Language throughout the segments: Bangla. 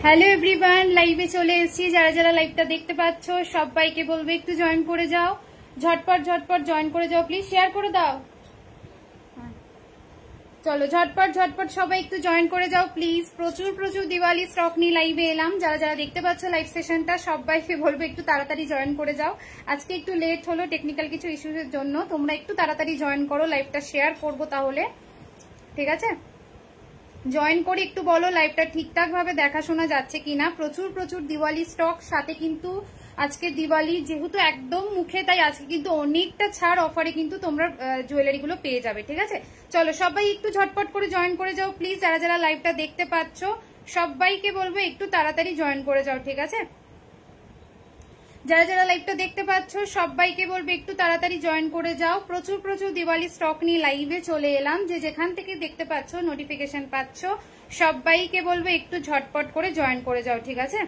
হ্যালো এভরিওয়ান, লাইভে চলে এসেছি। যারা যারা লাইভটা দেখতে পাচ্ছ সবাইকে বলবো একটু জয়েন করে যাও, ঝটপট ঝটপট জয়েন করে যাও, প্লিজ শেয়ার করে দাও। চলো ঝটপট ঝটপট সবাই একটু জয়েন করে যাও প্লিজ। প্রচুর প্রচুর দিওয়ালি স্টক নিয়ে লাইভে এলাম। যারা যারা দেখতে পাচ্ছ লাইভ সেশনটা সবাইকে বলবো একটু তাড়াতাড়ি জয়েন করে যাও। আজকে একটু লেট হলো টেকনিক্যাল কিছু ইস্যুসের জন্য, তোমরা একটু তাড়াতাড়ি জয়েন করো। লাইভটা শেয়ার করবো তাহলে, ঠিক আছে? জয়েন করে একটু বলো লাইভটা ঠিকঠাক ভাবে দেখাশোনা যাচ্ছে কিনা। প্রচুর প্রচুর দিওয়ালি স্টক, সাথে কিন্তু আজকে দিওয়ালি যেহেতু একদম মুখে, তাই আজকে কিন্তু অনেকটা ছাড় অফারে কিন্তু তোমরা জুয়েলারি গুলো পেয়ে যাবে, ঠিক আছে? চলো সবাই একটু ঝটপট করে জয়েন করে যাও প্লিজ। যারা যারা লাইভটা দেখতে পাচ্ছ সবাইকে বলবো একটু তাড়াতাড়ি জয়েন করে যাও, ঠিক আছে? যারা যারা লাইভটা দেখতে পাচ্ছ সবাইকে বলবো একটু তাড়াতাড়ি জয়েন করে যাও। প্রচুর প্রচুর দিওয়ালি স্টক নিয়ে লাইভে চলে এলাম। যে যেখান থেকে দেখতে পাচ্ছ নোটিফিকেশন পাচ্ছ সবাইকে বলবো একটু ঝটপট করে জয়েন করে যাও, ঠিক আছে?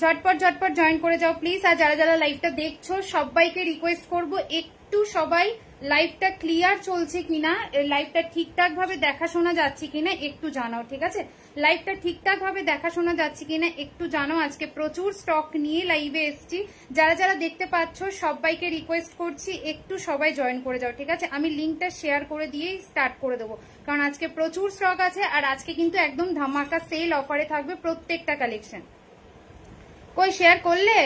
ঝটপট ঝটপট জয়েন করে যাও প্লিজ। আর যারা যারা লাইভটা দেখছো সবাইকে রিকোয়েস্ট করব একটু সবাই লাইভটা ক্লিয়ার চলছে কিনা, লাইভটা ঠিকঠাক ভাবে দেখাশোনা যাচ্ছে কিনা একটু জানাও, ঠিক আছে? লাইভটা ঠিকঠাক ভাবে দেখাশোনা যাচ্ছে কিনা একটু জানাও। আজকে প্রচুর স্টক নিয়ে লাইভে এসছি। যারা যারা দেখতে পাচ্ছ সবাইকে রিকোয়েস্ট করছি একটু সবাই জয়েন করে যাও, ঠিক আছে? আমি লিঙ্কটা শেয়ার করে দিয়েই স্টার্ট করে দেবো, কারণ আজকে প্রচুর স্টক আছে। আর আজকে কিন্তু একদম ধামাকা সেল অফারে থাকবে প্রত্যেকটা কালেকশন। কই শেয়ার করলে?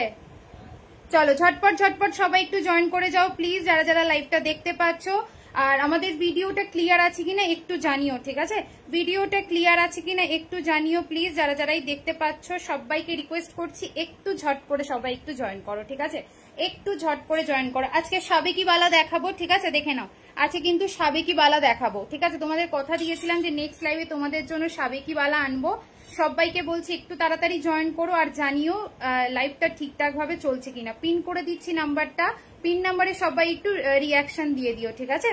চলো ঝটপট ঝটপট সবাই একটু জয়েন করে যাও প্লিজ। যারা যারা লাইভটা দেখতে পাচ্ছ, আর আমাদের ভিডিওটা ক্লিয়ার আছে কিনা একটু জানিও, ঠিক আছে? ভিডিওটা ক্লিয়ার আছে কিনা একটু জানিও প্লিজ। যারা যারাই দেখতে পাচ্ছ সবাইকে রিকোয়েস্ট করছি একটু ঝট করে সবাই একটু জয়েন করো, ঠিক আছে? একটু ঝট করে জয়েন করো। আজকে সাবেকি বালা দেখাবো, ঠিক আছে? দেখে নাও, আজকে কিন্তু সাবেকি বালা দেখাবো, ঠিক আছে? তোমাদের কথা দিয়েছিলাম যে নেক্সট লাইভে তোমাদের জন্য সাবেকি বালা আনবো। সবাইকে বলছি একটু তাড়াতাড়ি জয়েন করো আর জানিও লাইভটা ঠিকঠাক ভাবে চলছে কিনা। পিন করে দিচ্ছি নাম্বারটা, পিন নাম্বারে সবাই একটু রিয়াকশন দিয়ে দিও, ঠিক আছে?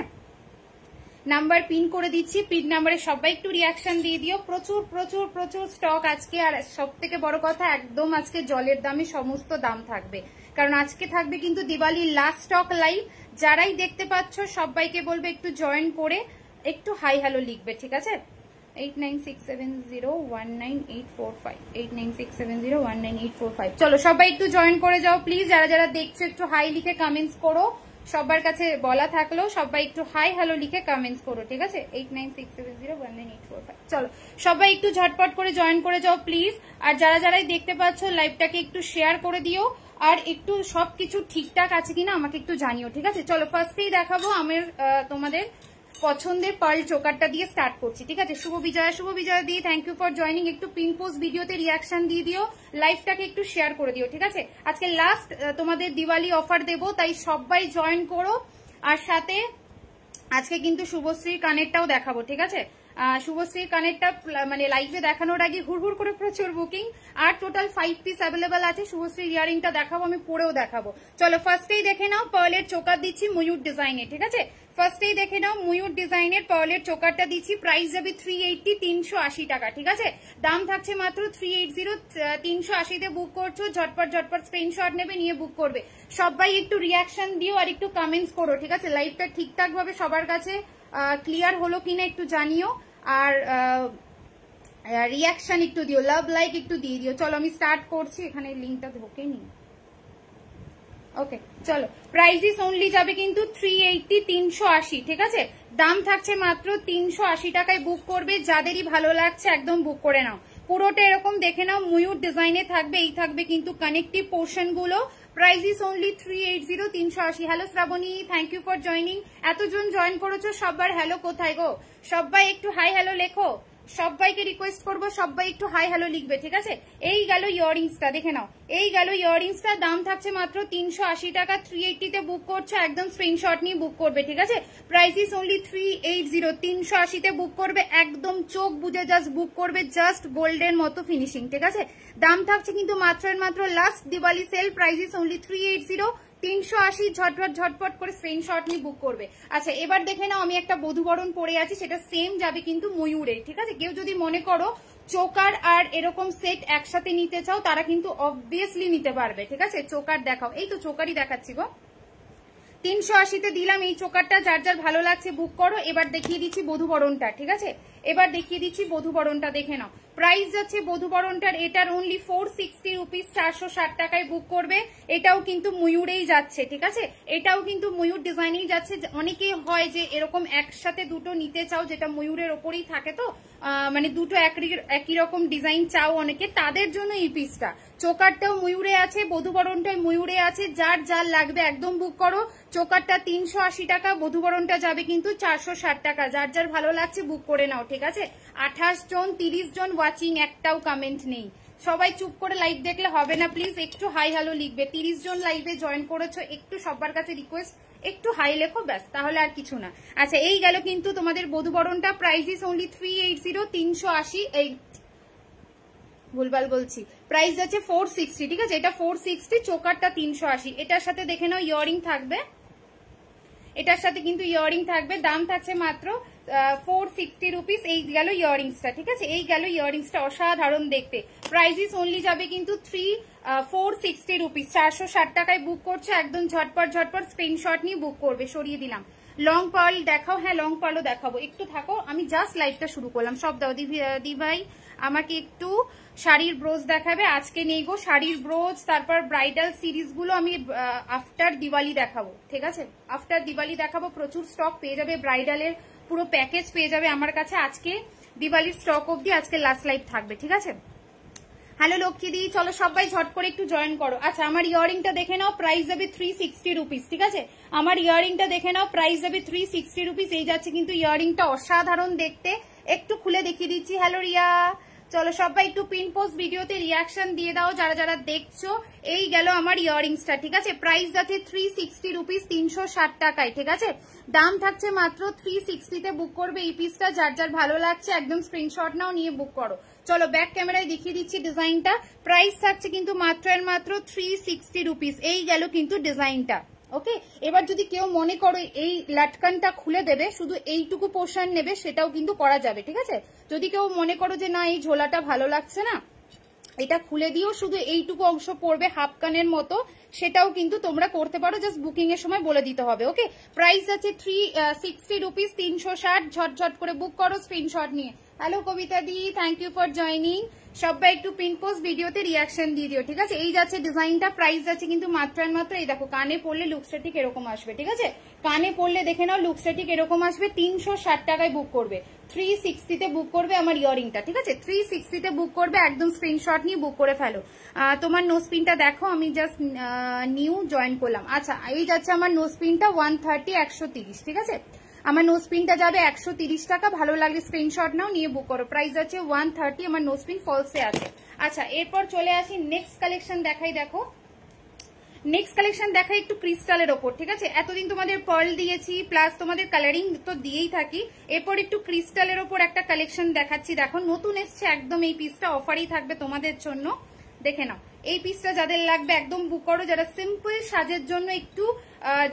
নাম্বার পিন করে দিচ্ছি, পিন নাম্বারে সবাই একটু রিয়াকশন দিয়ে দিও। প্রচুর প্রচুর প্রচুর স্টক আজকে। আর সব থেকে বড় কথা, একদম আজকে জলের দামে সমস্ত দাম থাকবে, কারণ আজকে থাকবে কিন্তু দিওয়ালির লাস্ট স্টক লাইভ। যারাই দেখতে পাচ্ছ সবাইকে বলবে একটু জয়েন করে একটু হাই হ্যালো লিখবে, ঠিক আছে? 8967019845 8967019845। চলো সবাই একটু জয়েন করে যাও প্লিজ। যারা যারা দেখছো একটু হাই লিখে কমেন্টস করো। সবার কাছে বলা থাকলো সবাই একটু হাই হ্যালো লিখে কমেন্টস করো, ঠিক আছে? 8967019845। চলো সবাই একটু ঝটপট করে জয়েন করে যাও প্লিজ। আর যারা যারাই দেখতে পাচ্ছ লাইভটাকে একটু শেয়ার করে দিও, আর একটু সবকিছু ঠিকঠাক আছে কিনা আমাকে একটু জানিও, ঠিক আছে? চলো ফার্স্টেই দেখাবো আমার তোমাদের পছন্দের পার্ল চোকারটা দিয়ে স্টার্ট করছি, ঠিক আছে? শুভ বিজয়া দিয়ে থ্যাংক ইউ ফর জয়নিং। একটু পিন পোস্ট ভিডিওতে রিয়াকশন দিয়ে দিও, লাইভটাকে একটু শেয়ার করে দিও, ঠিক আছে? আজকে লাস্ট তোমাদের দিওয়ালি অফার দেবো, তাই সবাই জয়েন করো। আর সাথে আজকে কিন্তু শুভশ্রীর কানেরটাও দেখাবো, ঠিক আছে? শুভশ্রীর কানেরটা মানে লাইভে দেখানোর আগে হুড়হুড় করে প্রচুর বুকিং, আর টোটাল 5 পিস অ্যাভেলেবেল আছে। শুভশ্রীর ইয়ারিংটা দেখাবো, আমি পরেও দেখাবো। চলো ফার্স্টেই দেখে নাও, পার্লের চোকার দিচ্ছি ময়ূর ডিজাইনে, ঠিক আছে? ফার্স্টেই দেখে নাও ময়ূর ডিজাইনের পার্লের চোকারটা দিচ্ছি। প্রাইস যাবে 380, 380 টাকা, ঠিক আছে? দাম থাকছে মাত্র 380, 380-তে বুক করছো। ঝটপট ঝটপট স্ক্রিনশট নেবে, নিয়ে বুক করবে। সবাই একটু রিয়াকশন দিও আর একটু কমেন্টস করো, ঠিক আছে? লাইভটা ঠিকঠাক ভাবে সবার কাছে ক্লিয়ার হলো কিনা একটু জানিও, আর রিয়াকশন একটু দিও, লাভ লাইক একটু দিয়ে দিও। চলো আমি স্টার্ট করছি, এখানে লিঙ্কটা ঢোকে নি। ওকে চলো, প্রাইসিস অনলি যাবে কিন্তু 380, 380, ঠিক আছে? দাম থাকছে মাত্র 380 টাকায়। বুক করবে, যাদেরই ভালো লাগছে একদম বুক করে নাও। পুরোটা এরকম দেখে নাও, ময়ূর ডিজাইনে থাকবে। এই থাকবে কিন্তু কানেক্টিভ পোর্শন গুলো। Price is only 380, 380। Hello Shrabani, thank you for joining. এতজন জয়েন করেছো, সবার হ্যালো কোথায় গো? সবাই একটু হাই হ্যালো লেখো। সবাইকে রিকোয়েস্ট করবো সবাই একটু হাই হ্যালো লিখবে, ঠিক আছে? এই গেল ইয়াররিংসটা, দেখে নাও। এই গেল ইয়াররিংসটা, দাম থাকছে মাত্র 380 টাকা। 380-তে বুক করছো, একদম স্ক্রিনশট নিয়ে বুক করবে, ঠিক আছে? প্রাইসিস অনলি 380, 380-তে বুক করবে। একদম চোখ বুঝে জাস্ট বুক করবে, জাস্ট গোল্ডের মতো ফিনিশিং, ঠিক আছে? দাম থাকছে কিন্তু মাত্র লাস্ট দিওয়ালি সেল। প্রাইসিস অনলি 380, 380। ঝটপট ঝটপট করে স্ক্রিনশট নিয়ে বুক করবে। আচ্ছা এবার দেখে নাও, আমি একটা বধূবরণ পরে আছি, সেটা সেম যাবে কিন্তু ময়ূরে, ঠিক আছে? কেউ যদি মনে করো চোকার আর এরকম সেট একসাথে নিতে চাও, তারা কিন্তু অবভিয়াসলি নিতে পারবে, ঠিক আছে? চোকার দেখাও, এই তো চোকারই দেখাচ্ছি গো। 380-তে দিলাম এই চোকারটা, যার যার ভালো লাগছে বুক করো। এবার দেখিয়ে দিচ্ছি বধূবরণটা, ঠিক আছে? এবার দেখিয়ে দিচ্ছি বধূবরণটা, দেখে নাও। প্রাইস যাচ্ছে বধূবরণটার, এটার অনলি 460 রুপিস, 460 টাকায় বুক করবে। এটাও কিন্তু ময়ূরেই যাচ্ছে, ঠিক আছে? এটাও কিন্তু ময়ূর ডিজাইনেই যাচ্ছে। অনেকেই হয় যে এরকম একসাথে দুটো নিতে চাও, যেটা ময়ূরের ওপরেই থাকে, তো মানে দুটো একই রকম ডিজাইন চাও অনেকে, তাদের জন্য এই পিসটা। চোকারটাও ময়ূরে আছে, বধূবরণটাও ময়ূরে আছে, যার যার লাগবে একদম বুক করো। চোকারটা 380 টাকা, বধূবরণটা যাবে কিন্তু 460 টাকা। যার যার ভালো লাগছে বুক করে নাও, ঠিক আছে? 28 জন 30 জন ওয়াচিং, একটাও কমেন্ট নেই। সবাই চুপ করে লাইভ দেখলে হবে না, প্লিজ একটু হাই হ্যালো লিখবে। 30 জন লাইভে জয়েন করেছো, একটু সবার কাছে রিকোয়েস্ট একটু হাই লেখো, ব্যাস, তাহলে আর কিছু না। আচ্ছা, এই গেল কিন্তু তোমাদের বধূবরণটা। প্রাইস ইস অনলি 380, 380, এই ভুলভাল বলছি, প্রাইস আছে 460, ঠিক আছে? এটা 460, চোকারটা 380। এটার সাথে দেখে নাও ইয়ারিং থাকবে, এটার সাথে কিন্তু ইয়ারিং থাকবে। দাম থাকছে মাত্র 460 রুপিস। এই গেল ইয়ারিংসটা, ঠিক আছে? এই গেল ইয়ারিংসটা, অসাধারণ দেখতে। প্রাইস ইস অনলি যাবে কিন্তু 460 রুপিস, 460 টাকায় বুক করছে। একদম ঝটপট ঝটপট স্ক্রিনশট নিয়ে বুক করবে। সরিয়ে দিলাম। লং পার্ল দেখাও, হ্যাঁ লং পার্লও দেখাবো, একটু থাকো, আমি জাস্ট লাইভটা শুরু করলাম। সব দাও দি ভাই, আমাকে একটু শাড়ির ব্রোজ দেখাবে। আজকে নেই গো শাড়ির ব্রোজ, তারপর ব্রাইডাল সিরিজ গুলো আমি আফটার দিওয়ালি দেখাবো, ঠিক আছে? আফটার দিওয়ালি দেখাবো, প্রচুর স্টক পেয়ে যাবে। ব্রাইডালের পুরো প্যাকেজ পেয়ে যাবে আমার কাছে আজকে দিওয়ালির স্টক অবধি, আজকে লাস্ট লাইভ থাকবে, ঠিক আছে? হ্যালো লক্ষ্মী দি, চলো সবাই ঝট করে একটু জয়েন করো। আচ্ছা, আমার ইয়ারিংটা দেখে নাও, প্রাইস যাবে 360 রুপিস, ঠিক আছে? আমার ইয়ারিংটা দেখে নাও, প্রাইস যাবে 360 রুপিস। এই যাচ্ছে কিন্তু ইয়ারিংটা, অসাধারণ দেখতে। একটু খুলে দেখিয়ে দিচ্ছি। হ্যালো রিয়া, চলো সবাই একটু পিন পোস্ট ভিডিওতে রিয়াকশন দিয়ে দাও যারা যারা দেখছো। এই গেল আমার ইয়ারিংসটা, ঠিক আছে? প্রাইস যাচ্ছে 360 রুপিস, 360 টাকায়, ঠিক আছে? দাম থাকছে মাত্র 360-তে বুক করবে এই পিসটা। যার যার ভালো লাগছে একদম স্ক্রিনশট নাও, নিয়ে বুক করো। চলো ব্যাক ক্যামেরায় দেখিয়ে দিচ্ছি ডিজাইনটা। প্রাইস থাকছে কিন্তু মাত্র এর মাত্র 360 রুপিস। এই গেল কিন্তু ডিজাইনটা, ওকে? এবার যদি কেউ মনে করো এই লাটকানটা খুলে দেবে, শুধু এইটুকু পোর্শন নেবে, সেটাও কিন্তু করা যাবে, ঠিক আছে? যদি কেউ মনে করো যে না এই ঝোলাটা ভালো লাগছে না, এটা খুলে দিয়েও শুধু এইটুকু অংশ পড়বে হাফ কানের মতো, সেটাও কিন্তু তোমরা করতে পারো। জাস্ট বুকিং এর সময় বলে দিতে হবে, ওকে? প্রাইস আছে 360 রুপিস, 360। ঝটঝট করে বুক করো স্ক্রিনশট নিয়ে। হ্যালো কবিতা দি, থ্যাংক ইউ ফর জয়নিং। সবাই একটু পিন পোস্ট ভিডিওতে রিয়াকশন দিয়ে দিও, ঠিক আছে? এই যাচ্ছে ডিজাইনটা, প্রাইস যাচ্ছে কিন্তু মাত্র আর মাত্র, এই দেখো কানে পড়লে লুকসটা ঠিক এরকম আসবে, ঠিক আছে? কানে পড়লে দেখে নাও লুকসটা ঠিক এরকম আসবে। 360 টাকায় বুক করবে, 360-তে বুক করবে আমার ইয়ারিংটা, ঠিক আছে? 360-তে বুক করবে, একদম স্ক্রিনশট নিয়ে বুক করে ফেলো। তোমার নোজপিনটা দেখো, আমি জাস্ট নিউ জয়েন করলাম। আচ্ছা, এই যাচ্ছে আমার নোজপিনটা 130, 130, ঠিক আছে? আমার নোজপিনটা যাবে 130 টাকা। ভালো লাগলে স্ক্রিনশট নাও, নিয়ে বুক করো। প্রাইস আছে 130, আমার নোজপিন ফলসে আছে। আচ্ছা, এরপর চলে আসি নেক্সট কালেকশন দেখাই। দেখো নেক্সট কালেকশন দেখাই একটু ক্রিস্টালের ওপর, ঠিক আছে? এতদিন তোমাদের পার্ল দিয়েছি, প্লাস তোমাদের কালারিং তো দিয়েই থাকি। এরপর একটু ক্রিস্টালের ওপর একটা কালেকশন দেখাচ্ছি। দেখো নতুন এসছে একদম, এই পিসটা অফারই থাকবে তোমাদের জন্য, দেখে নাও। এই পিসটা যাদের লাগবে একদম বুক করো। যারা সিম্পল সাজের জন্য একটু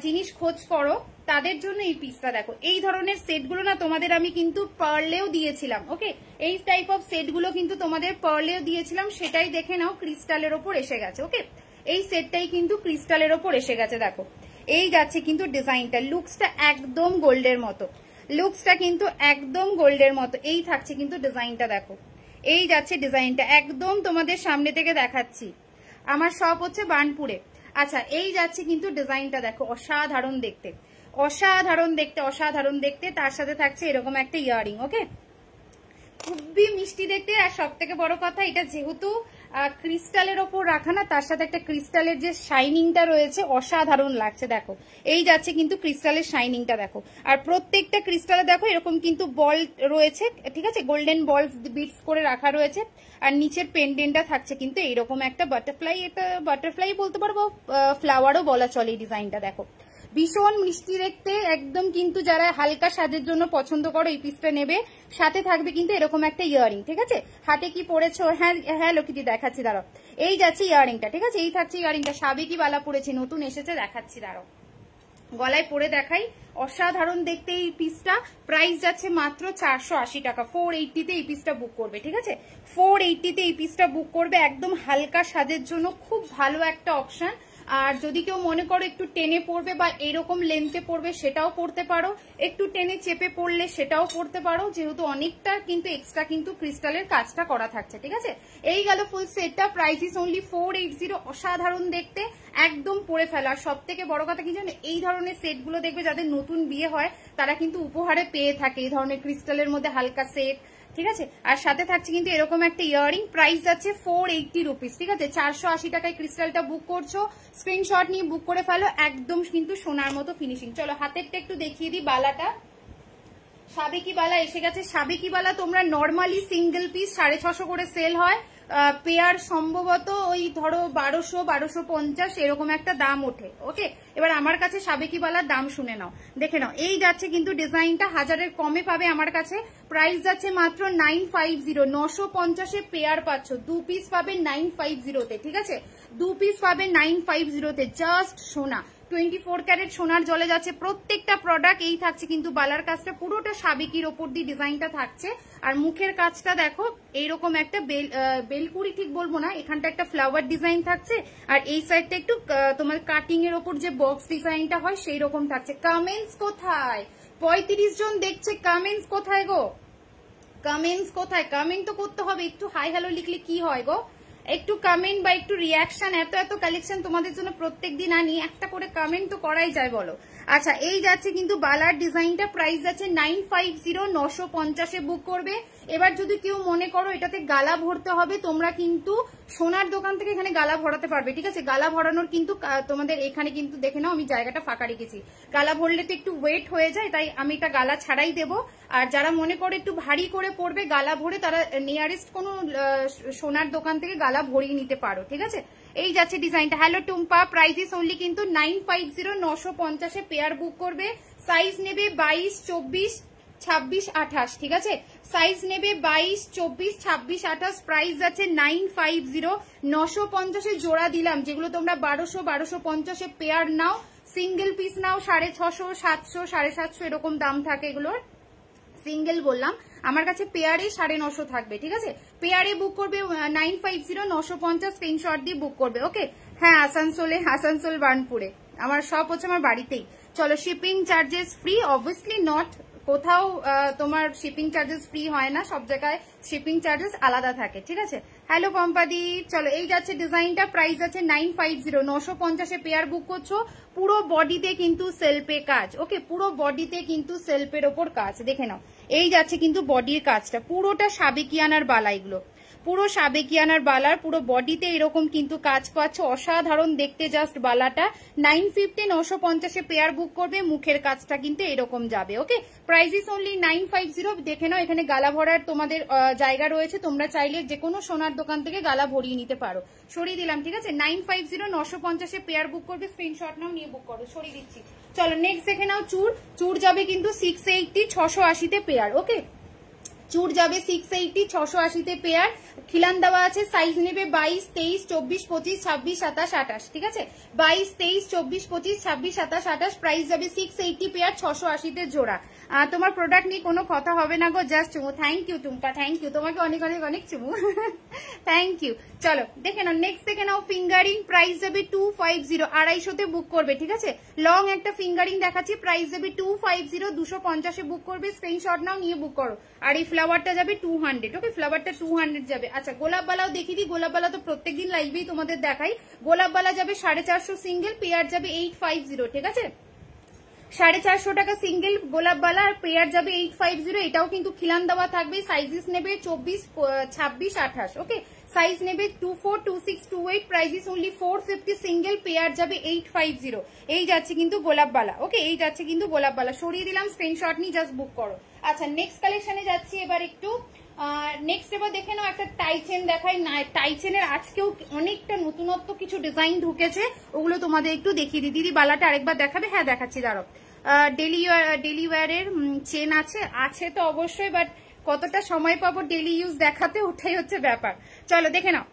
জিনিস খোঁজ করো, তাদের জন্য এই পিসটা দেখো। এই ধরনের সেটগুলো না তোমাদের আমি কিন্তু পার্লেও দিয়েছিলাম, ওকে? এই টাইপ অফ সেটগুলো কিন্তু তোমাদের পার্লেও দিয়েছিলাম, সেটাই দেখে নাও ক্রিস্টালের ওপর এসে গেছে, ওকে? এই সেটটাই কিন্তু ক্রিস্টালের ওপর এসে গেছে। দেখো এই যাচ্ছে কিন্তু ডিজাইনটা, লুকসটা একদম গোল্ডের মতো, লুকসটা কিন্তু একদম গোল্ডের মতো। এই থাকছে কিন্তু ডিজাইনটা, দেখো এই যাচ্ছে ডিজাইনটা, একদম তোমাদের সামনে থেকে দেখাচ্ছি। আমার শপ হচ্ছে বার্নপুরে। আচ্ছা, এই যাচ্ছে কিন্তু ডিজাইনটা, দেখো অসাধারণ দেখতে, অসাধারণ দেখতে, অসাধারণ দেখতে। তার সাথে থাকছে এরকম একটা ইয়ারিং, ওকে? খুবই মিষ্টি দেখতে। আর সব থেকে বড় কথা, এটা যেহেতু ক্রিস্টালের ওপর রাখা না, তার সাথে একটা ক্রিস্টালের যে শাইনিংটা রয়েছে, অসাধারণ লাগছে। দেখো এই যাচ্ছে কিন্তু ক্রিস্টালের শাইনিংটা, দেখো। আর প্রত্যেকটা ক্রিস্টালে দেখো এরকম কিন্তু বল রয়েছে, ঠিক আছে? গোল্ডেন বল বিটস করে রাখা রয়েছে। আর নিচের পেন্ডেন্টটা থাকছে কিন্তু এইরকম একটা বাটারফ্লাই, এটা বাটারফ্লাই বলতে পারবো, ফ্লাওয়ারও বলা চলে এই ডিজাইনটা। দেখো ভীষণ মিষ্টি দেখতে একদম, কিন্তু যারা হালকা সাজের জন্য পছন্দ করো এই পিসটা নেবে। সাথে থাকবে কিন্তু এরকম একটা ইয়ারিং, ঠিক আছে? হাতে কি পরেছো? হ্যাঁ হ্যাঁ লক্ষ্মীদি দেখাচ্ছি, দাঁড়াও। এই যাচ্ছে ইয়ারিংটা, ঠিক আছে? এই থাকছে ইয়ারিংটা। সাবেকি বালা পরেছে, নতুন এসেছে, দেখাচ্ছি, দাঁড়াও গলায় পরে দেখাই। অসাধারণ দেখতে এই পিসটা। প্রাইস যাচ্ছে মাত্র 480 টাকা। 480-তে এই পিসটা বুক করবে, ঠিক আছে? 480-তে এই পিসটা বুক করবে, একদম হালকা সাজের জন্য খুব ভালো একটা অপশন। আর যদি কেউ মনে করো একটু টেনে পড়বে বা এরকম লেন্থে পড়বে সেটাও পড়তে পারো, একটু টেনে চেপে পড়লে সেটাও পড়তে পারো, যেহেতু অনেকটা কিন্তু এক্সট্রা কিন্তু ক্রিস্টালের কাজটা করা থাকছে। ঠিক আছে, এই গেল ফুল সেটটা। Price is only 480। অসাধারণ দেখতে, একদম পরে ফেলা। আর সব থেকে বড় কথা কি জানো, এই ধরনের সেটগুলো দেখবে যাদের নতুন বিয়ে হয় তারা কিন্তু উপহারে পেয়ে থাকে এই ধরনের ক্রিস্টালের মধ্যে হালকা সেট। ঠিক আছে, আর সাথে থাকছে কিন্তু এরকম একটা ইয়ারিং। প্রাইস যাচ্ছে 480 রুপিস। ঠিক আছে, 480 টাকায় ক্রিস্টালটা বুক করছো, স্ক্রিনশট নিয়ে বুক করে ফেলো। একদম কিন্তু সোনার মতো ফিনিশিং। চলো হাতেরটা একটু দেখিয়ে দিই। বালাটা সাবেকি বালা এসে গেছে। সাবেকি বালা তোমরা নর্মালি সিঙ্গেল পিস 650 করে সেল হয়, পেয়ার সম্ভবত ওই ধরো 1200 1250 এরকম একটা দাম ওঠে। ওকে, এবার আমার কাছে সাবেকি বালার দাম শুনে নাও, দেখে নাও। এই যাচ্ছে কিন্তু ডিজাইনটা 1000-এর কমে পাবে আমার কাছে। প্রাইস যাচ্ছে মাত্র 950। 950-এ পেয়ার পাচ্ছ, 2 পিস পাবে 950-তে। ঠিক আছে, 2 পিস পাবে 950-তে। জাস্ট সোনা, 24 ক্যারেট সোনার জলে যাচ্ছে প্রত্যেকটা প্রোডাক্ট। এই থাকছে কিন্তু বালার কাজটা পুরোটা সাবেকির ওপর দিয়ে ডিজাইনটা থাকছে। আর মুখের কাজটা দেখো, এইরকম একটা বেলকুড়ি ঠিক বলবো না, এখানটা একটা ফ্লাওয়ার ডিজাইন থাকছে। আর এই সাইডটা একটু তোমার কাটিং এর ওপর যে বক্স ডিজাইনটা হয় সেই রকম থাকছে। কমেন্টস কোথায়? 35 জন দেখছে, কমেন্টস কোথায় গো? কমেন্টস কোথায়? কমেন্ট তো করতে হবে। একটু হাই হ্যালো লিখলে কি হয় গো? একটু কমেন্ট বা একটু রিয়াকশন। এত এত কালেকশন তোমাদের জন্য প্রত্যেকদিন আনি, একটা করে কমেন্ট তো করাই যায় বলো। আচ্ছা, এই যাচ্ছে কিন্তু বালার ডিজাইনটা। প্রাইস যাচ্ছে 950। 950-এ বুক করবে। এবার যদি কেউ মনে করো এটাতে গালা ভরতে হবে, তোমরা কিন্তু সোনার দোকান থেকে এখানে গালা ভরাতে পারবে। ঠিক আছে, গালা ভরানোর কিন্তু তোমাদের এখানে কিন্তু দেখে নাও, আমি জায়গাটা ফাঁকা রেখেছি। গালা ভরলে তো একটু ওয়েট হয়ে যায়, তাই আমি এটা গালা ছাড়াই দেবো। আর যারা মনে করে একটু ভারী করে পড়বে গালা ভরে, তারা নিয়ারেস্ট কোনো সোনার দোকান থেকে গালা ভরিয়ে নিতে পারো। ঠিক আছে, এই যাচ্ছে ডিজাইনটা। Hello Tumpa, price is only কিন্তু 950। 950-এ পেয়ার বুক করবে। সাইজ নেবে 22, 24, 26, 28। ঠিক আছে, সাইজ নেবে 22, 24, 26, 28। প্রাইস যাচ্ছে 950। 950-এ জোড়া দিলাম। যেগুলো তোমরা 1200, 1250-এ পেয়ার নাও, সিঙ্গেল পিস নাও 650, 700, 750 এরকম দাম থাকে এগুলোর। সিঙ্গেল বললাম, আমার কাছে পেয়ারে 950 থাকবে। ঠিক আছে, পেয়ারে বুক করবে 950। 950 স্ক্রিনশট দিয়ে বুক করবে। ওকে, হ্যাঁ আসানসোলে, আসানসোল বার্নপুরে আমার সব হচ্ছে, আমার বাড়িতেই। চলো, shipping charges free? Obviously not. কোথাও তোমার শিপিং চার্জেস ফ্রি হয় না, সব জায়গায় শিপিং চার্জেস আলাদা থাকে। ঠিক আছে, হ্যালো পম্পাদি। চলো, এই যাচ্ছে ডিজাইনটা। প্রাইস আছে 950। 950-এ পেয়ার বুক করছো। পুরো বডিতে কিন্তু সেলফে কাজ। ওকে, পুরো বডিতে কিন্তু সেলফের ওপর কাজ, দেখে নাও। এই যাচ্ছে কিন্তু বডির কাজটা, পুরোটা সাবেকিয়ানার বালা, এগুলো পুরো সাবেকিয়ানার বালার পুরো বডিতে এরকম কিন্তু কাজ পাচ্ছ। অসাধারণ দেখতে জাস্ট বালাটা। 950। 950-এ পেয়ার বুক করবে। মুখের কাজটা কিন্তু এরকম যাবে। ওকে, প্রাইস ইস অনলি 950। দেখে নাও, এখানে গালা ভরার তোমাদের জায়গা রয়েছে, তোমরা চাইলে যে কোনো সোনার দোকান থেকে গালা ভরিয়ে নিতে পারো। সরিয়ে দিলাম। ঠিক আছে, 950। 950-এ পেয়ার বুক করবে। স্ক্রিনশট নাও, নিয়ে বুক করো। সরিয়ে দিচ্ছি। চলো নেক্সট দেখে নাও। চুর, চুর যাবে কিন্তু 680। 680-তে পেয়ার। ওকে, চুর যাবে 680, 680-তে পেয়ার। খিলান দেওয়া আছে। সাইজ নেবে 22, 23, 24, 25, 26, 27, 28। ঠিক আছে, 22, 23, 24, 25, 26, 27, 28। প্রাইস যাবে 680 পেয়ার, 680-তে জোড়া। তোমার প্রোডাক্ট নিয়ে কোনো কথা হবে না গো, জাস্ট চুমু। Thank you Tumpa, thank you, তোমাকে অনেক অনেক অনেক চুমু। Thank you. চলো দেখে নাও, নেক্সট দেখে নাও। ফিঙ্গারিং, প্রাইস যাবে 250। 250-তে বুক করবে। ঠিক আছে, লং একটা ফিঙ্গারিং দেখাচ্ছি। প্রাইস যাবে 250। 250-এ বুক করবে। স্ক্রিনশট নাও, নিয়ে বুক করো। আর এই ফ্লাওয়ারটা যাবে 200। ওকে, ফ্লাওয়ারটা 200 যাবে। আচ্ছা, গোলাপ বালাও দেখিয়ে দিই। গোলাপ বালা তো প্রত্যেকদিন লাইভেই তোমাদের দেখাই। গোলাপ বালা যাবে 450 সিঙ্গেল, পেয়ার যাবে 850। ঠিক আছে, 450 টাকা সিঙ্গেল গোলাপ বালা, আর পেয়ার যাবে 850। এটাও কিন্তু খিলান দেওয়া থাকবে। সাইজেস নেবে 24, 26, 28। ওকে, সাইজ নেবে 24, 26, 28। প্রাইস অনলি 450 সিঙ্গেল, পেয়ার যাবে 850। এই যাচ্ছে কিন্তু গোলাপ বালা। ওকে, এই যাচ্ছে কিন্তু গোলাপ বালা। সরিয়ে দিলাম, স্ক্রিনশট নিয়ে জাস্ট বুক করো। আচ্ছা, নেক্সট কালেকশনে যাচ্ছি এবার একটু। নেক্সট এবার দেখে নাও, একটা টাইচেন দেখাই। না, টাইচেনের আজকেও অনেকটা নতুনত্ব কিছু ডিজাইন ঢুকেছে, ওগুলো তোমাদের একটু দেখিয়ে দিই। দিদি বালাটা আরেকবার দেখাবে? হ্যাঁ দেখাচ্ছি, দাঁড়াও। ডেলি ওয়ারের চেন আছে তো অবশ্যই, বাট কতটা সময় পাবো ডেলি ইউজ দেখাতে, ওটাই হচ্ছে ব্যাপার। চলো দেখে নাও,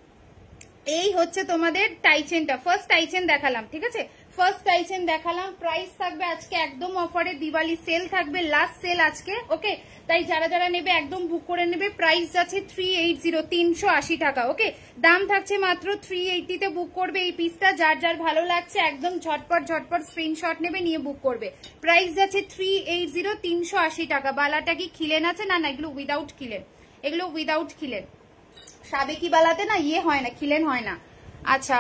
এই হচ্ছে তোমাদের টাইচেনটা, ফার্স্ট টাইচেন দেখালাম, ঠিক আছে, ফার্স্ট টাইচেন দেখালাম। প্রাইস থাকবে আজকে একদম অফারে, দিওয়ালি সেল থাকবে, লাস্ট সেল আজকে, ওকে। তাই যারা যারা নেবে একদম বুক করে নেবে। প্রাইস আছে 380, 380 টাকা, ওকে। দাম থাকছে মাত্র 380 তে বুক করবে এই পিসটা। যার যার ভালো লাগছে একদম ঝটপট ঝটপট স্ক্রিনশট নেবে, নিয়ে বুক করবে। প্রাইস আছে 380, 380 টাকা। বালাটা কি খিলেন আছে? না না, এগুলো উইদাউট খিলেন, এগুলো উইদাউট খিলেন। সাবেকি বালাতে না ইয়ে হয় না, খিলেন হয় না। আচ্ছা,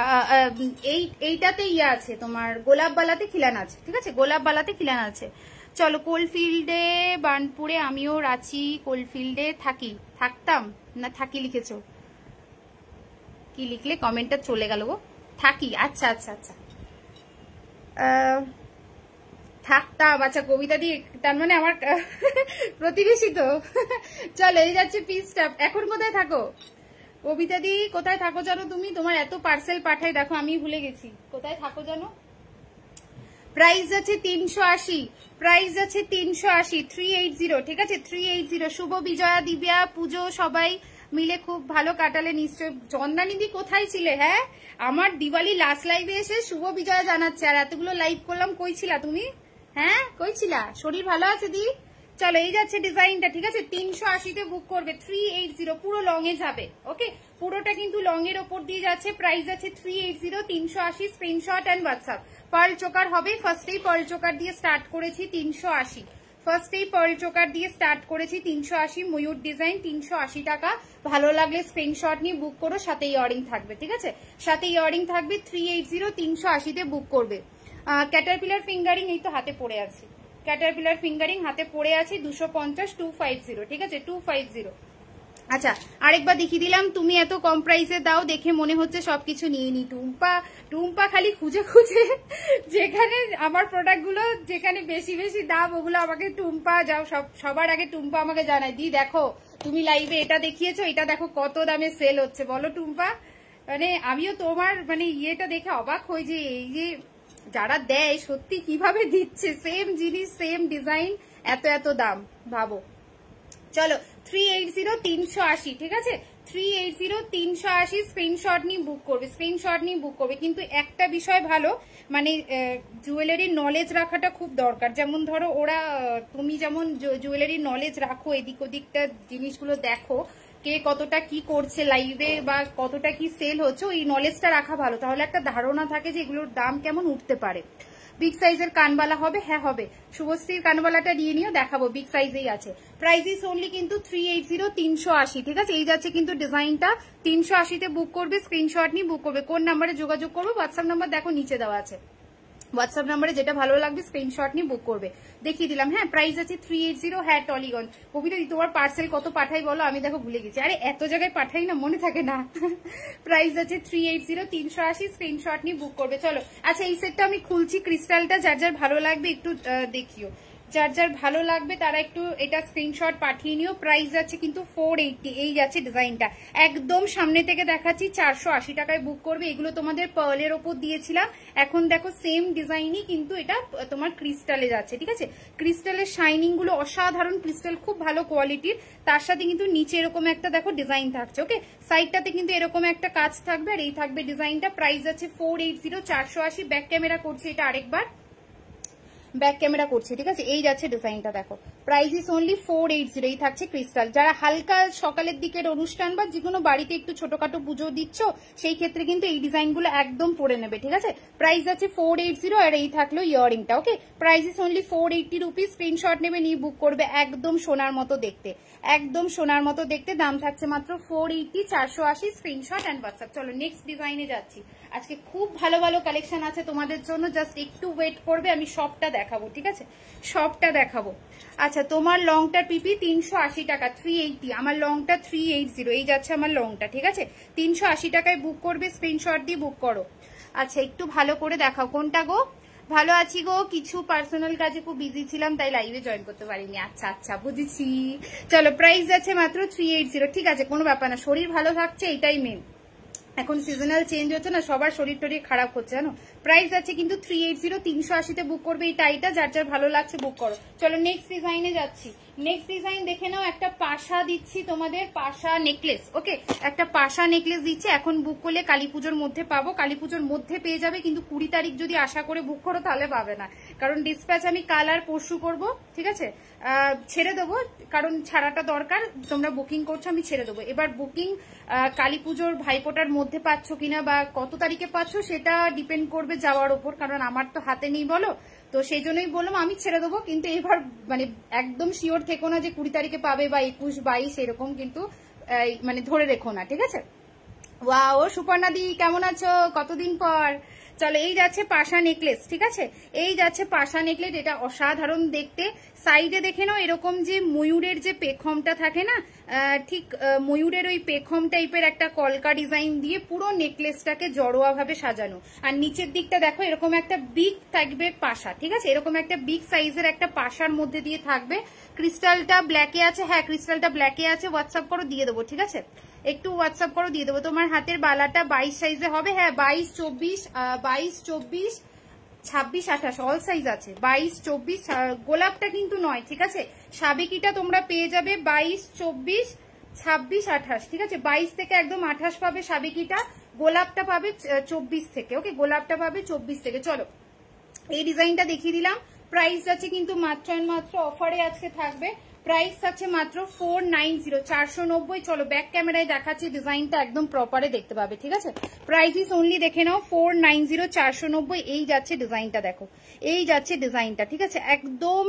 এইটাতে ইয়ে আছে তোমার, গোলাপ বালাতে খিলান আছে, ঠিক আছে, গোলাপ বালাতে খিলান আছে। চলো, কোলফিল্ডে বার্নপুরে আমিও আছি, কোলফিল্ডে থাকতাম না থাকি লিখেছো, কি লিখলে? কমেন্টটা চলে গেল গো। থাকি, আচ্ছা আচ্ছা আচ্ছা, থাকতাম, আচ্ছা কবিতা দিয়ে, তার মানে আমার প্রতিবেশী তো। চলো, এই যাচ্ছে পিসটা। এখন কোথায় থাকো কবিতা দি? কোথায় থাকো জানো তুমি? তোমার এত পার্সেল পাঠাই, দেখো আমি ভুলে গেছি কোথায় থাকো জানো। প্রাইস আছে 380, প্রাইস আছে 380, 380, ঠিক আছে, 380। শুভ বিজয়া, দিব্যা, পুজো সবাই মিলে খুব ভালো কাটালে নিশ্চয়। চন্দ্রানিদি কোথায় ছিলে? হ্যাঁ, আমার দিওয়ালি লাস্ট লাইভে এসে শুভ বিজয়া জানাচ্ছে, আর এতগুলো লাইভ করলাম, কই ছিলা তুমি? হ্যাঁ, কই ছিলা? শরীর ভালো আছে দি? চলো, এই যাচ্ছে ডিজাইনটা, ঠিক আছে, 380 তে বুক করবে, 380, পুরো লং এ যাবে, ওকে, পুরোটা কিন্তু লং এর ওপর দিয়ে যাচ্ছে। প্রাইস আছে 380, 380, screenshot and WhatsApp. Pearl choker হবে, ফার্স্টেই পার্ল চোকার দিয়ে স্টার্ট করেছি 380, ফার্স্টেই পার্ল চোকার দিয়ে স্টার্ট করেছি 380, ময়ূর ডিজাইন 380 টাকা। ভালো লাগলে স্ক্রিনশট নিয়ে বুক করো, সাথে ইয়ারিং থাকবে, ঠিক আছে, সাথে ইয়ারিং থাকবে। 380, 380 তে বুক করবে। ক্যাটারপিলার ফিঙ্গারিং এই তো হাতে পড়ে আছে, ক্যাটারপিলার ফিঙ্গারিং হাতে পড়ে আছে, 250, 250, ঠিক আছে, 250। আচ্ছা, আরেকবার দেখিয়ে দিলাম, তুমি এত কম প্রাইসে দাও দেখে মনে হচ্ছে সবকিছু নিয়ে নি। টুম্পা খালি খুঁজে খুঁজে, যেখানে আমার প্রোডাক্ট গুলো যেখানে বেশি বেশি দাম, ওগুলো আমাকে টুম্পা যাও সবার আগে টুম্পা আমাকে জানায়, দি দেখো তুমি লাইভে এটা দেখিয়েছো, এটা দেখো কত দামে সেল হচ্ছে, বলো টুম্পা। মানে আমিও তোমার মানে ইয়েটা দেখে অবাক হই যে এই যে যারা দেয় সত্যি কিভাবে দিচ্ছে, সেম জিনিস সেম ডিজাইন, এত এত দাম, ভাবো। চলো, 380, 380, ঠিক আছে, 380, 380, স্ক্রিনশট নিয়ে বুক করবে, স্ক্রিনশট নিয়ে বুক করবে। কিন্তু একটা বিষয় ভালো, মানে জুয়েলারির নলেজ রাখাটা খুব দরকার। যেমন ধরো ওরা, তুমি যেমন জুয়েলারির নলেজ রাখো, এদিক ওদিকটা জিনিসগুলো দেখো, কে কতটা কি করছে লাইভে বা কতটা কি সেল হচ্ছে, ওই নলেজটা রাখা ভালো, তাহলে একটা ধারণা থাকে যে এগুলোর দাম কেমন উঠতে পারে। বিগ সাইজের কানবালা হবে? হ্যাঁ হবে, শুভশ্রীর কানবালাটা নিয়ে নিও, দেখাবো, বিগ সাইজেই আছে। প্রাইস ইস অনলি কিন্তু 380, 380, ঠিক আছে, এই যাচ্ছে কিন্তু ডিজাইনটা। 380 তে বুক করবে, স্ক্রিনশট নিয়ে বুক করবে। কোন নাম্বারে যোগাযোগ করবে? হোয়াটসঅ্যাপ নাম্বার দেখো নিচে দেওয়া আছে, হোয়াটসঅ্যাপ নাম্বারে যেটা ভালো লাগবে স্ক্রিনশট নিয়ে বুক করবে। দেখিয়ে দিলাম, হ্যাঁ, প্রাইস আছে 380। হ্যাঁ, টলিগঞ্জ। কবিতা দি তোমার পার্সেল কত পাঠাই বলো? আমি দেখো ভুলে গেছি, আরে এত জায়গায় পাঠাই না, মনে থাকে না। প্রাইস আছে 380, 380, স্ক্রিনশট নিয়ে বুক করবে। চলো, আচ্ছা এই সেটটা আমি খুলছি, ক্রিস্টালটা যার যার ভালো লাগবে একটু দেখিও, যার যার ভালো লাগবে তারা একটু এটা স্ক্রিনশট পাঠিয়ে নিও। প্রাইস আছে কিন্তু 480, এই যাচ্ছে ডিজাইনটা, একদম সামনে থেকে দেখাচ্ছি, 480 টাকায় বুক করবে। এগুলো তোমাদের পার্লের ওপর দিয়েছিলাম, এখন দেখো সেম ডিজাইনই কিন্তু এটা তোমার ক্রিস্টালে যাচ্ছে, ঠিক আছে, ক্রিস্টালের শাইনিং গুলো অসাধারণ, ক্রিস্টাল খুব ভালো কোয়ালিটির। তার সাথে কিন্তু নিচে এরকম একটা দেখো ডিজাইন থাকছে, ওকে, সাইডটাতে কিন্তু এরকম একটা কাজ থাকবে, আর এই থাকবে ডিজাইনটা। প্রাইস আছে 480, 480। ব্যাক ক্যামেরা করছে এটা আরেকবার, ব্যাক ক্যামেরা করছি, ঠিক আছে, এই যাচ্ছে ডিজাইনটা দেখো। প্রাইস ইস অনলি 480, এই থাকছে ক্রিস্টাল। যারা হালকা সকালের দিকের অনুষ্ঠান বা যেকোনো বাড়িতে একটু ছোটখাটো পুজো দিচ্ছ, সেই ক্ষেত্রে কিন্তু এই ডিজাইনগুলো একদম পরে নেবে, ঠিক আছে। প্রাইস আছে 480, আর এই থাকলো ইয়ারিংটা, okay. Price is only 480 rupees. Screenshot নেবে, নিয়ে বুক করবে, একদম সোনার মতো দেখতে, একদম সোনার মতো দেখতে। দাম থাকছে মাত্র 480, 480, স্ক্রিনশট অ্যান্ড হোয়াটসঅ্যাপ। চলো নেক্সট ডিজাইনে যাচ্ছি। আজকে খুব ভালো ভালো কালেকশন আছে তোমাদের জন্য, জাস্ট একটু ওয়েট করবে, আমি সবটা দেখাবো, ঠিক আছে, সবটা দেখাবো। আচ্ছা, তোমার লংটা পিপি 380 টাকা, 380, আমার লংটা 380, এই যাচ্ছে আমার লংটা, ঠিক আছে, 380 টাকায় বুক করবে, স্ক্রিনশট দিয়ে বুক করো। আচ্ছা, একটু ভালো করে দেখাও, কোনটা গো? ভালো আছি গো, কিছু পার্সোনাল কাজে খুব বিজি ছিলাম, তাই লাইভে জয়েন করতে পারিনি। আচ্ছা আচ্ছা, বুঝেছি। চলো, প্রাইস যাচ্ছে মাত্র 380, ঠিক আছে, কোনো ব্যাপার না, শরীর ভালো থাকছে এটাই মেন। এখন সিজনাল চেঞ্জ হচ্ছে না, সবার শরীর টরীর খারাপ হচ্ছে, জানো। প্রাইস আছে কিন্তু 380, 380 তে বুক করবে এই টাইটা, যার যার ভালো লাগছে বুক করো। চলো নেক্সট ডিজাইনে যাচ্ছি। নেক্সট ডিজাইন দেখে নাও, একটা পাশা দিচ্ছি তোমাদের, পাশা নেকলেস। ওকে, একটা পাশা নেকলেস দিচ্ছি, এখন বুক করলে কালী পুজোর মধ্যে পাবো, কালী পুজোর মধ্যে পেয়ে যাবে, কিন্তু 20 তারিখ যদি আশা করে বুক করো তাহলে পাবে না, কারণ ডিসপ্যাচ আমি কাল আর পরশু করবো, ঠিক আছে? ছেড়ে দেবো, কারণ ছাড়াটা দরকার, তোমরা বুকিং করছো আমি ছেড়ে দেবো। এবার বুকিং কালী পুজোর ভাইফোঁটার মধ্যে পাচ্ছ কিনা বা কত তারিখে পাচ্ছ সেটা ডিপেন্ড করবে যাওয়ার ওপর, কারণ আমার তো হাতে নেই বলো, তো সেই জন্যই বললাম আমি ছেড়ে দেবো, কিন্তু এবার মানে একদম শিওর থেকো না যে 20 তারিখে পাবে বা 21, 22 এরকম কিন্তু মানে ধরে রেখো না, ঠিক আছে? ওয়াও সুপর্ণাদি কেমন আছো, কতদিন পর। চলো, এই যাচ্ছে পাশা নেকলেস, ঠিক আছে? এই যাচ্ছে পাশা নেকলেস, এটা অসাধারণ দেখতে। সাইডে দেখে নাও এরকম যে ময়ূরের যে পেখমটা থাকে না, ঠিক ময়ূরের ওই পেখম টাইপের একটা কলকা ডিজাইন দিয়ে পুরো নেকলেসটাকে জড়োয়া ভাবে সাজানো, আর নিচের দিকটা দেখো এরকম একটা বিগ থাকবে পাশা, ঠিক আছে? এরকম একটা বিগ সাইজের একটা পাশার মধ্যে দিয়ে থাকবে। ক্রিস্টালটা ব্ল্যাকে আছে, হ্যাঁ ক্রিস্টালটা ব্ল্যাকে আছে, হোয়াটসঅ্যাপ করো দিয়ে দেবো, ঠিক আছে? একটু হোয়াটসঅ্যাপ করো দিয়ে দেবো। তোমার হাতের বালাটা 22 সাইজে হবে, হ্যাঁ 22, 24, 26, 28 অল সাইজ আছে, 22, 24। গোলাপটা কিন্তু নয়, ঠিক আছে? সাবেকিটা তোমরা পেয়ে যাবে 22, 24, 26, 28, ঠিক আছে? 22 থেকে একদম 28 পাবে সাবেকিটা, গোলাপটা পাবে 24 থেকে। ওকে, গোলাপটা পাবে 24 থেকে। চলো, এই ডিজাইনটা দেখিয়ে দিলাম। প্রাইস আছে কিন্তু মাত্র মাত্র অফারে আজকে থাকবে, প্রাইস আছে মাত্র 490, 490। চলো ব্যাক ক্যামেরায় দেখাচ্ছি, ডিজাইনটা একদম প্রপারে দেখতে পাবে, ঠিক আছে? প্রাইস ইস অনলি দেখে নাও 490, 490। এই যাচ্ছে ডিজাইনটা, দেখো এই যাচ্ছে ডিজাইনটা, ঠিক আছে? একদম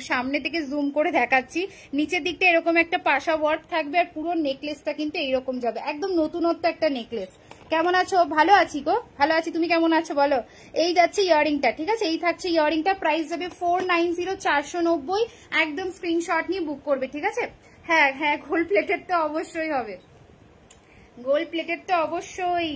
সামনে থেকে জুম করে দেখাচ্ছি, নিচের দিকটা এরকম একটা পাশা ওয়ার্ক থাকবে, আর পুরো নেকলেসটা কিন্তু এইরকম যাবে, একদম নতুনত্ব একটা নেকলেস। কেমন আছো? ভালো আছি গো, ভালো আছি, তুমি কেমন আছো বলো? এই যাচ্ছে ইয়ারিংটা, ঠিক আছে? এই থাকছে ইয়ারিংটা, প্রাইস যাবে 490, 490। একদম স্ক্রিনশট নিয়ে বুক করবে, ঠিক আছে? হ্যাঁ হ্যাঁ, গোল্ড প্লেটেড তো অবশ্যই হবে, গোল্ড প্লেটেড তো অবশ্যই।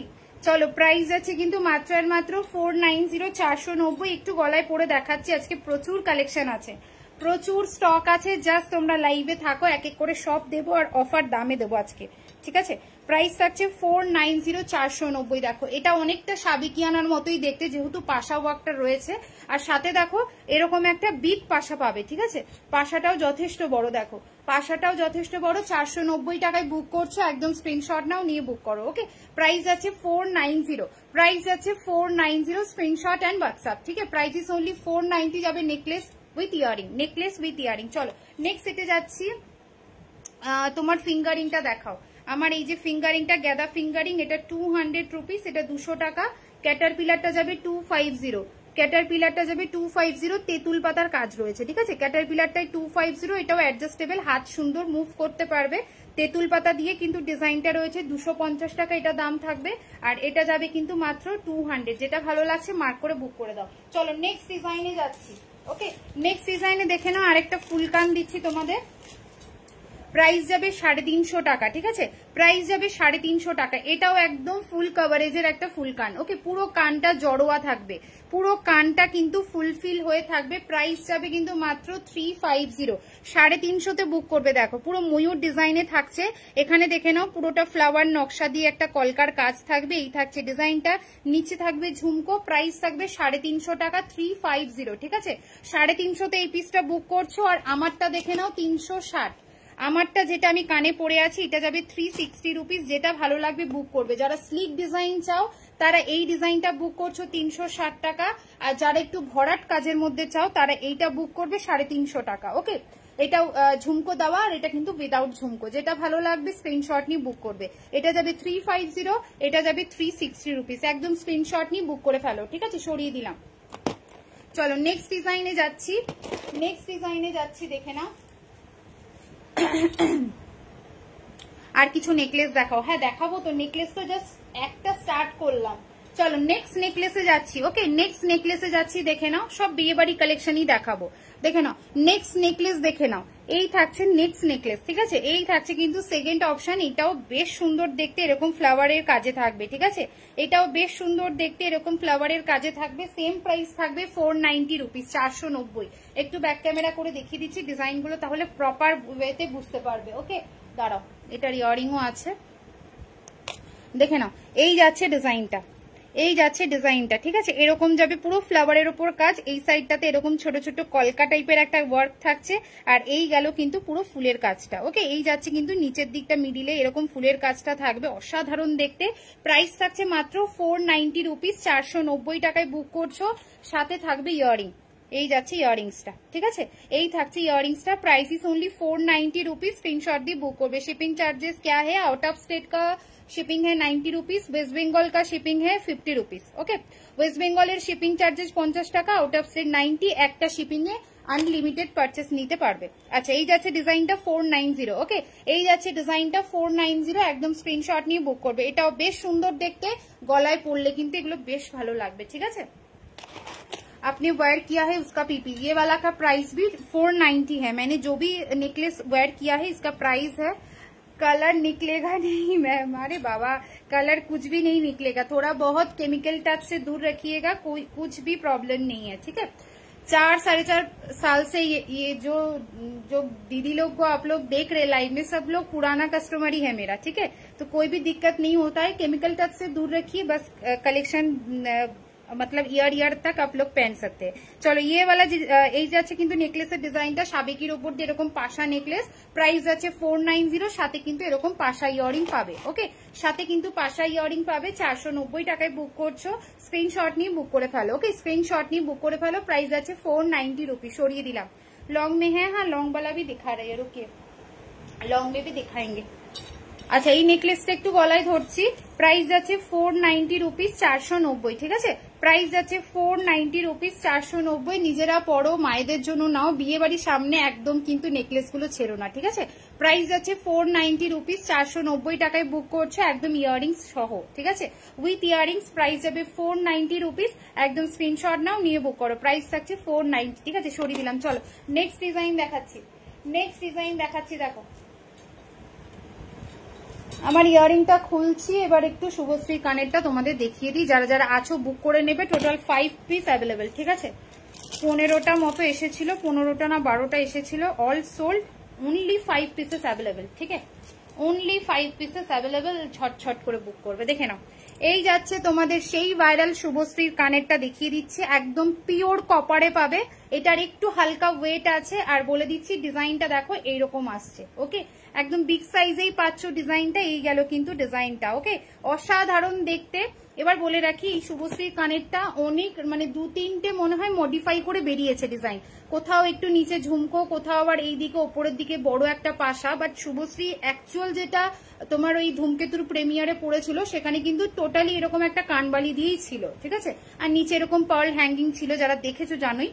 চলো, প্রাইস আছে কিন্তু মাত্র আর মাত্র 490, 490। একটু গলায় পরে দেখাচ্ছি, আজকে প্রচুর কালেকশন আছে, প্রচুর স্টক আছে, জাস্ট তোমরা লাইভে থাকো, এক এক করে সব দেবো আর অফার দামে দেবো আজকে, ঠিক আছে? প্রাইস থাকছে 490, 490। দেখো এটা অনেকটা সাবেকিয়ানার মতোই দেখতে, যেহেতু পাশা ওয়ার্কটা রয়েছে, আর সাথে দেখো এরকম একটা বিগ পাশা পাবে, ঠিক আছে? পাশাটাও যথেষ্ট বড়, দেখো পাশাটাও যথেষ্ট বড়। 490 টাকায় বুক করছো, একদম স্ক্রিনশট নাও, নিয়ে বুক করো। ওকে, প্রাইস আছে 490, প্রাইস আছে 490, স্ক্রিনশট অ্যান্ড হোয়াটসঅ্যাপ, ঠিক আছে? প্রাইস ইস অনলি 490 যাবে necklace with earring, necklace with earring. চলো নেক্সট সেটে যাচ্ছি, তোমার ফিঙ্গারিংটা দেখাও। আমার এই যে ফিঙ্গারিংটা, গ্যাদা ফিঙ্গারিং, এটা 200 রুপিস, এটা 200 টাকা। ক্যাটারপিলারটা যাবে 250, ক্যাটারপিলারটা যাবে 250, তেঁতুল পাতার কাজ রয়েছে, ঠিক আছে? ক্যাটারপিলারটাই 250, এটাও অ্যাডজাস্টেবল, হাত সুন্দর মুভ করতে পারবে, তেঁতুল পাতা দিয়ে কিন্তু ডিজাইনটা রয়েছে। 250 টাকা এটা দাম থাকবে, আর এটা যাবে কিন্তু মাত্র 200। যেটা ভালো লাগছে মার্ক করে বুক করে দাও। চলো নেক্সট ডিজাইনে যাচ্ছি। ওকে, নেক্সট ডিজাইনে দেখে নাও, আরেকটা ফুলকান দিচ্ছি তোমাদের, প্রাইস যাবে 350 টাকা, ঠিক আছে? প্রাইস যাবে 350 টাকা। এটাও একদম ফুল কভারেজের একটা ফুল কান। ওকে, পুরো কানটা জড়োয়া থাকবে, পুরো কানটা কিন্তু ফুলফিল হয়ে থাকবে। প্রাইস যাবে কিন্তু মাত্র 350, 350 বুক করবে। দেখো পুরো ময়ূর ডিজাইনে থাকছে, এখানে দেখে নাও পুরোটা ফ্লাওয়ার নকশা দিয়ে একটা কলকার কাজ থাকবে, এই থাকছে ডিজাইনটা, নিচে থাকবে ঝুমকো। প্রাইস থাকবে 350 টাকা, 350, ঠিক আছে? 350 এই পিসটা বুক করছো। আর আমারটা দেখে নাও 360, আমারটা যেটা আমি কানে পরে আছি এটা যাবে 360 রুপিস। যেটা ভালো লাগবে বুক করবে। যারা স্লিক ডিজাইন চাও তারা এই ডিজাইনটা বুক করছো 360 টাকা, আর যারা একটু ভরাট কাজের মধ্যে চাও তারা এইটা বুক করবে 350 টাকা। ওকে, এটাও ঝুমকো দেওয়া, আর এটা কিন্তু উইদাউট ঝুমকো। যেটা ভালো লাগবে স্ক্রিনশট নিয়ে বুক করবে। এটা যাবে 350, এটা যাবে 360 রুপিস। একদম স্ক্রিনশট নিয়ে বুক করে ফেলো, ঠিক আছে? সরিয়ে দিলাম। চলো নেক্সট ডিজাইনে যাচ্ছি, নেক্সট ডিজাইনে যাচ্ছি, দেখে না আর কিছু নেকলেস দেখাও। হ্যাঁ দেখাবো তো, নেকলেস তো জাস্ট একটা স্টার্ট করলাম। চলো নেক্সট নেকলেসে যাচ্ছি। ওকে, নেক্সট নেকলেসে যাচ্ছি, দেখে নাও সব বিয়ে বাড়ি কালেকশনই দেখাবো। দেখে নাও নেক্সট নেকলেস, দেখে নাও এই থাকছে নেক্সট নেকলেস, ঠিক আছে? এই থাকছে কিন্তু সেকেন্ড অপশন। এটাও বেশ সুন্দর দেখতে, এরকম ফ্লাওয়ারের কাজে থাকবে, ঠিক আছে? এটাও বেশ সুন্দর দেখতে, এরকম ফ্লাওয়ারের কাজে থাকবে। সেম প্রাইস থাকবে 490 রুপিস, 490। একটু ব্যাক ক্যামেরা করে দেখিয়ে দিচ্ছি ডিজাইনগুলো, তাহলে প্রপার ওয়েতে বুঝতে পারবে। ওকে দাঁড়াও, এটার ইয়ারিংও আছে, দেখে নাও এই যাচ্ছে ডিজাইনটা, এই যাচ্ছে ডিজাইনটা, ঠিক আছে, এরকম যাবে পুরো ফ্লাওয়ারের ওপর কাজ, এই সাইডটাতে এরকম ছোট ছোট কলকা টাইপের একটা ওয়ার্ক থাকছে, আর এই গেল কিন্তু পুরো ফুলের কাজটা। ওকে, এই যাচ্ছে কিন্তু নিচের দিকটা মিডিলে এরকম ফুলের কাজটা থাকবে, অসাধারণ দেখতে। প্রাইস থাকছে মাত্র 490 রুপিস, 490 টাকায় বুক করছো। সাথে থাকবে ইয়ারিং, এই যাচ্ছে ইয়ারিংসটা, ঠিক আছে, এই থাকছে ইয়ারিংসটা। Price is only 490 rupees. Screenshot दी बुक করবে। शिपिंग चार्जेस क्या है? आउट ऑफ स्टेट का शिपिंग है 90 रुपीज, वेस्ट बेंगल का शिपिंग है 50 रुपीज। ओके, वेस्ट बेंगलेर शिपिंग चार्जेस 50 টাকা, आउट ऑफ स्टेट 90। একটা শিপিং এ আনলিমিটেড পারচেস নিতে পারবে। আচ্ছা, এই যাচ্ছে ডিজাইনটা 490। ওকে, এই যাচ্ছে ডিজাইনটা 490, একদম স্ক্রিনশট নিয়ে বুক করবে। এটাও বেশ সুন্দর দেখতে, গলায় পরলে কিন্তু এগুলো বেশ ভালো লাগবে, ঠিক আছে। आपने वेयर किया है उसका पीपी, ये वाला का प्राइस भी 490 है। मैंने जो भी नेकलेस वेयर किया है इसका प्राइस है। कलर निकलेगा नहीं मैम, अरे बाबा कलर कुछ भी नहीं निकलेगा, थोड़ा बहुत केमिकल टच से दूर रखिएगा, कोई कुछ भी प्रॉब्लम नहीं है, ठीक है। 4-4.5 साल से ये जो दीदी लोग को आप लोग देख रहे लाइव में, सब लोग पुराना कस्टमर ही है मेरा, ठीक है। तो कोई भी दिक्कत नहीं होता है, केमिकल टच से दूर रखिए, बस कलेक्शन मतलब ইয়ার तक आप लोग पहन सकते हैं। चलो, ये वाला এই যাচ্ছে কিন্তু নেকলেসের ডিজাইনটা সাবেকির উপর দিয়ে এরকম পাশা নেকলেস, প্রাইস আছে 490। সাথে কিন্তু এরকম পাশা ইয়ারিং পাবে। ওকে, সাথে কিন্তু পাশা ইয়ারিং পাবে। 490 টাকায় বুক করছো, স্ক্রিনশট নিয়ে বুক করে ফেলো। ওকে, স্ক্রিনশট নিয়ে বুক করে ফেলো। প্রাইস আছে 490 रुपीज। সরিয়ে দিলাম। लॉन्ग में है, हाँ लॉन्ग वाला भी दिखा रहे हैं, रुकिए लॉन्ग में भी दिखाएंगे। আচ্ছা, এই নেকলেসটা একটু গলায় ধরছি। প্রাইস যাচ্ছে 490 রুপিস, 490, ঠিক আছে। প্রাইস যাচ্ছে 490 রুপিস, 490। নিজেরা পরো, মায়েদের জন্য নাও, বিয়ে বাড়ির সামনে একদম কিন্তু নেকলেস গুলো ছেড়ো না, ঠিক আছে। প্রাইস যাচ্ছে 490 রুপিস, 490 টাকায় বুক করছো, একদম ইয়ারিংস সহ, ঠিক আছে, উইথ ইয়ারিংস। প্রাইস যাবে 490 রুপিস, একদম স্ক্রিনশট নাও, নিয়ে বুক করো। প্রাইস থাকছে 490, ঠিক আছে, সরিয়ে দিলাম। চলো নেক্সট ডিজাইন দেখাচ্ছি, নেক্সট ডিজাইন দেখাচ্ছি। দেখো, আমার ইয়ারিংটা খুলছি, এবার একটু শুভশ্রী কানেরটা তোমাদের দেখিয়ে দিই। যারা যারা আছো বুক করে নেবে। টোটাল 5 পিস অ্যাভেলেবেল, ঠিক আছে। 15টা মতো এসেছিল, 15টা না 12টা এসেছিল, all sold. Only 5 pieces available, ঠিক আছে, অনলি 5 পিসেস অ্যাভেলেবেল। ছটছট করে বুক করবে। দেখে নাও, এই যাচ্ছে তোমাদের সেই ভাইরাল শুভশ্রীর কানেরটা, দেখিয়ে দিচ্ছে, একদম পিওর কপারে পাবে। এটার একটু হালকা ওয়েট আছে, আর বলে দিচ্ছি ডিজাইনটা দেখো এইরকম আসছে। ওকে, একদম বিগ সাইজেই পাচ্ছ ডিজাইনটা। এই গেল কিন্তু ডিজাইনটা। ওকে, অসাধারণ দেখতে। এবার বলে রাখি, এই শুভশ্রীর কানেরটা অনেক মানে 2-3টে মনে হয় মডিফাই করে বেরিয়েছে ডিজাইন। কোথাও একটু নিচে ঝুমকো, কোথাও আবার এই দিকে ওপরের দিকে বড় একটা পাশা। বাট শুভশ্রী অ্যাকচুয়াল যেটা তোমার ওই ধূমকেতুর প্রেমিয়ারে পড়েছিল, সেখানে কিন্তু টোটালি এরকম একটা কানবালি দিয়েই ছিল, ঠিক আছে। আর নিচে এরকম পার্ল হ্যাঙ্গিং ছিল, যারা দেখেছো জানোই।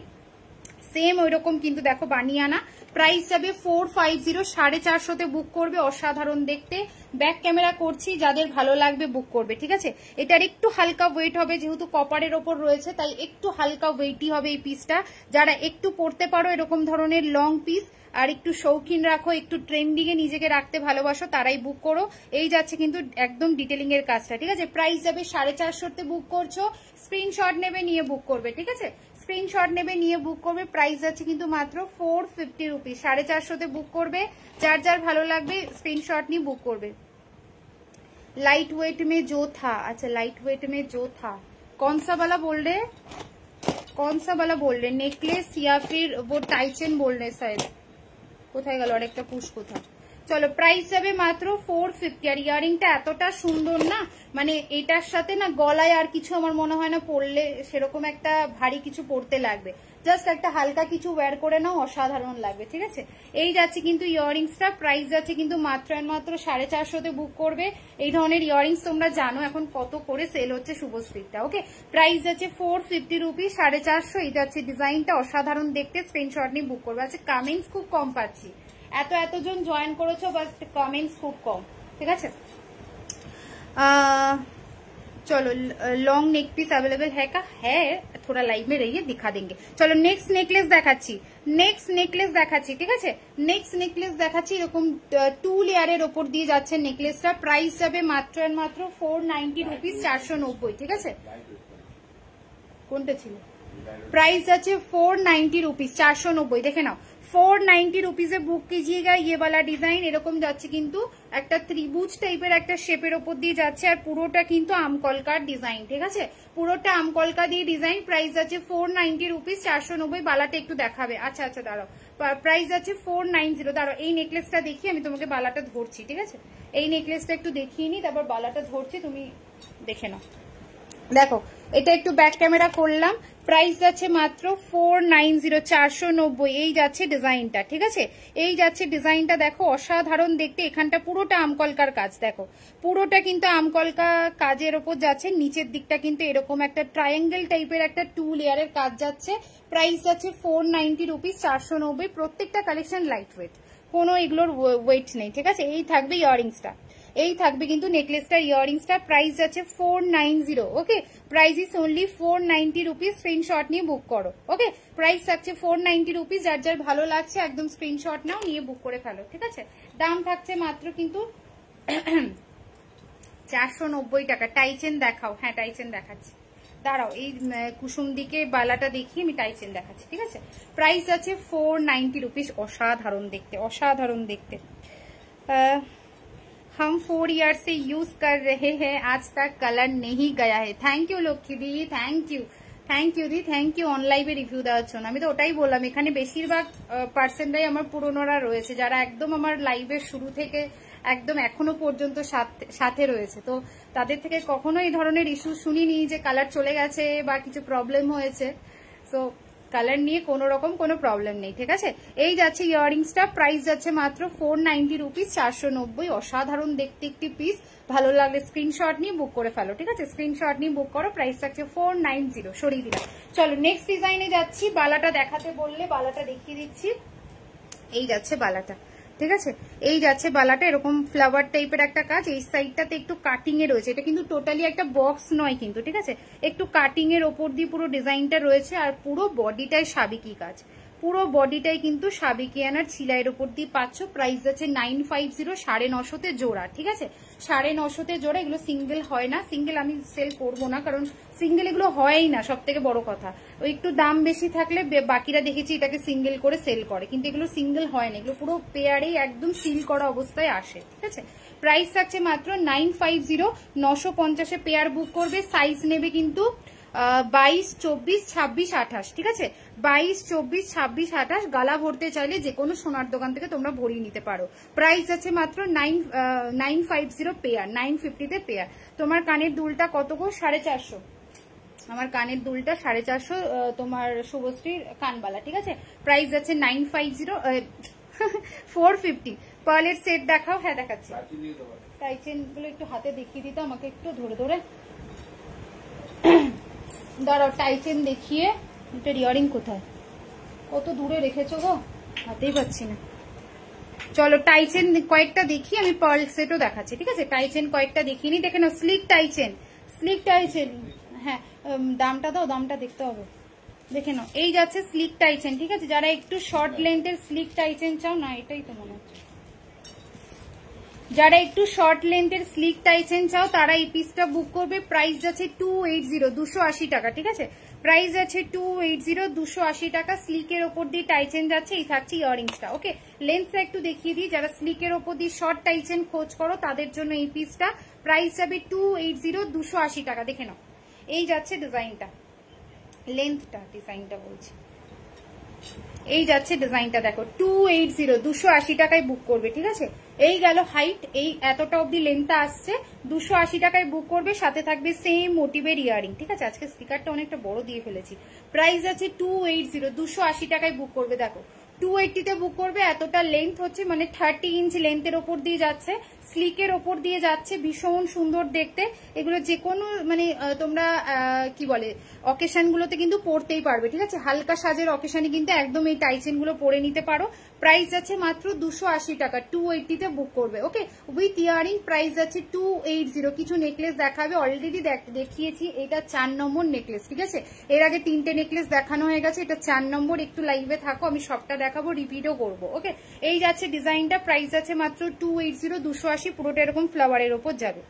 সেম ওইরকম কিন্তু দেখো বানিয়ে আনা। প্রাইস যাবে 450, 450 বুক করবে। অসাধারণ দেখতে। ব্যাক ক্যামেরা করছি, যাদের ভালো লাগবে বুক করবে, ঠিক আছে। এটার একটু হালকা ওয়েট হবে, যেহেতু কপারের ওপর রয়েছে, তাই একটু হালকা ওয়েটই হবে এই পিসটা। যারা একটু পরতে পারো এরকম ধরনের লং পিস, আর একটু শৌখিন রাখো, একটু ট্রেন্ডিং এ নিজেকে রাখতে ভালোবাসো, তারাই বুক করো। এই যাচ্ছে কিন্তু একদম ডিটেলিং এর কাজটা, ঠিক আছে। প্রাইস যাবে 450 বুক করছো, স্ক্রিনশট নেবে, নিয়ে বুক করবে, ঠিক আছে। স্ক্রিনশট নেবে, নিয়ে বুক করবে। প্রাইস আছে কিন্তু মাত্র 450 रुपीज। 450 বুক করবে। যার যার ভালো লাগবে স্ক্রিনশট নিয়ে বুক করবে। लाइट वेट में जो था, अच्छा लाइट वेट में जो था, कौन सा वाला बोल रहे, कौन सा वाला बोल रहे, नेकलेस या फिर वो टाइचेन बोल रहे शायद। কোথায় গেল আরেকটা পুশ কোথায়। চলো, প্রাইস যাবে মাত্র 450। আর ইয়ারিংটা এতটা সুন্দর না, মানে এটার সাথে না গলায় আর কিছু আমার মনে হয় না পরলে সেরকম একটা ভারী কিছু পরতে লাগবে। জাস্ট একটা হালকা কিছু ওয়্যার করে নাও, অসাধারণ লাগবে, ঠিক আছে। এই যাচ্ছে কিন্তু ইয়ারিংসটা। প্রাইস যাচ্ছে কিন্তু মাত্র আর মাত্র 450 বুক করবে। এই ধরনের ইয়ারিংস তোমরা জানো এখন কত করে সেল হচ্ছে শুভশ্রীটা। ওকে, প্রাইস যাচ্ছে 450 রুপিস, 450। এই যাচ্ছে ডিজাইনটা, অসাধারণ দেখতে। স্ক্রিনশট নিয়ে বুক করবে। আচ্ছা, কমেন্টস খুব কম পাচ্ছি, এতজন জয়েন করেছো, বাট কমেন্টস খুব কম, ঠিক আছে। चलो, लॉन्ग नेक पीस अवेलेबल है का है, थोड़ा लाइव में रहिए, दिखा देंगे। चलो नेक्स्ट नेकलेस দেখাচ্ছি, নেক্সট নেকলেস দেখাচ্ছি, ঠিক আছে। নেক্সট নেকলেস দেখাচ্ছি, এরকম 2 লেয়ারের ওপর দিয়ে যাচ্ছে নেকলেসটা। প্রাইস যাবে মাত্র আর মাত্র 490 রুপিস, 490, ঠিক আছে। কোনটা ছিল? प्राइस যাচ্ছে 490 রুপিস, 490। দেখে নাও, 490 रुपीज बुक कीजिएगा। ये वाला डिजाइन এরকম যাচ্ছে কিন্তু একটা ত্রিভুজ টাইপের একটা শেপের ওপর দিয়ে যাচ্ছে, আর পুরোটা কিন্তু আমকলকার ডিজাইন, ঠিক আছে, পুরোটা আমকলকা দিয়ে ডিজাইন। প্রাইস আছে 490 রুপিস, 490। বালাটা একটু দেখাবে, আচ্ছা আচ্ছা দাঁড়াও, প্রাইস আছে 490। দাঁড়াও এই নেকলেসটা দেখি, আমি তোমাকে বালাটা ধরছি, ঠিক আছে, এই নেকলেসটা একটু দেখিয়ে নি, তারপর বালাটা ধরছি, তুমি দেখে নাও। দেখো এটা একটু ব্যাক ক্যামেরা করলাম, প্রাইস যাচ্ছে মাত্র 490, 490। এই যাচ্ছে ডিজাইনটা, ঠিক আছে, এই যাচ্ছে ডিজাইনটা। দেখো অসাধারণ দেখতে, এখানটা পুরোটা আমকলকার কাজ, দেখো পুরোটা কিন্তু আমকলকা কাজের ওপর যাচ্ছে। নিচের দিকটা কিন্তু এরকম একটা ট্রায়াঙ্গেল টাইপের একটা 2 লেয়ারের কাজ যাচ্ছে। প্রাইস যাচ্ছে 490 রুপিস, 490। প্রত্যেকটা কালেকশন লাইট ওয়েট, কোনো এগুলোর ওয়েট নেই, ঠিক আছে। এই থাকবে ইয়াররিংসটা, এই থাকবে কিন্তু নেকলেসটার ইয়াররিংসটা। প্রাইস যাচ্ছে 490, okay, price is only 490 rupees. Screenshot নিয়ে বুক করো, ওকে, প্রাইস থাকছে 490 রুপিস। যার যার ভালো লাগছে একদম স্ক্রিনশট নাও, নিয়ে বুক করে ফেলো, ঠিক আছে। দাম থাকছে মাত্র কিন্তু 490 টাকা। টাইচেন দেখাও, হ্যাঁ টাইচেন দেখাচ্ছি, দাঁড়াও এই কুসুম দিকে বালাটা দেখি, আমি টাইচেন দেখাচ্ছি, ঠিক আছে। প্রাইস আছে 490 রুপিস। অসাধারণ দেখতে, অসাধারণ দেখতে। हम 4 ईयर से यूज कर रहे हैं, आज तक कलर नहीं गया है। थैंक यू লক্ষ্মী দি, থ্যাংক ইউ, থ্যাংক ইউ দি, থ্যাংক ইউ অন লাইভে রিভিউ দেওয়ার জন্য। আমি তো ওটাই বললাম, এখানে বেশিরভাগ পার্সেন্টরাই আমার পুরনোরা রয়েছে, যারা একদম আমার লাইভের শুরু থেকে একদম এখনো পর্যন্ত সাথে রয়েছে। তো তাদের থেকে কখনো এই ধরনের ইস্যু শুনিনি যে কালার চলে গেছে বা কিছু প্রবলেম হয়েছে। সো কালার নিয়ে কোনো রকম কোনো প্রবলেম নেই, ঠিক আছে। এই যাচ্ছে ইয়াররিংসটা, প্রাইস যাচ্ছে মাত্র 490 রুপিস, 490। অসাধারণ দেখতে একটি পিস, ভালো লাগলে স্ক্রিনশট নিয়ে বুক করে ফেলো, ঠিক আছে, স্ক্রিনশট নিয়ে বুক করো। প্রাইস থাকছে 490, সরিয়ে দিলাম। চলো নেক্সট ডিজাইনে যাচ্ছি। বালাটা দেখাতে বললে বালাটা দেখিয়ে দিচ্ছি। এই যাচ্ছে বালাটা, ঠিক আছে, এই যাচ্ছে বালাটা, এরকম ফ্লাওয়ার টাইপের একটা কাজ। এই সাইডটাতে একটু কাটিং এ রয়েছে, এটা কিন্তু টোটালি একটা বক্স নয় কিন্তু, ঠিক আছে, একটু কাটিং এর ওপর দিয়ে পুরো ডিজাইনটা রয়েছে। আর পুরো বডিটাই সাবিকি কাজ, পুরো বডিটাই কিন্তু সাবিকিয়ানার ছিলাইয়ের ওপর দিয়ে পাচ্ছ। প্রাইস আছে 950, 950 জোড়া, ঠিক আছে, 950 জোড়া। এগুলো সিঙ্গেল হয় না, সিঙ্গেল আমি সেল করবো না, কারণ সিঙ্গেল এগুলো হয়ই না, সব থেকে বড় কথা। ওই একটু দাম বেশি থাকলে বাকিরা দেখেছি এটাকে সিঙ্গেল করে সেল করে, কিন্তু এগুলো সিঙ্গেল হয় না, এগুলো পুরো পেয়ারেই একদম সিল করা অবস্থায় আসে, ঠিক আছে। প্রাইস থাকছে মাত্র 950, 950 পেয়ার বুক করবে। সাইজ নেবে কিন্তু 22, 24, 26, 28, ঠিক আছে, 22, 24, 26, 28। গালা ভরতে চাইলে যে কোনো সোনার দোকান থেকে তোমরা ভরিয়ে নিতে পারো। প্রাইস আছে মাত্র 950 পেয়ার, 950 পেয়ার। তোমার কানের দুলটা কত গো? 450। আমার কানের দুলটা 450, তোমার শুভশ্রীর কানবালা, ঠিক আছে। প্রাইস আছে 950, 450। পার্লের সেট দেখাও, হ্যাঁ দেখাচ্ছি। টাইচেন গুলো একটু হাতে দেখিয়ে দিতে আমাকে, একটু ধরে ধরে দাঁড়াও, টাইচেন দেখিয়ে। এটার ইয়ারিং কোথায়, কত দূরে রেখেছো গো, হাতেই পাচ্ছি না। চলো টাইচেন কয়েকটা দেখি, আমি পার্ল সেটও দেখাচ্ছি, ঠিক আছে। টাইচেন কয়েকটা দেখিয়ে নি, দেখে নাও। স্লিক টাইচেন, স্লিক টাইচেন, হ্যাঁ দামটা দাও, দামটা দেখতে হবে, দেখে নাও। এই যাচ্ছে স্লিক টাইচেন, ঠিক আছে। যারা একটু শর্ট লেন্থের স্লিক টাইচেন চাও না, এটাই তো মনে হচ্ছে, যারা একটু শর্ট লেন্থের স্লিক টাইচেন চাও তারা এই পিসটা বুক করবে। প্রাইস যাচ্ছে 280, 280 টাকা, ঠিক আছে। প্রাইস আছে 280, 280 টাকা। স্লিকের ওপর দিয়ে টাইচেন যাচ্ছে। এই থাকছে ইয়াররিংসটা, ওকে। লেন্থটা একটু দেখিয়ে দিই, যারা স্লিকের ওপর দিয়ে শর্ট টাইচেন খোঁজ করো তাদের জন্য এই পিসটা। প্রাইস যাবে 280, 280 টাকা। দেখে নাও, এই যাচ্ছে ডিজাইনটা, লেন্থটা, ডিজাইনটা বলছি, এই যাচ্ছে ডিজাইনটা, দেখো 280, 280 টাকায় বুক করবে, ঠিক আছে। এই গেল হাইট, এই এতটা অব্দি লেন্থটা আসছে, 280 টাকায় বুক করবে। সাথে থাকবে সেম মোটিভের ইয়ারিং, ঠিক আছে। আজকে স্টিকারটা অনেকটা বড় দিয়ে ফেলেছি। প্রাইস আছে 280, 280 টাকায় বুক করবে। দেখো 280 তে বুক করবে। এতটা লেন্থ হচ্ছে, মানে 30 ইঞ্চ লেন্থের ওপর দিয়ে যাচ্ছে, স্লিকের ওপর দিয়ে যাচ্ছে, ভীষণ সুন্দর দেখতে। এগুলো যে কোনো মানে তোমরা কি বলে অকেশন গুলোতে কিন্তু পরতেই পারবে, ঠিক আছে। হালকা সাজের অকেশনে কিন্তু একদম এই টাইচেন গুলো পরে নিতে পারো। প্রাইস আছে মাত্র 280 টাকা, 280 তে বুক করবে, ওকে। উইথ ইয়ারিং প্রাইস আছে 280। কিছু নেকলেস দেখাবে, অলরেডি দেখিয়েছি। এটা 4 নম্বর নেকলেস, ঠিক আছে। এর আগে 3টে নেকলেস দেখানো হয়ে গেছে, এটা 4 নম্বর। একটু লাইভে থাকো, আমি সবটা দেখাবো, রিপিটও করবো, ওকে। এই যাচ্ছে ডিজাইনটা, প্রাইস আছে মাত্র 280, 280। পুরোটা এরকম ফ্লাওয়ারের ওপর যাবে,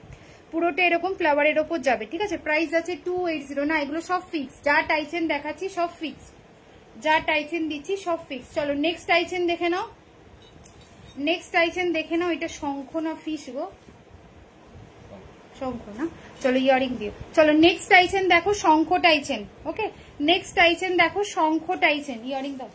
পুরোটা এরকম ফ্লাওয়ারের ওপর যাবে, ঠিক আছে। প্রাইস আছে 280। না এগুলো সব ফিক্স, যা টাইচেন দেখাচ্ছি সব ফিক্স, যা টাইচেন দিচ্ছি সব ফিক্স। চলো নেক্সট টাইচেন দেখে নাও। নেক্সট টাইচেন দেখে নাও, এটা শঙ্খ না ফিশ গো, শঙ্খ না, চলো ইয়ারিং দিও। চলো নেক্সট টাইচেন দেখো, শঙ্খ টাইচেন। ওকে, নেক্সট টাইচেন দেখো, শঙ্খ টাইচেন। ইয়ারিং দাও।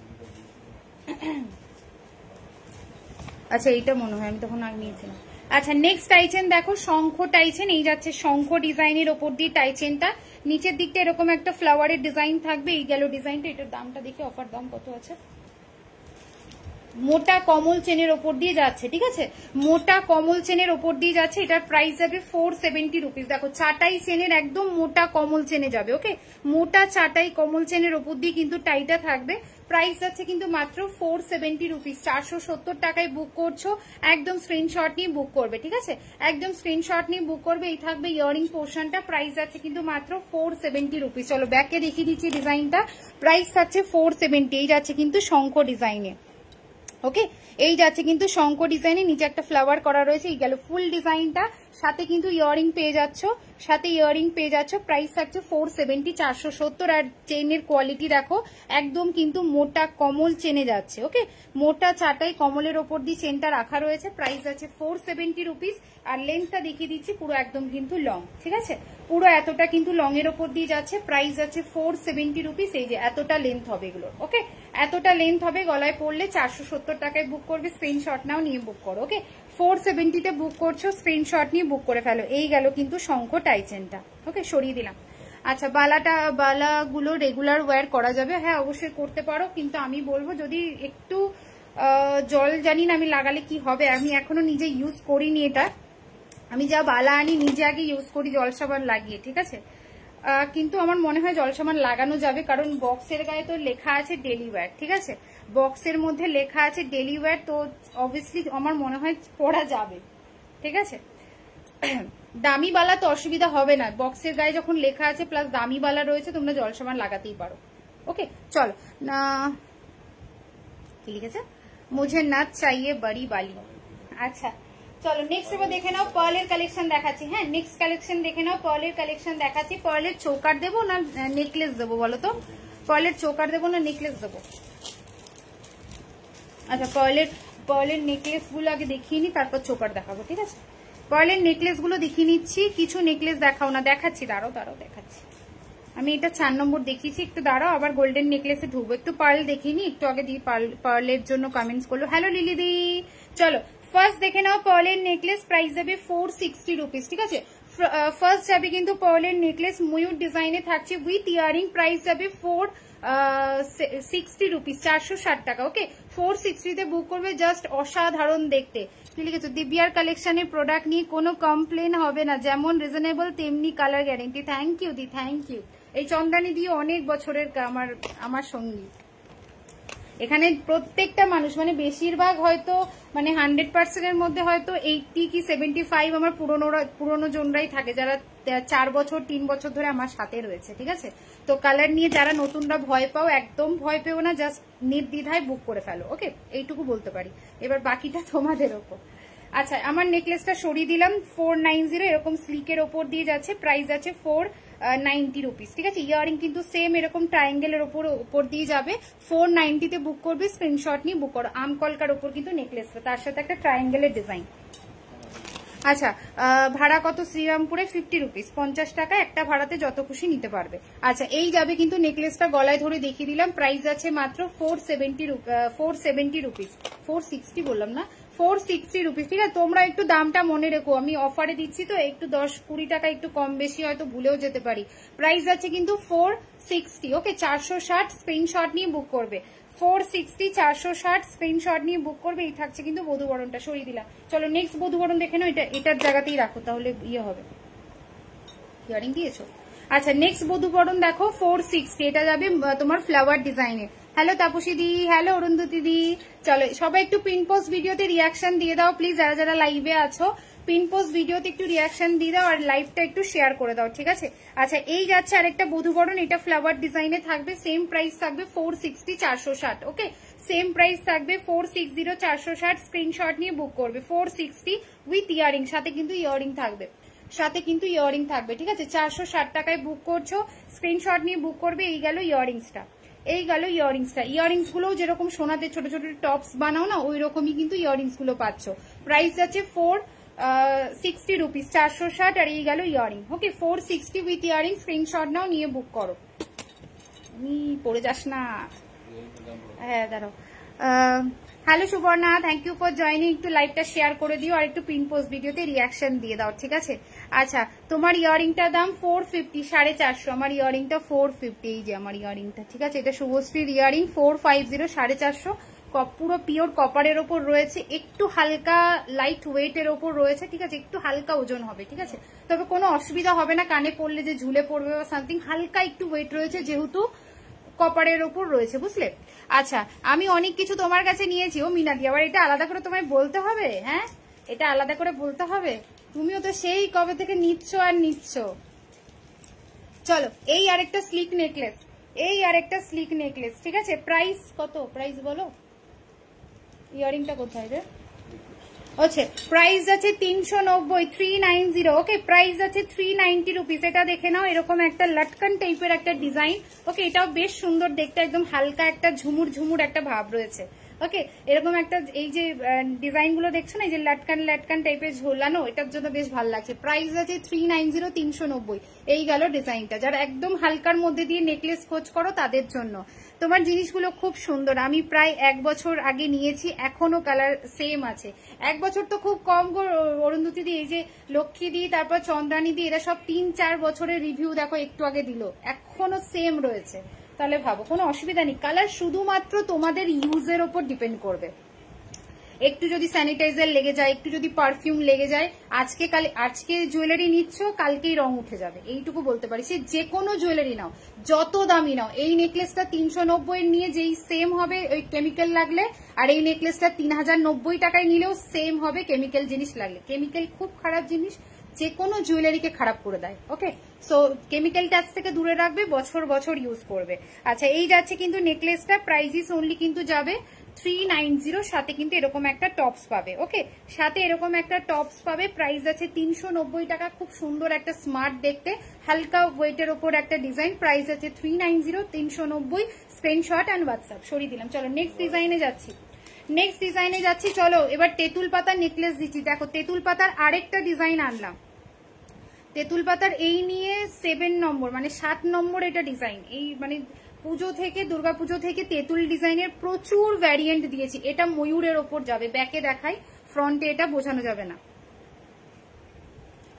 আচ্ছা এইটা মনে হয় আমি তখন আগে নিয়েছিলাম। আচ্ছা নেক্সট টাইচেন দেখো, শঙ্খ টাইচেন। এই যাচ্ছে শঙ্খ ডিজাইনের ওপর দিয়ে টাইচেনটা, নিচের দিকটা এরকম একটা ফ্লাওয়ারের ডিজাইন থাকবে। এই গেল ডিজাইনটা। এটার দামটা দেখি, অফার দাম কত আছে। মোটা কমল চেনের ওপর দিয়ে যাচ্ছে, ঠিক আছে, মোটা কমল চেনের ওপর দিয়ে যাচ্ছে। এটার প্রাইস যাবে 470 রুপিস। দেখো চাটাই চেনের একদম মোটা কমল চেনে যাবে। ওকে, মোটা চাটাই কমল চেনের ওপর দিয়ে কিন্তু টাইটা থাকবে। প্রাইস আছে কিন্তু মাত্র 470 রুপিস। 470 টাকায় বুক করছো, একদম স্ক্রিনশট নিয়ে বুক করবে, ঠিক আছে, একদম স্ক্রিনশট নিয়ে বুক করবে। এই থাকবে ইয়ারিং পোর্শনটা। প্রাইস আছে কিন্তু মাত্র 470 রুপিস। চলো ব্যাকে দেখিয়ে দিচ্ছি ডিজাইনটা। প্রাইস থাকছে 470। এই যাচ্ছে কিন্তু শঙ্খ ডিজাইনে। ওকে, এই যাচ্ছে কিন্তু শঙ্খ ডিজাইনে, নিচে একটা ফ্লাওয়ার করা রয়েছে। এই গেল ফুল ডিজাইনটা। সাথে কিন্তু ইয়ারিং পেয়ে যাচ্ছ, সাথে ইয়ারিং পেয়ে যাচ্ছ। প্রাইস থাকছে 470, 470। আর চেনের কোয়ালিটি দেখো, একদম কিন্তু মোটা কমল চেনে যাচ্ছে। ওকে, মোটা চাটাই কমলের ওপর দিয়ে চেনটা রাখা রয়েছে। প্রাইস আছে 470 রুপিস। আর লেন্থটা দেখিয়ে দিচ্ছি, পুরো একদম কিন্তু লং, ঠিক আছে, পুরো এতটা কিন্তু লং এর ওপর দিয়ে যাচ্ছে। প্রাইস আছে 470 রুপিস। এই যে এতটা লেন্থ হবে এগুলো। ওকে, এতটা লেন্থ হবে, গলায় পড়লে 470 টাকায় বুক করবে। স্ক্রিনশট নাও, নিয়ে বুক করো। ওকে, 470 তে বুক করছো, স্ক্রিনশট নিয়ে বুক করে ফেলো। এই গেল কিন্তু শঙ্খ টাইচেনটা। ওকে, সরিয়ে দিলাম। আচ্ছা বালাগুলো রেগুলার ওয়্যার করা যাবে? হ্যাঁ অবশ্যই করতে পারো, কিন্তু আমি বলবো যদি একটু জল, জানি না আমি লাগালে কি হবে, আমি এখনো নিজে ইউজ করিনি এটা। আমি যা বালা আনি নিজে আগে ইউজ করি জল সাবান লাগিয়ে, ঠিক আছে, কিন্তু আমার মনে হয় জল সাবান লাগানো যাবে, কারণ বক্সের গায়ে তো লেখা আছে ডেলি ওয়্যার, ঠিক আছে, বক্সের মধ্যে লেখা আছে ডেলি ওয়্যার, তো অবভিয়াসলি আমার মনে হয় পরা যাবে, ঠিক আছে। দামি বালা তো অসুবিধা হবে না, বক্সের গায়ে যখন লেখা আছে প্লাস দামি বালা রয়েছে, তোমরা জল সাবান লাগাতেই পারো। ওকে চলো না, কি লিখেছে, মুঝে নাচ চাইয়ে বড়ি বালি। আচ্ছা চলো নেক্সট এবার দেখে নাও, পার্লের কালেকশন দেখাচ্ছি। হ্যাঁ নেক্সট কালেকশন দেখে নাও, পার্লের কালেকশন দেখাচ্ছি। পার্লের চৌকার দেবো না নেকলেস দেবো বলো তো, পার্লের চৌকার দেবো না নেকলেস দেবো? আচ্ছা পার্লের নেকলেস গুলো আগে দেখিয়ে নি, তারপর চৌকার দেখাবো, ঠিক আছে। পার্লের নেকলেস গুলো দেখিয়ে নিচ্ছি। কিছু নেকলেস দেখাও না, দেখাচ্ছি, দাঁড়াও দেখাচ্ছি। আমি এটা 4 নম্বর দেখিয়েছি, একটু দাঁড়াও, আবার গোল্ডেন নেকলেসে ঢুকবো। একটু পার্ল দেখিনি, একটু আগে দিয়ে পার্লের জন্য কমেন্টস করলো। হ্যালো লিলি দি, চলো ফার্স্ট দেখে নাও পার্লের নেকলেস। প্রাইস যাবে 460 রুপিস, ঠিক আছে। ফার্স্ট যাবে কিন্তু পার্লের নেকলেস, ময়ূর ডিজাইনে থাকছে উইথ ইয়ারিং। প্রাইস যাবে 460 রুপিস, 460 টাকা। ওকে 460 তে বুক করবে, জাস্ট অসাধারণ দেখতে। কি লিখেছো, দিব্যার কালেকশনের প্রোডাক্ট নিয়ে কোনো কমপ্লেন হবে না, যেমন রিজনেবল তেমনি কালার গ্যারেন্টি। থ্যাংক ইউ দি, থ্যাংক ইউ। এই চন্দানি দিয়ে অনেক বছরের আমার সঙ্গী। এখানে প্রত্যেকটা মানুষ মানে বেশিরভাগ হয়তো মানে 100% এর মধ্যে হয়তো 80 কি 75 আমার পুরনো জনরাই থাকে, যারা 4 বছর 3 বছর ধরে আমার সাথে রয়েছে, ঠিক আছে। তো কালার নিয়ে যারা নতুনরা ভয় পাও, একদম ভয় পেও না, জাস্ট নির্দ্বিধায় বুক করে ফেলো। ওকে এইটুকু বলতে পারি, এবার বাকিটা তোমাদের ওপর। আচ্ছা আমার নেকলেসটা সরিয়ে দিলাম। 490 এরকম স্লিকের ওপর দিয়ে যাচ্ছে। প্রাইস আছে 490 রুপিস, ঠিক আছে। ইয়ারিং কিন্তু সেম এরকম ট্রায়াঙ্গেলের ওপর দিয়ে যাবে। 490 তে বুক করবে, স্ক্রিনশট নিয়ে বুক করো। আমকলকার ওপর কিন্তু নেকলেসটা, তার সাথে একটা ট্রায়াঙ্গেলের ডিজাইন। আচ্ছা ভাড়া কত শ্রীরামপুরে? 50 রুপিস, 50 টাকা একটা ভাড়াতে যত খুশি নিতে পারবে। আচ্ছা এই যাবে কিন্তু নেকলেসটা, গলায় ধরে দেখিয়ে দিলাম। প্রাইস আছে মাত্র 470 রুপিস, 460 বললাম না, 460 রুপিস, ঠিক আছে। তোমরা একটু দামটা মনে রেখো, আমি অফারে দিচ্ছি তো, একটু 10-20 টাকা একটু কম বেশি হয়তো ভুলেও যেতে পারি। প্রাইস আছে কিন্তু 460। ওকে 460, স্ক্রিনশট নিয়ে বুক করবে। 460, 460 স্ক্রিনশট নিয়ে বুক করবে। এই থাকছে কিন্তু বধূবরণটা, সরিয়ে দিলাম। চলো নেক্সট বধূবরণ দেখে নাও, এটার জায়গাতেই রাখো, তাহলে ইয়ে হবে। ইয়ারিং দিয়েছো? আচ্ছা নেক্সট বধূবরণ দেখো 460, এটা যাবে তোমার ফ্লাওয়ার ডিজাইনে। হ্যালো তাপসী দি, হ্যালো অরুন্ধতী দি। চলো সবাই একটু পিন পোস্ট ভিডিওতে রিয়াকশন দিয়ে দাও প্লিজ, যারা যারা লাইভে আছো পিন পোস্ট ভিডিওতে একটু রিয়াকশন দিয়ে দাও, আর লাইভটা একটু শেয়ার করে দাও, ঠিক আছে। আচ্ছা এই যাচ্ছে আরেকটা বধূবরণ, এটা ফ্লাওয়ার ডিজাইনে থাকবে। সেম প্রাইস থাকবে 460, 460। ওকে সেম প্রাইস থাকবে 460, 460। স্ক্রিনশট নিয়ে বুক করবে। 460 উইথ ইয়ারিং, সাথে কিন্তু ইয়ারিং থাকবে, ঠিক আছে। 460 টাকায় বুক করছো, স্ক্রিনশট নিয়ে বুক করবে। এই গেল ইয়ারিংসটা। এই গেল ইয়ারিংসটা। ইয়ারিংস গুলো যেরকম সোনাতে ছোট ছোট টপস বানাও না, ওই রকমই কিন্তু ইয়ারিংস গুলো পাচ্ছ। প্রাইস আছে 460 রুপিস, 460। আর এই গেল earring. Okay, 460 with earring. Screenshot নাও, নিয়ে বুক করো। পড়ে যাস না। হ্যাঁ দাঁড়াও। Hello Subarna, thank you for joining. একটু লাইভটা শেয়ার করে দিও, আর একটু পিন পোস্ট ভিডিওতে রিয়াকশন দিয়ে দাও, ঠিক আছে? আচ্ছা, তোমার ইয়ারিংটার দাম 450, 450। আমার ইয়ারিংটা 450। এই যে আমার ইয়ারিংটা, ঠিক আছে? এটা শুভশ্রীর ইয়ারিং, 450, 450। পুরো পিওর কপারের ওপর রয়েছে, একটু হালকা লাইট ওয়েটের ওপর রয়েছে, ঠিক আছে? একটু হালকা ওজন হবে, ঠিক আছে? তবে কোনো অসুবিধা হবে না কানে পড়লে যে ঝুলে পড়বে বা সামথিং। হালকা একটু ওয়েট রয়েছে, যেহেতু কপারের ওপর রয়েছে, বুঝলে? আচ্ছা, আমি অনেক কিছু তোমার কাছে নিয়েছি। ও মিনাদি, আবার এটা আলাদা করে তোমায় বলতে হবে? হ্যাঁ, এটা আলাদা করে বলতে হবে? তুমিও তো সেই কবে থেকে নিচ্ছ আর নিচ্ছ। চলো, এই আরেকটা স্লিক নেকলেস, এই আরেকটা স্লিক নেকলেস, ঠিক আছে? প্রাইস কত? প্রাইস বলো। ইয়ারিংটা কোথায় রে? আচ্ছা, প্রাইস আছে 390, 390। ওকে, প্রাইস আছে 390 রুপিস। এটা দেখে নাও, এরকম একটা লটকন টাইপের একটা ডিজাইন। ওকে, এটাও বেশ সুন্দর দেখতে, একদম হালকা একটা ঝুমুর ঝুমুর একটা ভাব রয়েছে। ওকে, এরকম একটা এই যে ডিজাইন গুলো দেখছো না, এই যে লটকান লটকান টাইপের ঝোলানো, এটার জন্য বেশ ভালো লাগছে। প্রাইস আছে 390, 390। এই গেল ডিজাইনটা। যারা একদম হালকার মধ্যে দিয়ে নেকলেস খোঁজ করো তাদের জন্য। তোমার জিনিসগুলো খুব সুন্দর। আমি প্রায় 1 বছর আগে নিয়েছি, এখনো কালার সেম আছে। 1 বছর তো খুব কম। অরুন্ধতী দি, এই যে লক্ষ্মী দি, তারপর চন্দ্রানী দি, এরা সব 3-4 বছরের রিভিউ দেখো একটু আগে দিল, এখনো সেম রয়েছে। তাহলে ভাবো, কোনো অসুবিধা নেই। কালার শুধুমাত্র তোমাদের ইউজের ওপর ডিপেন্ড করবে। একটু যদি স্যানিটাইজার লেগে যায়, একটু যদি পারফিউম লেগে যায়, আজকে জুয়েলারি নিচ্ছ, কালকেই রং উঠে যাবে, এইটুকু বলতে পারি। সে যে কোনো জুয়েলারি নাও, যত দামি নাও। এই নেকলেসটা 390 এর নিয়ে যেই সেম হবে ওই কেমিক্যাল লাগলে, আর এই নেকলেসটা 3090 টাকায় নিলেও সেম হবে কেমিক্যাল জিনিস লাগলে। কেমিক্যাল খুব খারাপ জিনিস, যে কোনো জুয়েলারিকে খারাপ করে দেয়। ওকে, সো কেমিক্যাল টাচ থেকে দূরে রাখবে, বছর বছর ইউজ করবে। আচ্ছা, এই যাচ্ছে কিন্তু নেকলেসটা। প্রাইস অনলি কিন্তু যাবে 390। সাথে কিন্তু এরকম একটা টপস পাবে। ওকে, সাথে এরকম একটা টপস পাবে। প্রাইস আছে 390 টাকা। খুব সুন্দর একটা স্মার্ট দেখতে, হালকা ওয়েটের ওপর একটা ডিজাইন। প্রাইস আছে 390, 390। স্ক্রিনশট অ্যান্ড হোয়াটসঅ্যাপ সরিয়ে দিলাম। চলো নেক্সট ডিজাইনে যাচ্ছি। নেক্সট ডিজাইনে যাচ্ছি। চলো এবার তেঁতুল পাতার নেকলেস দিচ্ছি। দেখো, তেঁতুল পাতার আরেকটা ডিজাইন আনলাম। তেঁতুল পাতার এই নিয়ে 7 নম্বর, মানে 7 নম্বর এটা ডিজাইন। এই মানে পুজো থেকে, দুর্গাপুজো থেকে তেঁতুল ডিজাইনের প্রচুর ভ্যারিয়েন্ট দিয়েছি। এটা ময়ূরের ওপর যাবে, ব্যাকে দেখাই, ফ্রন্টে এটা বোঝানো যাবে না।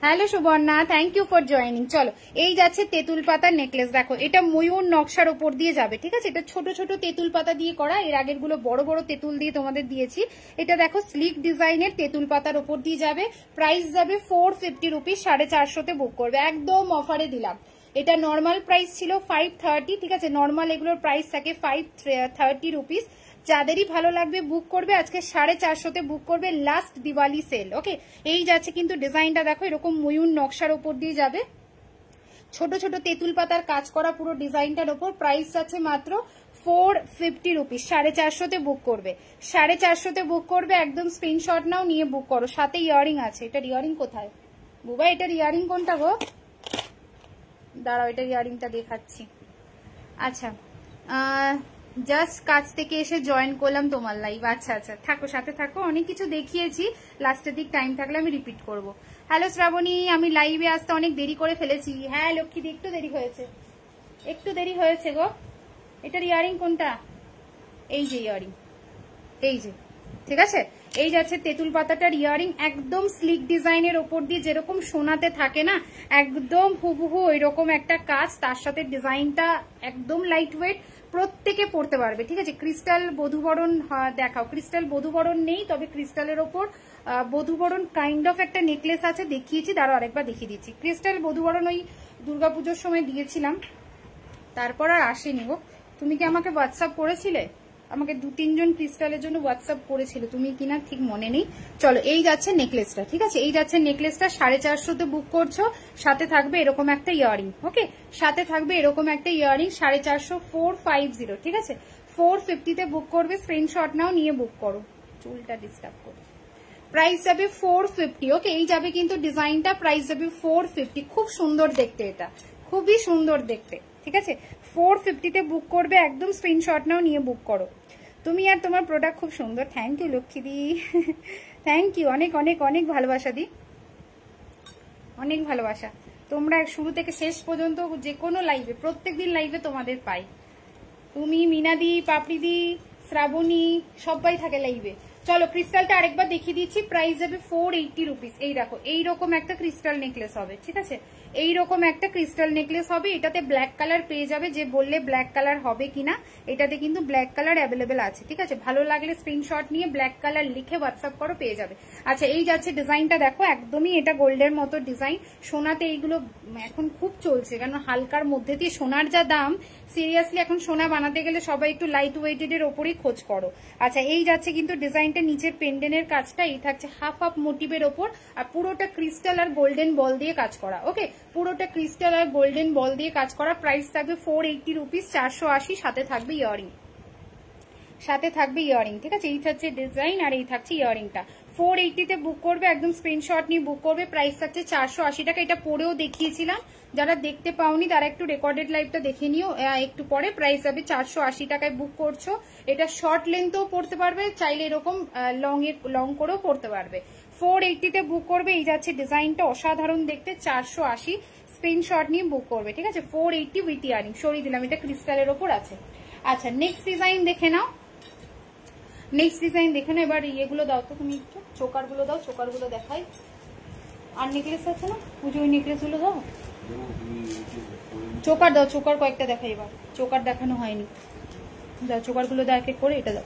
Hello Subarna, thank you for joining. চলো, এই যাচ্ছে তেঁতুল পাতার নেকলেস। দেখো, এটা ময়ূর নকশার ওপর দিয়ে যাবে, ঠিক আছে? এটা ছোট ছোট তেঁতুল পাতা দিয়ে করা। এর আগের গুলো বড় বড় তেঁতুল দিয়ে তোমাদের দিয়েছি। এটা দেখো, স্লিক ডিজাইনের তেঁতুল পাতার ওপর দিয়ে যাবে। প্রাইস যাবে 450 রুপিস, 450 বুক করবে। একদম অফারে দিলাম। এটা নর্মাল প্রাইস ছিল 530, ঠিক আছে? নর্মাল এগুলোর প্রাইস থাকে 530 রুপিস। যাদেরই ভালো লাগবে বুক করবে, আজকে 450 বুক করবে। Last Diwali sell. ওকে, এই যাচ্ছে কিন্তু ডিজাইনটা। দেখো, এরকম ময়ূর নকশার ওপর দিয়ে যাবে, ছোট ছোট তেঁতুল পাতার কাজ করা পুরো ডিজাইনটার ওপর। প্রাইস আছে মাত্র 450 রুপিস, 450 বুক করবে। 450 বুক করবে। একদম স্ক্রিনশট নাও, নিয়ে বুক করো। সাথে ইয়ারিং আছে। এটার ইয়ারিং কোথায় বুবা? এটার ইয়ারিং কোনটা গো? দাঁড়াও, এটার ইয়ারিংটা দেখাচ্ছি। আচ্ছা, জাস্ট কাজ থেকে এসে জয়েন করলাম তোমার লাইভ। আচ্ছা আচ্ছা, থাকো, সাথে থাকো। অনেক কিছু দেখিয়েছি, লাস্টের দিক টাইম থাকলে আমি রিপিট করব। হ্যালো শ্রাবণী, আমি লাইভে আসতে অনেক দেরি করে ফেলেছি। হ্যাঁ লক্ষ্মী, একটু দেরি হয়েছে, একটু দেরি হয়েছে গো। এটার ইয়ারিং কোনটা? এই যে ইয়ারিং, এই যে, ঠিক আছে? এই যাচ্ছে তেঁতুল পাতাটার ইয়ারিং। একদম স্লিক ডিজাইনের ওপর দিয়ে যেরকম সোনাতে থাকে না, একদম হুবহু ওইরকম একটা কাজ। তার সাথে ডিজাইনটা একদম লাইট ওয়েট, প্রত্যেকে পড়তে পারবে, ঠিক আছে? ক্রিস্টাল বধুবরণ দেখাও। ক্রিস্টাল বধুবরণ নেই, তবে ক্রিস্টালের ওপর বধুবরণ কাইন্ড অফ একটা নেকলেস আছে, দেখিয়েছি। দাঁড়াও আরেকবার দেখিয়ে দিচ্ছি। ক্রিস্টাল বধুবরণ ওই দুর্গাপুজোর সময় দিয়েছিলাম, তারপর আর আসেনি গো। তুমি কি আমাকে হোয়াটসঅ্যাপ করেছিলে? আমাকে 2-3 জন ক্রিস্টালের জন্য হোয়াটসঅ্যাপ করেছিল, তুমি কিনা ঠিক মনে নেই। চলো, এই যাচ্ছে নেকলেসটা, ঠিক আছে? এই যাচ্ছে নেকলেসটা। 450 বুক করছো। সাথে থাকবে এরকম একটা ইয়ারিং। ওকে, সাথে থাকবে এরকম একটা ইয়ারিং। 450, 450, ঠিক আছে? 450 বুক করবে। স্ক্রিনশট নাও, নিয়ে বুক করো। চুলটা ডিস্টার্ব করো। প্রাইস যাবে 450। ওকে, এই যাবে কিন্তু ডিজাইনটা। প্রাইস যাবে 450। খুব সুন্দর দেখতে, এটা খুবই সুন্দর দেখতে। ঠিক আছে 450 তে বুক করবে, একদম স্ক্রিনশট নাও, নিয়ে বুক করো। তুমি আর তোমার প্রোডাক্ট খুব সুন্দর। থ্যাংক ইউ লক্ষ্মীদি, থ্যাংক ইউ, অনেক অনেক অনেক ভালোবাসা দি, অনেক ভালোবাসা। তোমরা শুরু থেকে শেষ পর্যন্ত যে কোনো লাইভে, প্রত্যেকদিন লাইভে তোমাদের পাই। তুমি, মিনাদি, পাপড়িদি, শ্রাবণী সবাই থাকে লাইভে। চলো ক্রিস্টালটা আরেকবার দেখিয়ে দিচ্ছি, প্রাইস যাবে 480 রুপিস। এই দেখো এইরকম একটা ক্রিস্টাল নেকলেস হবে, ঠিক আছে এইরকম একটা ক্রিস্টাল নেকলেস হবে। এটাতে ব্ল্যাক কালার পেয়ে যাবে, যে বললে ব্ল্যাক কালার হবে কিনা, এটাতে কিন্তু ব্ল্যাক কালার অ্যাভেলেবেল আছে, ঠিক আছে। ভালো লাগলে স্ক্রিনশট নিয়ে ব্ল্যাক কালার লিখে হোয়াটসঅ্যাপ করো, পেয়ে যাবে। আচ্ছা এই যাচ্ছে ডিজাইনটা, দেখো একদমই এটা গোল্ডের মতো ডিজাইন। সোনাতে এইগুলো এখন খুব চলছে, কারণ হালকার মধ্যে দিয়ে সোনার যা দাম, সিরিয়াসলি এখন সোনা বানাতে গেলে সবাই একটু লাইট ওয়েটেড এর ওপরই খোঁজ করো। আচ্ছা এই যাচ্ছে কিন্তু ডিজাইনটা, নিচের পেন্ডেনের কাজটা এই থাকছে হাফ হাফ মোটিভের ওপর, আর পুরোটা ক্রিস্টাল আর গোল্ডেন বল দিয়ে কাজ করা। ওকে পুরোটা ক্রিস্টাল আর গোল্ডেন বল দিয়ে কাজ করা। প্রাইস থাকবে 480 রুপিস, 480, সাথে থাকবে ইয়ারিং, সাথে থাকবে ইয়ারিং, ঠিক আছে। এই থাকছে ডিজাইন আর এই থাকছে ইয়ারিংটা। 480 তে বুক করবে, একদম স্ক্রিনশট নিয়ে বুক করবে। প্রাইস থাকছে 480 টাকা। এটা পরেও দেখিয়েছিলাম, যারা দেখতে পাওনি তারা একটু রেকর্ডেড লাইভটা দেখে নিও একটু পরে। প্রাইস যাবে 480 টাকায় বুক করছো। এটা শর্ট লেন্থও পড়তে পারবে, চাইলে এরকম লং করেও পড়তে পারবে। 480 তে বুক করবে। এই যাচ্ছে ডিজাইনটা, অসাধারণ দেখতে, 480, স্ক্রিনশট নিয়ে বুক করবে, ঠিক আছে। 480 উইথ ইয়ারিং, সরিয়ে দিলাম, এটা ক্রিস্টালের ওপর আছে। আচ্ছা নেক্সট ডিজাইন দেখে নাও, নেক্সট ডিজাইন দেখে নাও। এবার ইয়েগুলো দাও তো তুমি, একটু চোকার গুলো দাও, চোকার গুলো দেখাই। আর নেকলেস আছে না পুজো, ওই নেকলেস গুলো দাও, চোকার দাও, চোকার কয়েকটা দেখাই। এবার চোকার দেখানো হয়নি, দাও চোকার গুলো দাও এক এক করে, এটা দাও।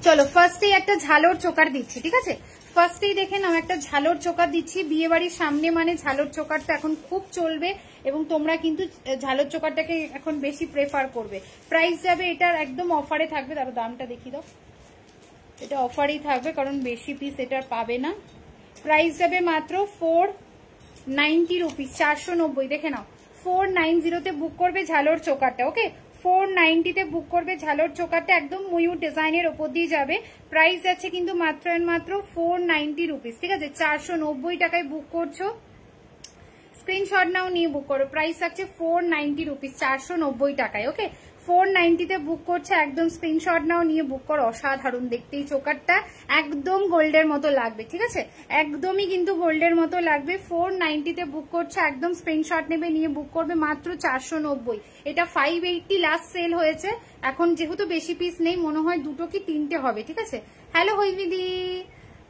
চলো ফার্স্টেই একটা ঝালোর চোকার দিচ্ছি, ঠিক আছে। ফার্স্টেই দেখে নাও একটা ঝালোর চোকার দিচ্ছি, বিয়ে বাড়ির সামনে মানে ঝালোর চোকারটা এখন খুব চলবে, এবং তোমরা কিন্তু ঝালোর চোকারটাকে এখন বেশি প্রেফার করবে। প্রাইস যাবে এটার একদম অফারে থাকবে, তারও দামটা দেখিয়ে দাও। এটা অফারেই থাকবে, কারণ বেশি পিস এটার পাবে না। প্রাইস যাবে মাত্র 490 রুপিস, 490, দেখে নাও। 490 তে বুক করবে ঝালোর চোকারটা। ওকে 490 তে বুক করবে ঝালোর চোকারটা, একদম ময়ূর ডিজাইনের ওপর দিয়ে যাবে। প্রাইস যাচ্ছে কিন্তু মাত্র মাত্র 490 রুপিস, ঠিক আছে। 490 টাকায় বুক করছো, স্ক্রিনশট নাও, নিয়ে বুক করো। প্রাইস থাকছে 490 রুপিস, 490 টাকায়। ওকে 490 তে বুক করছে, একদম স্ক্রিনশট নাও, নিয়ে বুক করো। অসাধারণ দেখতে এই চোকারটা, একদম গোল্ডের মতো লাগবে, ঠিক আছে, একদমই কিন্তু গোল্ডের মতো লাগবে। 490 তে বুক করছে, একদম স্ক্রিনশট নেবে, নিয়ে বুক করবে মাত্র 490। এটা 580 লাস্ট সেল হয়েছে, এখন যেহেতু বেশি পিস নেই, মনে হয় দুটো কি তিনটে হবে, ঠিক আছে। হ্যালো হৈমিদি,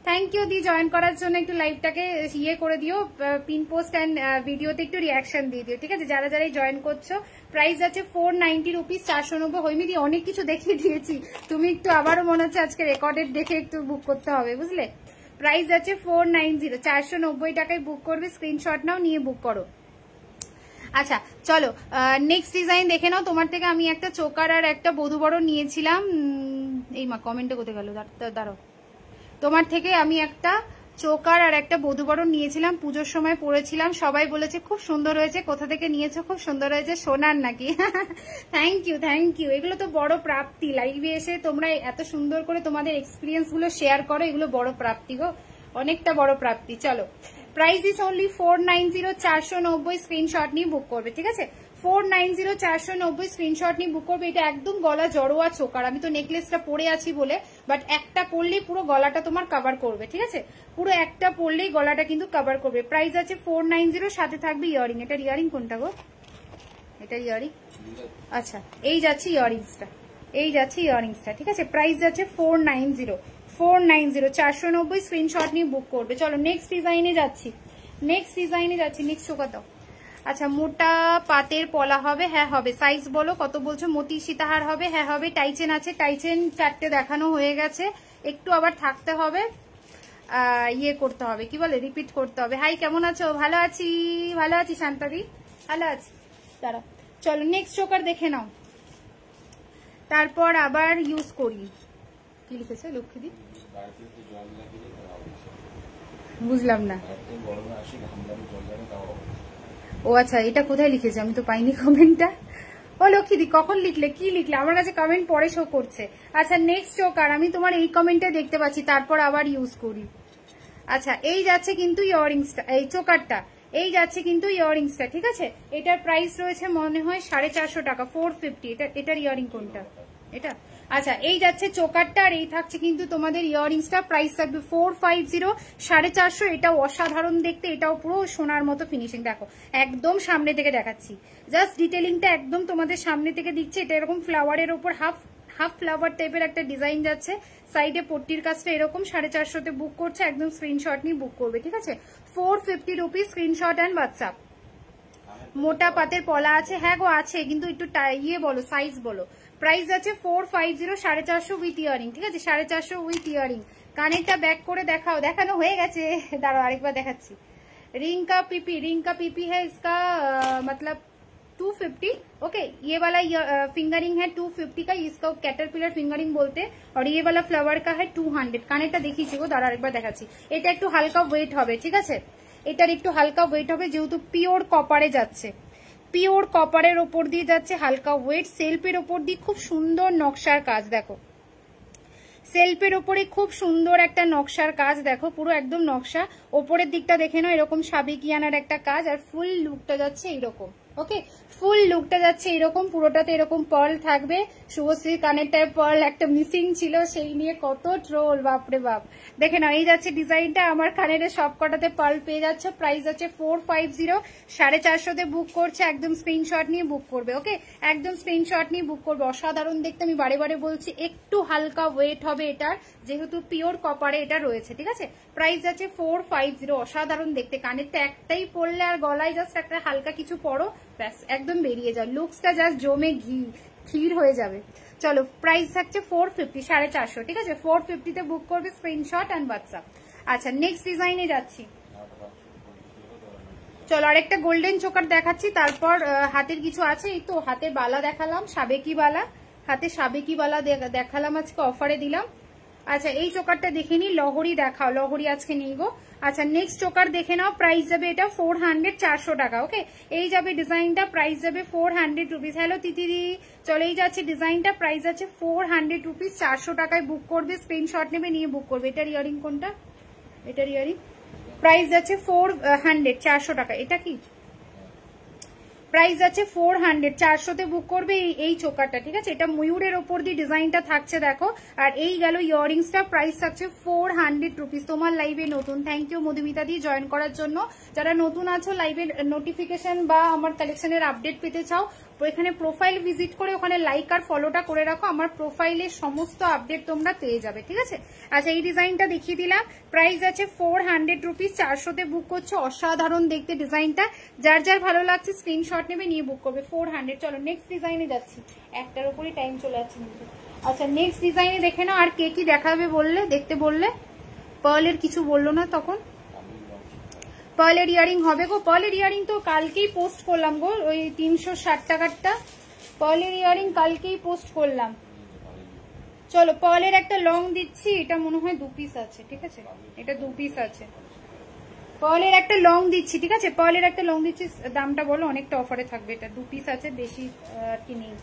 থ্যাংক ইউ দি জয়েন করার জন্য। একটু লাইভটাকে ইয়ে করে দিও, পিন পোস্ট অ্যান্ড ভিডিওতে একটু রিয়াকশন দিয়ে দিও, ঠিক আছে, যারা যারাই জয়েন করছো। প্রাইস আছে 490 রুপিস, 490। হৈমিদি অনেক কিছু দেখিয়ে দিয়েছি, তুমি একটু আবারও মনে হচ্ছে আজকে রেকর্ডেড দেখে একটু বুক করতে হবে, বুঝলে। প্রাইস আছে 490, 490 টাকায় বুক করবে, স্ক্রিনশট নাও, নিয়ে বুক করো। আচ্ছা চলো নেক্সট ডিজাইন দেখে নাও। তোমার থেকে আমি একটা চোকার আর একটা বধূবরণ নিয়েছিলাম, এই মা কমেন্টে কোথায় গেল, দাঁড়াও। তোমার থেকে আমি একটা চোকার আর একটা বধূবরণ নিয়েছিলাম, পুজোর সময় পরেছিলাম, সবাই বলেছে খুব সুন্দর হয়েছে। কোথা থেকে নিয়েছো? খুব সুন্দর হয়েছে, সোনার নাকি? Thank you, thank you. এগুলো তো বড় প্রাপ্তি, লাইভে এসে তোমরা এত সুন্দর করে তোমাদের এক্সপিরিয়েন্স গুলো শেয়ার করো, এগুলো বড় প্রাপ্তি গো, অনেকটা বড় প্রাপ্তি। চলো প্রাইস ইস অনলি 490, 490, স্ক্রিনশট নিয়ে বুক করবে, ঠিক আছে। 490, 490, স্ক্রিনশট নিয়ে বুক করবে। এটা একদম গলা জড়োয়া চোকার, আমি তো নেকলেসটা পরে আছি বলে, বাট একটা পরলেই পুরো গলাটা তোমার কভার করবে, ঠিক আছে, পুরো একটা পরলেই গলাটা কিন্তু কভার করবে। প্রাইস আছে 490, সাথে থাকবে ইয়ারিং। এটা ইয়ারিং কোনটা গো? এটা ইয়ারিং, আচ্ছা এই যাচ্ছে ইয়ারিংসটা, এই যাচ্ছে ইয়ারিংসটা, ঠিক আছে। প্রাইস যাচ্ছে 490, 490, 490, স্ক্রিনশট নিয়ে বুক করবে। চলো নেক্সট ডিজাইনে যাচ্ছি, নেক্সট ডিজাইনে যাচ্ছি। নেক্সট চোকার দাও। আচ্ছা মোটা পাতের পলা হবে, হ্যাঁ হবে। সাইজ বলো কত বলছো? মতি সীতাহার হবে, হ্যাঁ হবে। টাইচেন আছে, টাইচেন 4টে দেখানো হয়ে গেছে, একটু আবার থাকতে হবে, ইয়ে করতে হবে, কি বলে, রিপিট করতে হবে। হাই কেমন আছো? ভালো আছি, ভালো আছি শান্তাদি, ভালো আছি। দাঁড়াও চলো নেক্সট চোকার দেখে নাও, তারপর আবার ইউজ করি। কি লিখেছে লক্ষ্মীদি? বুঝলাম না। ও আচ্ছা এটা কোথায় লিখেছে? আমি তো পাইনি কমেন্টটা। ও লক্ষ্মীদি কখন লিখলে, কি লিখলে? আমার কাছে কমেন্ট পরে শো করছে। আচ্ছা নেক্সট চোকার আমি তোমার এই কমেন্টে দেখতে পাচ্ছি, তারপর আবার ইউজ করি। আচ্ছা এই যাচ্ছে কিন্তু ইয়ারিংসটা, এই চোকারটা, এই যাচ্ছে কিন্তু ইয়াররিংসটা, ঠিক আছে। এটার প্রাইস রয়েছে মনে হয় 450 টাকা, 450। এটার ইয়াররিং কোনটা? এটা। আচ্ছা, এই যাচ্ছে চোকারটা, আর এই থাকছে কিন্তু তোমাদের ইয়াররিংসটা। প্রাইস থাকবে 450, 450। এটাও অসাধারণ দেখতে, এটাও পুরো সোনার মতো ফিনিশিং। দেখো একদম সামনে থেকে দেখাচ্ছি, জাস্ট ডিটেলিংটা একদম তোমাদের সামনে থেকে দিচ্ছে। এটা এরকম ফ্লাওয়ারের ওপর হাফ ফ্লাওয়ার টাইপের একটা ডিজাইন যাচ্ছে, সাইডে পট্টির কাজটা এরকম। 450 বুক করছে, একদম স্ক্রিনশট নিয়ে বুক করবে, ঠিক আছে। 450 রুপিস, স্ক্রিনশট অ্যান্ড হোয়াটসঅ্যাপ। মোটা পাতের পলা আছে, হ্যাঁ গো আছে, কিন্তু একটু ইয়ে বলো, সাইজ বলো। প্রাইস আছে 450, 450 উইথ ইয়ারিং, ঠিক আছে, 450 উইথ ইয়ারিং। কানেরটা ব্যাক করে দেখাও, দেখানো হয়ে গেছে, দাঁড়াও আরেকবার দেখাচ্ছি। रिंग का पीपी है इसका मतलब 250। ओके, ये वाला फिंगरिंग है 250 का, इसको कैटरपिलर फिंगरिंग बोलते हैं। और ये वाला फ्लावर का है 200। কানেরটা দেখিয়েছি গো, দাঁড়া আরেকবার দেখাচ্ছি। এটা একটু হালকা ওয়েট হবে, ঠিক আছে, এটার একটু হালকা ওয়েট হবে, যেহেতু পিওর কপারে যাচ্ছে, পিওর কপারের ওপর দিয়ে যাচ্ছে, হালকা ওয়েট। সেলফের ওপর দিয়ে খুব সুন্দর নকশার কাজ, দেখো সেলফের ওপরে খুব সুন্দর একটা নকশার কাজ, দেখো পুরো একদম নকশা। ওপরের দিকটা দেখে নাও, এরকম সাবেকিয়ানার একটা কাজ, আর ফুল লুকটা যাচ্ছে এইরকম। ওকে, ফুল লুকটা যাচ্ছে এরকম, পুরোটাতে এরকম পার্ল থাকবে। শুভশ্রীর কানেরটায় পার্ল একটা মিসিং ছিল, সেই নিয়ে কত ট্রোল, বাপরে বাপ। দেখে নাও, এই যাচ্ছে ডিজাইনটা, আমার কানের সব কটাতে পার্ল পেয়ে যাচ্ছে। প্রাইস আছে 450, 450 বুক করছে, একদম স্ক্রিনশট নিয়ে বুক করবে। ওকে, একদম স্ক্রিনশট নিয়ে বুক করবে। অসাধারণ দেখতে, আমি বারে বারে বলছি, একটু হালকা ওয়েট হবে এটার, যেহেতু পিওর কপারে এটা রয়েছে, ঠিক আছে। প্রাইস আছে 450, অসাধারণ দেখতে। কানেরটা একটাই পরলে আর গলায় জাস্ট একটা হালকা কিছু পরো, ব্যাস একদম বেরিয়ে যাও, লুকসটা জাস্ট জমে ক্ষীর হয়ে যাবে। চলো, প্রাইস থাকছে 450, 450, ঠিক আছে। 450 বুক করবে, স্ক্রিনশট অ্যান্ড হোয়াটসঅ্যাপ। আচ্ছা, নেক্সট ডিজাইনে যাচ্ছি। চলো, আরেকটা গোল্ডেন চোকার দেখাচ্ছি, তারপর হাতের কিছু আছে। এই তো হাতের বালা দেখালাম, সাবেকি বালা, হাতে সাবেকি বালা দেখালাম, আজকে অফারে দিলাম। আচ্ছা, এই চোকারটা দেখে নি, লহরি দেখাও, লহরি আজকে নেই গো। আচ্ছা, নেক্সট চোকার দেখে নাও, প্রাইস যাবে এটা 400, 400 টাকা। ওকে, এই যাবে ডিজাইনটা, প্রাইস যাবে 400 রুপিস। হ্যালো তিতিদি, চলে এই যাচ্ছে ডিজাইনটা, প্রাইস আছে 400 রুপিস, 400 টাকায় বুক করবে, স্ক্রিনশট নেবে, নিয়ে বুক করবে। এটার ইয়ারিং কোনটা? এটার ইয়ারিং প্রাইস আছে 400, 400 টাকা। এটা কি প্রাইস আছে 400, 400 বুক করবে এই চোকারটা, ঠিক আছে। এটা ময়ূরের ওপর দিয়ে ডিজাইনটা থাকছে, দেখো। আর এই গেল ইয়াররিংসটা, প্রাইস থাকছে 400 রুপিস। তোমার লাইভে নতুন, থ্যাংক ইউ মধুমিতা দি জয়েন করার জন্য। যারা নতুন আছো, লাইভের নোটিফিকেশন বা আমার কালেকশনের আপডেট পেতে চাও, এখানে প্রোফাইল ভিজিট করে ওখানে লাইক আর ফলোটা করে রাখো, আমার প্রোফাইলের সমস্ত আপডেট তোমরা পেয়ে যাবে, ঠিক আছে। আচ্ছা, এই ডিজাইনটা দেখিয়ে দিলাম, প্রাইস আছে 400 রুপিস, 400 বুক করছে। অসাধারণ দেখতে ডিজাইনটা, যার যার ভালো লাগছে স্ক্রিনশট নেবে, নিয়ে বুক করবে, 400। চলো, নেক্সট ডিজাইনে যাচ্ছি, একটার উপরই টাইম চলে যাচ্ছে কিন্তু। আচ্ছা, নেক্সট ডিজাইনে দেখে নাও। আর কে কি দেখাবে বললে, দেখতে বললে? পার্লের কিছু বললো না তখন? পার্লের ইয়ারিং হবে গো, পার্লের ইয়ারিং তো কালকেই পোস্ট করলাম গো, ওই 360 টাকারটা পার্লের ইয়ারিং কালকেই পোস্ট করলাম। চলো, পার্লের একটা লং দিচ্ছি, এটা মনে হয় 2 পিস আছে, ঠিক আছে, এটা 2 পিস আছে। পার্লের একটা লং দিচ্ছি, ঠিক আছে, পার্লের একটা লং দিচ্ছি। দামটা বলো, অনেকটা অফারে থাকবে, এটা 2 পিস আছে, বেশি আর কি নেই।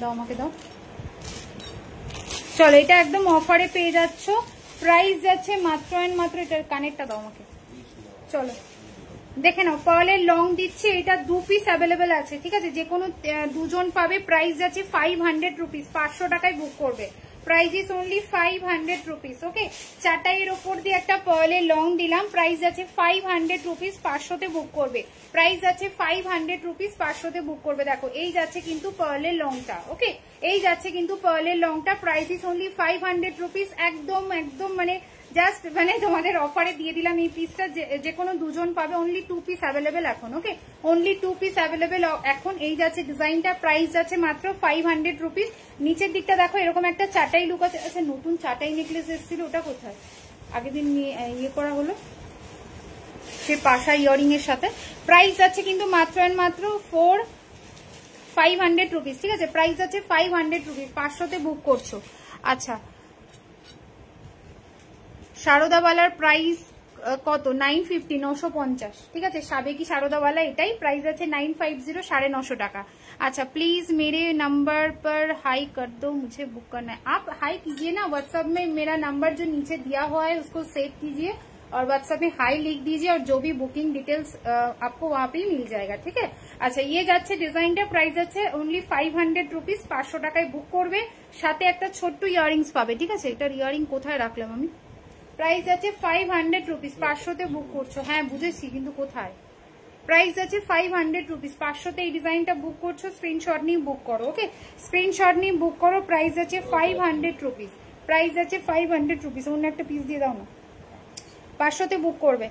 দাও আমাকে, দাও। চলো, এটা একদম অফারে পেয়ে যাচ্ছ, প্রাইস যাচ্ছে মাত্র মাত্র, এটার কানেরটা দাও আমাকে। চলো, দেখে নাও, পার্লের লং দিচ্ছে, এটা 2 পিস অ্যাভেলেবেল আছে, ঠিক আছে, যে কোনো দুজন পাবে। প্রাইস যাচ্ছে 500 রুপিস, 500 টাকায় বুক করবে। Price is only 500 rupees. Okay, চাটাইয়ের ওপর দিয়ে একটা পার্লের লং দিলাম, প্রাইস আছে 500 রুপিস, 500 বুক করবে। প্রাইস আছে 500 রুপিস, 500 বুক করবে। দেখো, এই যাচ্ছে কিন্তু পার্লের লংটা। ওকে, এই যাচ্ছে কিন্তু পার্লের লংটা, প্রাইস ইজ অনলি 500 রুপিস। একদম একদম মানে জাস্ট মানে তোমাদের অফারে দিয়ে দিলাম এই পিসটা, যে কোনো দুজন পাবে। অনলি 2 পিস অ্যাভেলেবেল এখন। ওকে, অনলি 2 পিস অ্যাভেলেবেল এখন। এই যাচ্ছে ডিজাইনটা, প্রাইস যাচ্ছে মাত্র 500 রুপিস। নিচের দিকটা দেখো, এরকম একটা চাটাই লুক আছে। আচ্ছা, নতুন চাটাই নেকলেস এসেছিল, ওটা কোথায়? আগের দিন ইয়ে করা হলো, সে পাশা ইয়ারিং এর সাথে। প্রাইস যাচ্ছে কিন্তু মাত্র মাত্র 500 রুপিস, ঠিক আছে। প্রাইস আছে 500 রুপিস, 500 বুক করছো। আচ্ছা, শারদাওয়ালার প্রাইস কত? 950, 950, ঠিক আছে। সাবেকি শারদাওয়ালা এটাই, প্রাইস আছে 950, 950 টাকা। अच्छा प्लीज मेरे नंबर पर हाई कर दो, मुझे बुक करना है। आप हाई कीजिए ना व्हाट्सएप में, मेरा नंबर जो नीचे दिया हुआ है उसको सेव कीजिए और व्हाट्सएप में हाई लिख दीजिए और जो भी बुकिंग डिटेल्स आपको वहां पे ही मिल जाएगा, ठीक है। আচ্ছা ये যাচ্ছে ডিজাইনটা, প্রাইস আছে অনলি 500 রুপিস, 500 টাকায় বুক করবে, সাথে একটা ছোট্ট ইয়ারিংস পাবে, ঠিক আছে। এটার ইয়ারিং কোথায় রাখলাম আমি, প্রাইস আছে 500 রুপিস, 500তে বুক করছো, হ্যাঁ বুঝেছি কিন্তু কোথায়, প্রাইস আছে 500 রুপিস, 500তে এই ডিজাইনটা বুক করছো, স্ক্রিনশট নিয়ে বুক করো, ওকে স্ক্রিনশট নিয়ে বুক করো, প্রাইস আছে 500 রুপিস, প্রাইস আছে 500 রুপিস। অন্য একটা পিস দিয়ে দাও না, 500তে বুক করবে।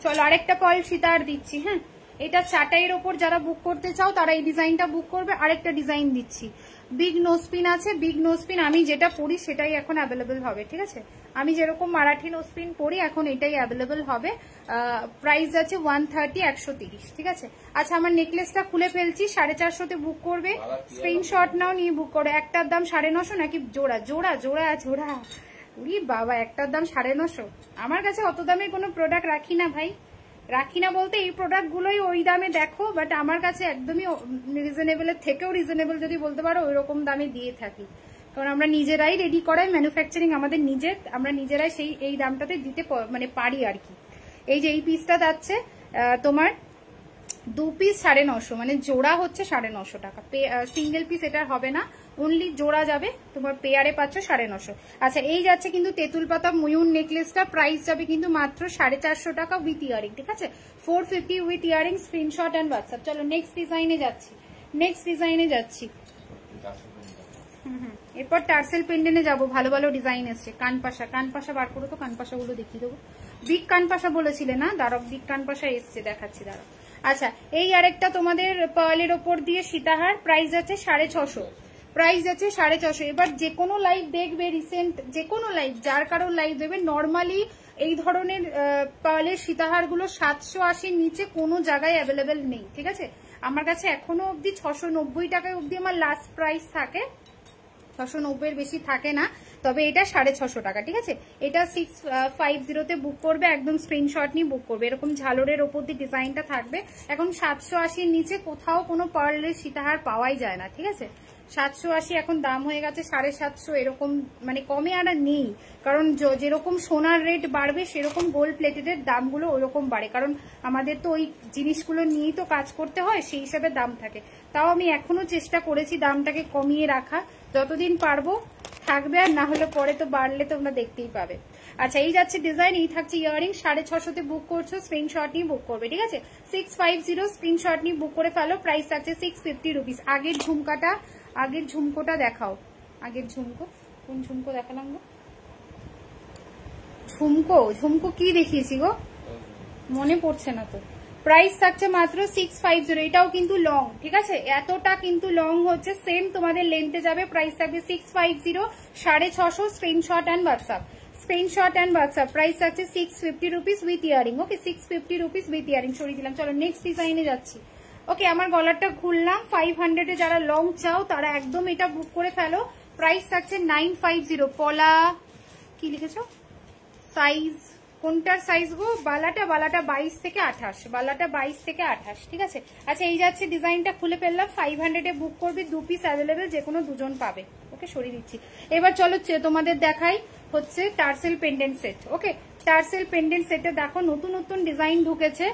চলো আরেকটা পার্ল সীতাহার দিচ্ছি, হ্যাঁ এটা চাটাইয়ের ওপর যারা বুক করতে চাও তারা এই ডিজাইনটা বুক করবে। আরেকটা ডিজাইন দিচ্ছি, বিগ নোজপিন আছে, বিগ নোজপিন আমি যেটা পরি সেটাই এখন অ্যাভেলেবেল হবে, ঠিক আছে। আমি যেরকম মারাঠি নোজপিন পরি এখন এটাই অ্যাভেলেবেল হবে। প্রাইস আছে 130, 130, ঠিক আছে। আচ্ছা আমার নেকলেসটা খুলে ফেলছি, 450তে বুক করবে, স্ক্রিনশট নাও নিয়ে বুক করো। একটার দাম 950 নাকি জোড়া, জোড়া জোড়া জোড়া, উরি বাবা একটার দাম 950। আমার কাছে অত দামের কোনো প্রোডাক্ট রাখি না ভাই, রাখি না বলতে এই প্রোডাক্ট গুলোই ওই দামে দেখো, বাট আমার কাছে একদমই রিজনেবলের থেকেও রিজনেবল যদি বলতে পারো ওই রকম দামে দিয়ে থাকি, কারণ আমরা নিজেরাই রেডি করাই, ম্যানুফ্যাকচারিং আমাদের নিজের, আমরা নিজেরাই সেই এই দামটাতে দিতে মানে পারি আর কি। এই যে এই পিসটা যাচ্ছে তোমার 2 পিস 950, মানে জোড়া হচ্ছে 950 টাকা, সিঙ্গেল পিস এটা হবে না, অনলি জোড়া যাবে, তোমার পেয়ারে পাচ্ছ 950। আচ্ছা এই যাচ্ছে কিন্তু তেঁতুল পাতা ময়ূর নেকলেসটা, প্রাইস যাবে কিন্তু মাত্র 450 টাকা উইথ ইয়ারিং, ঠিক আছে, 450 with earring, screenshot and WhatsApp. চলো নেক্সট ডিজাইনে যাচ্ছি, নেক্সট ডিজাইনে যাচ্ছি। এরপর টার্সেল পেন্ডেন্টে যাবো, ভালো ভালো ডিজাইন এসছে। কানপাশা, কানপাশা বার করো তো, কানপাশা গুলো দেখিয়ে দেবো। বিগ কানপাশা বলেছিলে না, দাঁড়াও বিগ কানপাশা এসছে, দেখাচ্ছি দাঁড়াও। আচ্ছা এই আরেকটা তোমাদের পার্লের ওপর দিয়ে সীতাহার, প্রাইস আছে 650, প্রাইস আছে 650। এবার যে কোনো লাইভ দেখবে, রিসেন্ট যে কোনো লাইভ, যার কারো লাইভ দেবে, নর্মালি এই ধরনের পার্লের সীতাহার গুলো 780 নিচে কোনো জায়গায় অ্যাভেলেবেল নেই, ঠিক আছে। আমার কাছে এখনো অব্দি 690 টাকায় অব্দি আমার লাস্ট প্রাইস থাকে, 690 এর বেশি থাকে না, তবে এটা 650 টাকা, ঠিক আছে। এটা 650তে বুক করবে, একদম স্ক্রিনশট নিয়ে বুক করবে। এরকম ঝালরের ওপর দিয়ে ডিজাইনটা থাকবে। এখন 780 নিচে কোথাও কোনো পার্লের সীতাহার পাওয়াই যায় না, ঠিক আছে। 780 এখন দাম হয়ে গেছে 750, এরকম মানে কমে আর নেই, কারণ যেরকম সোনার রেট বাড়বে সেরকম গোল্ড প্লেটেডের দামগুলো ওইরকম বাড়ে, কারণ আমাদের তো ওই জিনিসগুলো নিয়েই তো কাজ করতে হয়, সেই হিসাবে দাম থাকে। তাও আমি এখনো চেষ্টা করেছি দামটাকে কমিয়ে রাখা, যতদিন পারবো থাকবে, আর না হলে পরে তো বাড়লে তোমরা দেখতেই পাবে। আচ্ছা এই যাচ্ছে ডিজাইন, এই থাকছে ইয়ারিং, 650তে বুক করছো, স্ক্রিনশট নিয়ে বুক করবে, ঠিক আছে। 650 স্ক্রিনশট নিয়ে বুক করে ফেলো, প্রাইস থাকছে 650 রুপিস। আগের ঝুমকাটা, আগের ঝুমকোটা দেখাও, আগের ঝুমকো, কোন ঝুমকো দেখালাম গো, ঝুমকো, ঝুমকো কি দেখিয়েছি গো মনে পড়ছে না তো। প্রাইস থাকছে মাত্র 650, এটাও কিন্তু লং, ঠিক আছে, এতটা কিন্তু লং হচ্ছে, সেম তোমাদের লেন্থে যাবে। প্রাইস থাকবে 650, 650, screenshot and WhatsApp, screenshot and WhatsApp. Price থাকছে 650 rupees with earring, okay 650 rupees with earring সরিয়ে দিলাম। চলো নেক্সট ডিজাইনে যাচ্ছি। ওকে আমার গলারটা খুললাম, 500-এ যারা লং চাও তারা একদম এটা বুক করে ফেলো। প্রাইস থাকছে 950। পলা কি লিখেছো, সাইজ কোনটার সাইজ গো, বালাটা, বালাটা 22 থেকে 28, বালাটা 22 থেকে 28, ঠিক আছে। আচ্ছা এই যাচ্ছে ডিজাইনটা, খুলে ফেললাম, 500-এ বুক করবে, 2 পিস অ্যাভেলেবেল, যে কোনো দুজন পাবে, ওকে সরিয়ে দিচ্ছি। এবার চলো তোমাদের দেখাই হচ্ছে টার্সেল পেন্ডেন্ট সেট, ওকে টার্সেল পেন্ডেন্ট সেটে দেখো নতুন নতুন ডিজাইন ঢুকেছে,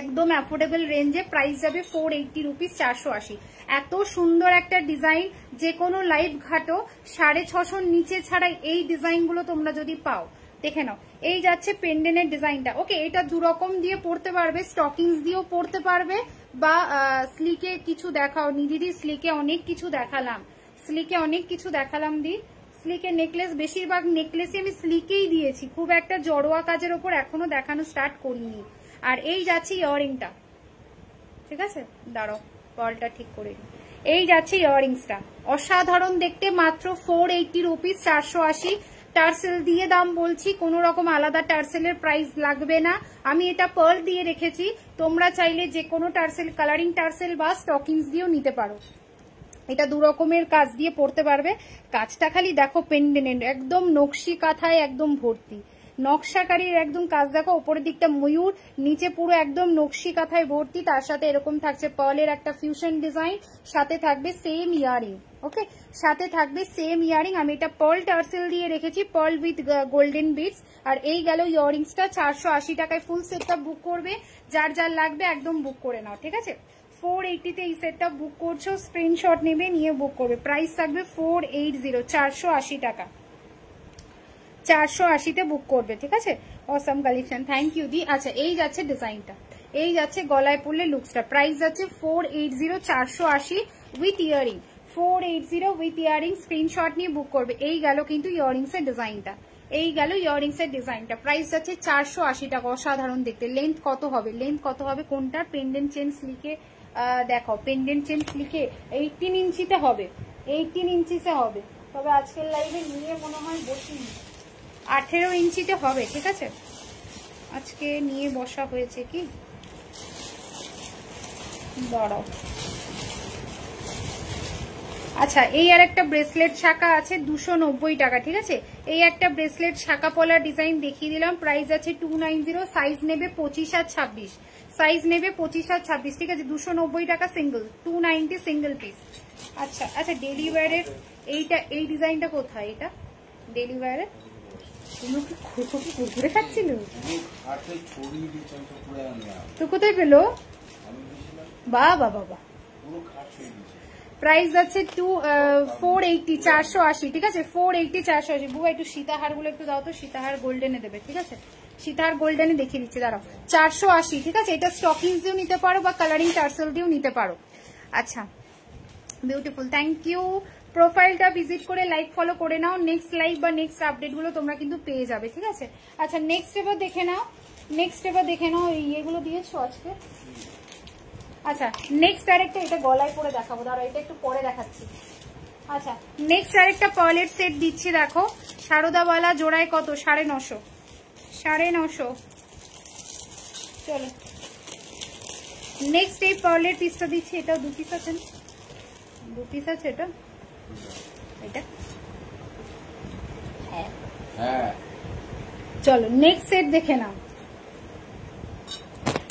একদম অ্যাফোর্ডেবল রেঞ্জে, প্রাইস যাবে 480 রুপিস, 480। এত সুন্দর একটা ডিজাইন, যে কোনো লাইভ ঘাটো 650 নিচে ছাড়া এই ডিজাইনগুলো তোমরা যদি পাও, দেখে নাও। এই যাচ্ছে পেন্ডেন্টের ডিজাইনটা, ওকে এটা দু রকম দিয়ে পড়তে পারবে, স্টকিংস দিয়েও পড়তে পারবে, বা স্লিকে কিছু দেখাও নিদিদি, স্লিকে অনেক কিছু দেখালাম, স্লিকে অনেক কিছু দেখালাম দি, স্লিকের নেকলেস, বেশিরভাগ নেকলেসই আমি স্লিকেই দিয়েছি, খুব একটা জড়োয়া কাজের ওপর এখনো দেখানো স্টার্ট করিনি। আর এই যাচ্ছে ইয়ারিংটা, ঠিক আছে, দাঁড়াও পার্লটা ঠিক করে নিই। এই যাচ্ছে ইয়ারিংসটা, অসাধারণ দেখতে, মাত্র 480 রুপিস, 480। টার্সেল দিয়ে দাম বলছি, কোন রকম আলাদা টার্সেলের প্রাইস লাগবে না। আমি এটা পার্ল দিয়ে রেখেছি, তোমরা চাইলে যে কোনো টার্সেল, কালারিং টার্সেল বা স্টকিংস দিয়েও নিতে পারো। এটা দু রকমের কাজ দিয়ে পড়তে পারবে। কাজটা খালি দেখো পেন্ডেন্ট, একদম নকশি কাঁথায় একদম ভর্তি, নকশাকারীর একদম কাজ দেখো, উপরের দিকটা ময়ূর, নিচে পুরো একদম নকশি কাঁথায় ভর্তি, তার সাথে এরকম থাকছে পার্লের একটা ফিউশন ডিজাইন, সাথে থাকবে সেম ইয়ারিং। ওকে, সাথে থাকবে সেম ইয়ারিং। আমি এটা পার্ল টার্সেল দিয়ে রেখেছি, পার্ল উইথ গোল্ডেন বিটস। আর এই গেল ইয়ারিংসটা 480 টাকায় ফুল সেটটা বুক করবে। যার যার লাগবে একদম বুক করে নাও, ঠিক আছে। 480 তে এই সেটটা বুক করছো, স্ক্রিনশট নেবে, নিয়ে বুক করবে। প্রাইস থাকবে 480, 480 টাকা, 480 তে বুক করবে, ঠিক আছে। অসাম কালেকশন, থ্যাংক ইউ দি। আচ্ছা, এই যাচ্ছে ডিজাইনটা, এই যাচ্ছে গলায় পরলে লুকসটা। প্রাইস যাচ্ছে 480, 480 with earring, 480 with earring. Screenshot নিয়ে বুক করবে। এই গেল কিন্তু ইয়ারিংস এর ডিজাইনটা, এই গেল ইয়ারিংস এর ডিজাইনটা। প্রাইস যাচ্ছে 480 টাকা। অসাধারণ দেখতে। লেন্থ কত হবে, লেন্থ কত হবে কোনটার? পেন্ডেন্ট চেন স্লিকে দেখো, পেন্ডেন্ট চেন স্লিকে 18 ইঞ্চিতে হবে, 18 ইঞ্চিতে হবে। তবে আজকের লাইভে নিয়ে মনে হয় বসিনি, 18 ইঞ্চিতে হবে, ঠিক আছে। আজকে নিয়ে বসা হয়েছে কি, দাঁড়াও। আচ্ছা, এই আর একটা ব্রেসলেট শাখা আছে 290 টাকা, ঠিক আছে। এই একটা ব্রেসলেট শাখা পলার ডিজাইন দেখিয়ে দিলাম। প্রাইস আছে 290, সাইজ নেবে 25 আর 26, সাইজ নেবে 25 আর 26, ঠিক আছে। 290 টাকা সিঙ্গেল, 290 সিঙ্গেল পিস। আচ্ছা আচ্ছা, ডেলি ওয়্যারের এইটা, এই ডিজাইনটা কোথায়? এটা ডেলি ওয়্যারের, তুমি কি কুরকুরে খাচ্ছিল তো? কোথায় পেলো? বাবা বাবা। প্রাইস আছে 480, 480, ঠিক আছে। 480, 480। বুবা একটু সীতাহার গুলো একটু দাও তো, সীতাহার গোল্ডেনে দেবে, ঠিক আছে। সীতাহার গোল্ডেনে দেখিয়ে দিচ্ছি, দাঁড়াও। 480, ঠিক আছে। এটা স্টকিংস দিয়েও নিতে পারো বা কালারিং টার্সেল দিয়েও নিতে পারো। আচ্ছা, বিউটিফুল, থ্যাংক ইউ। প্রোফাইলটা ভিজিট করে লাইক ফলো করে নাও। নেক্সট লাইভ বা নেক্সট আপডেট গুলো তোমরা কিন্তু পেয়ে যাবে, ঠিক আছে। আচ্ছা, নেক্সট এবার দেখে নাও, নেক্সট এবার দেখে নাও। এইগুলো দিয়েছো আজকে। আচ্ছা, নেক্সট আরেকটা, এটা গলায় পরে দেখাবো, দাঁড়াও, এটা একটু পরে দেখাচ্ছি। আচ্ছা, নেক্সট আরেকটা পার্লের সেট দিচ্ছি, দেখো। সারদাওয়ালা জোড়ায় কত? 950, 950। চলো, নেক্সট এই পার্লের পিসটা দিচ্ছি। এটাও 2 পিস আছে, 2 পিস আছে। এটা এটা হ্যাঁ। চলো, নেক্সট সেট দেখে নাও।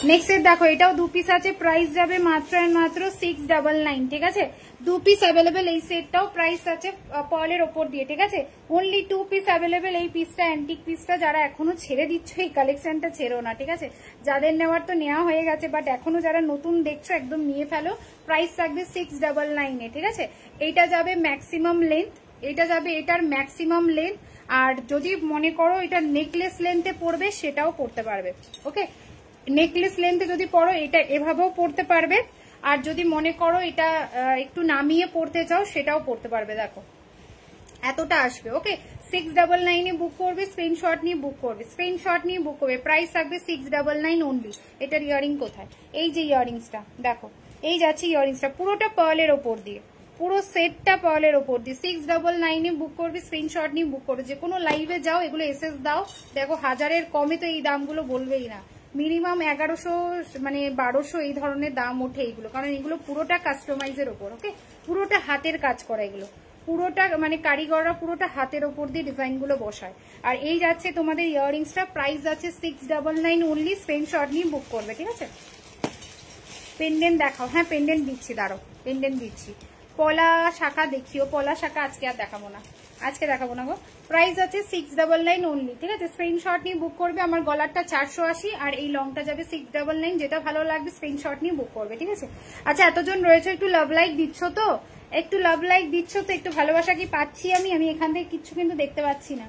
নেক্সট সেট দেখো, এটাও 2 পিস আছে। প্রাইস যাবে মাত্র আর মাত্র 699, ঠিক আছে। 2 পিস অ্যাভেলেবেল এই সেটটাও। প্রাইস আছে পার্লের ওপর দিয়ে, ঠিক আছে। Only 2 piece available. এই পিসটা, অ্যান্টিক পিসটা যারা এখনো ছেড়ে দিচ্ছ, এই কালেকশনটা ছেড়ো না, ঠিক আছে। যাদের নেওয়ার তো নেওয়া হয়ে গেছে, বাট এখনো যারা নতুন দেখছো একদম নিয়ে ফেলো। প্রাইস থাকবে 699, ঠিক আছে। এইটা যাবে ম্যাক্সিমাম লেন্থ, এটা যাবে এটার ম্যাক্সিমাম লেন্থ। আর যদি মনে করো এটা নেকলেস লেন্থে পড়বে, সেটাও পড়তে পারবে, ওকে। নেকলেস লেন্থে যদি পড়ো, এটা এভাবেও পড়তে পারবে। আর যদি মনে করো এটা একটু নামিয়ে পড়তে চাও, সেটাও পড়তে পারবে। দেখো, এতটা আসবে, ওকে। 699 বুক করবে, স্ক্রিনশট নিয়ে বুক করবে, স্ক্রিনশট নিয়ে বুক করবে। প্রাইস থাকবে 699 অনলি। এটার ইয়ারিং কোথায়? এই যে ইয়ারিংসটা দেখো, এই যাচ্ছে ইয়ারিংসটা, পুরোটা পার্লের ওপর দিয়ে, পুরো সেটটা পার্লের ওপর দিয়ে। 699 বুক করবে, স্ক্রিনশট নিয়ে বুক করবে। যে কোনো লাইভে যাও, এগুলো এসএস দাও, দেখো 1000-এর কমে তো এই দামগুলো বলবেই না। মিনিমাম 1100, মানে 1200 এই ধরনের দাম ওঠে এইগুলো, কারণ এগুলো পুরোটা কাস্টমাইজের ওপর, ওকে। পুরোটা হাতের কাজ করা, এগুলো পুরোটা মানে কারিগররা পুরোটা হাতের ওপর দিয়ে ডিজাইন গুলো বসায়। আর এই যাচ্ছে তোমাদের ইয়াররিংসটা। প্রাইস যাচ্ছে 699 অনলি। স্ক্রিনশট নিয়ে বুক করবে, ঠিক আছে। পেন্ডেন্ট দেখাও। হ্যাঁ, পেন্ডেন্ট দিচ্ছি, দাঁড়াও, পেন্ডেন্ট দিচ্ছি। পলা শাখা দেখিও। পলা শাখা আজকে আর দেখাবো না, আজকে দেখাবো না গো। প্রাইস আছে 699 অনলি, ঠিক আছে। স্ক্রিনশট নিয়ে বুক করবে। আমার গলারটা 480 আর এই লংটা যাবে 699। যেটা ভালো লাগবে স্ক্রিনশট নিয়ে বুক করবে, ঠিক আছে। আচ্ছা, এতজন রয়েছে, একটু লাভ লাইক দিচ্ছ তো? একটু লাভ লাইক দিচ্ছ তো? একটু ভালোবাসা কি পাচ্ছি আমি? এখান থেকে কিচ্ছু কিন্তু দেখতে পাচ্ছি না।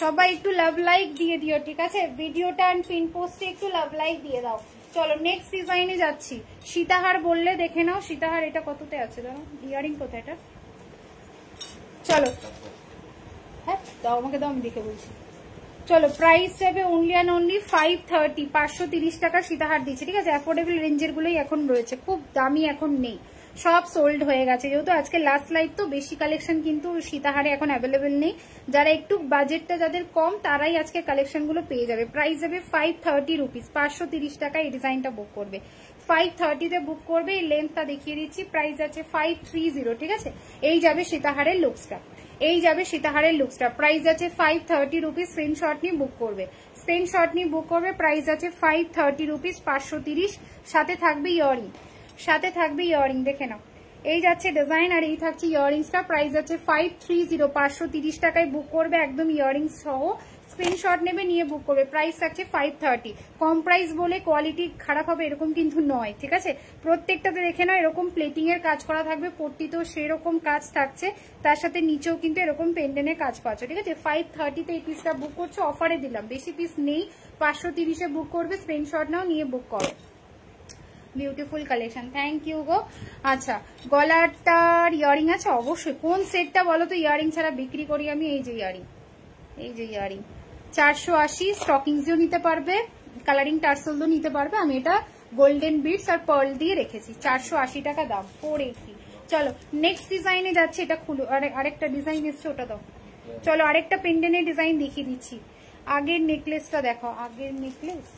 সবাই একটু লাভ লাইক দিয়ে দিও, ঠিক আছে। ভিডিওটা আর পিন পোস্টে একটু লাভ লাইক দিয়ে দাও। চলো, নেক্সট ডিজাইনে যাচ্ছি। সীতাহার বললে দেখে নাও। সীতাহার এটা কততে আছে? দাও, ইয়ারিং কোথায় এটা? চলো, হ্যাঁ দাও, আমাকে দাও, আমি দেখে বলছি। চলো, প্রাইস যাবে অনলি অ্যান্ড অনলি 530, 530 টাকার সীতাহার দিচ্ছে, ঠিক আছে। অ্যাফোর্ডেবল রেঞ্জের গুলোই এখন রয়েছে, খুব দামি এখন নেই, সব সোল্ড হয়ে গেছে। যেহেতু আজকে লাস্ট লাইভ, তো বেশি কালেকশন কিন্তু সীতাহারে এখন অ্যাভেলেবেল নেই। যারা একটু বাজেটটা যাদের কম, তারাই আজকে কালেকশন গুলো পেয়ে যাবে। প্রাইস যাবে 530 রুপিস, 530 টাকা এই ডিজাইনটা বুক করবে। 530 তে বুক করবে। এই লেন্থটা দেখিয়ে দিচ্ছি। প্রাইস আছে 530, ঠিক আছে। এই যাবে সীতাহারের লুকসটা। এই যাবে সীতাহারের লুকসটা, প্রাইস আছে 530 রুপিস। স্ক্রিনশট নিয়ে বুক করবে, স্ক্রিনশট নিয়ে বুক করবে। প্রাইস আছে 530 রুপিস, 530। সাথে থাকবে ইয়ারিং, সাথে থাকবে ইয়ারিং, দেখে নাও। এই যাচ্ছে ডিজাইন আর এই থাকছে ইয়ারিংসটা। প্রাইস আছে 530, 530 টাকায় বুক করবে, একদম ইয়ারিংস সহ। স্ক্রিনশট নেবে, নিয়ে বুক করবে। প্রাইস থাকছে 530। কম প্রাইস বলে কোয়ালিটি খারাপ হবে এরকম কিন্তু নয়, ঠিক আছে। প্রত্যেকটাতে দেখে নাও এরকম প্লেটিং এর কাজ করা থাকবে, পট্টিতেও সেরকম কাজ থাকছে, তার সাথে নিচেও কিন্তু এরকম পেন্ডেন্টের কাজ পাচ্ছ, ঠিক আছে। 530 তে এই পিসটা বুক করছো, অফারে দিলাম, বেশি পিস নেই। 530-এ বুক করবে, স্ক্রিনশট নাও, নিয়ে বুক করো। বিউটিফুল কালেকশন, থ্যাংক ইউ গো। আচ্ছা, গলাটার ইয়ারিং আছে অবশ্যই। কোন সেটটা বলো তো ইয়ারিং ছাড়া বিক্রি করি আমি? এই যে ইয়ারিং, এই যে ইয়ারিং 480। স্টকিংসও নিতে পারবে, কালারিং টার্সেলও নিতে পারবে। আমি এটা গোল্ডেন বিটস আর পার্ল দিয়ে রেখেছি, 480 টাকা দাম, 480। চলো নেক্সট ডিজাইনে যাচ্ছে, এটা খুলো। আরেকটা ডিজাইন এসছে, ওটা দাও। চলো আরেকটা পেন্ডেন্টের ডিজাইন দেখিয়ে দিচ্ছি। আগের নেকলেসটা দেখো, আগের নেকলেস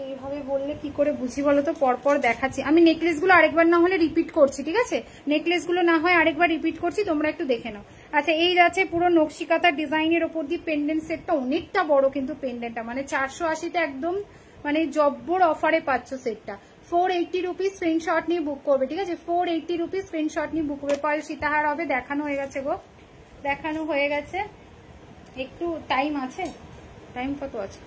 এইভাবে বললে কি করে বুঝি বলো তো, পরপর দেখাচ্ছি আমি। নেকলেস গুলো আরেকবার না হলে রিপিট করছি, ঠিক আছে। নেকলেস গুলো না হয় আরেকবার রিপিট করছি, তোমরা একটু দেখে নাও। আচ্ছা, এই যাচ্ছে পুরো নকশিকাতা ডিজাইনের ওপর দিয়ে পেন্ডেন্ট সেটটা, অনেকটা বড় কিন্তু পেন্ডেন্টটা, মানে 480-তে একদম মানে জব্বর অফারে পাচ্ছ সেটটা। 480 রুপিস। স্ক্রিনশট নিয়ে বুক করবে, ঠিক আছে। 480 রুপিস, স্ক্রিনশট নিয়ে বুক করবে। পার্ল সীতাহার হবে, দেখানো হয়ে গেছে গো, দেখানো হয়ে গেছে। একটু টাইম আছে, টাইম কত আছে?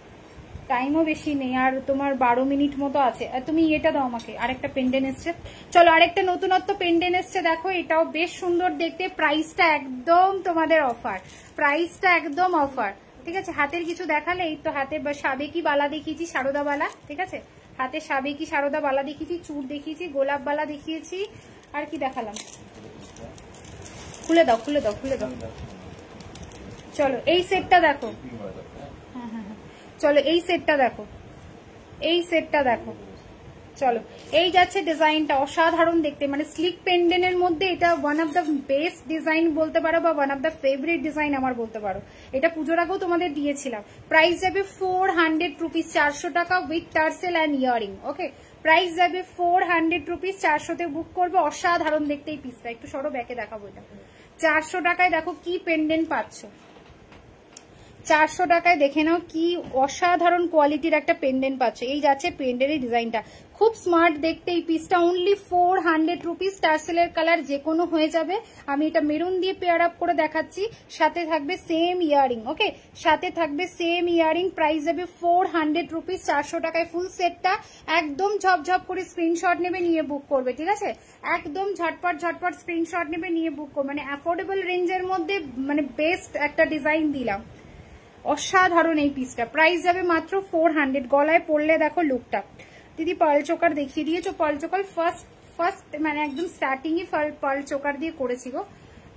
টাইমও বেশি নেই, আর তোমার 12 মিনিট মতো আছে। তুমি এটা দাও আমাকে, আরেকটা পেন্ডেন্ট এসছে। চলো আরেকটা নতুনত্ব পেন্ডেন্ট এসছে, দেখো এটাও বেশ সুন্দর দেখতে। প্রাইসটা একদম তোমাদের অফার, প্রাইসটা একদম অফার, ঠিক আছে। হাতের কিছু দেখালে, এই তো হাতে সাবেকি বালা দেখিয়েছি, সারদা বালা, ঠিক আছে। হাতে সাবেকি সারদা বালা দেখিয়েছি, চুর দেখিয়েছি, গোলাপ বালা দেখিয়েছি, আর কি দেখালাম? খুলে দাও, খুলে দাও, খুলে দাও। চলো এই সেটটা দেখো, চলো এই সেটটা দেখো, এই সেটটা দেখো। চলো এই যাচ্ছে ডিজাইনটা, অসাধারণ দেখতে, মানে স্লিক পেন্ডেন্টের মধ্যে এটা one of the best design বলতে পারো, বা one of the favourite design আমার বলতে পারো। এটা পুজোর আগেও তোমাদের দিয়েছিলাম। প্রাইস যাবে 400 রুপিস, 400 টাকা with tassel and earring. Okay, price যাবে 400 রুপিস, 400-তে বুক করবে। অসাধারণ দেখতে এই পিসটা, একটু সরো ব্যাকে দেখাবো। এটা 400 টাকায় দেখো কি পেন্ডেন্ট পাচ্ছ, 400 টাকায় দেখে নাও কি অসাধারণ কোয়ালিটির একটা পেন্ডেন্ট পাচ্ছ। এই যাচ্ছে পেন্ডেন্টের ডিজাইনটা, খুব স্মার্ট দেখতে এই পিসটা। অনলি 400 রুপিস, টার্সেলের কালার যে কোনো হয়ে যাবে। আমি এটা মেরুন দিয়ে পেয়ার আপ করে দেখাচ্ছি, সাথে থাকবে সেম ইয়ারিং। ওকে, সাথে থাকবে সেম ইয়ারিং। প্রাইস যাবে 400 রুপিস, 400 টাকায় ফুল সেটটা। একদম ঝপঝপ করে স্ক্রিনশট নেবে, নিয়ে বুক করবে, ঠিক আছে। একদম ঝটপট ঝটপট স্ক্রিনশট নেবে, নিয়ে বুক করবে। মানে অ্যাফোর্ডেবল রেঞ্জের মধ্যে মানে বেস্ট একটা ডিজাইন দিলাম। অসাধারণ এই পিসটা, প্রাইস যাবে মাত্র 400। গলায় পরলে দেখো লুকটা। দিদি পার্ল চোকার দেখিয়ে দিয়েছো, পার্ল চোকার ফার্স্ট মানে একদম স্টার্টিংই পার্ল চোকার দিয়ে করেছি গো।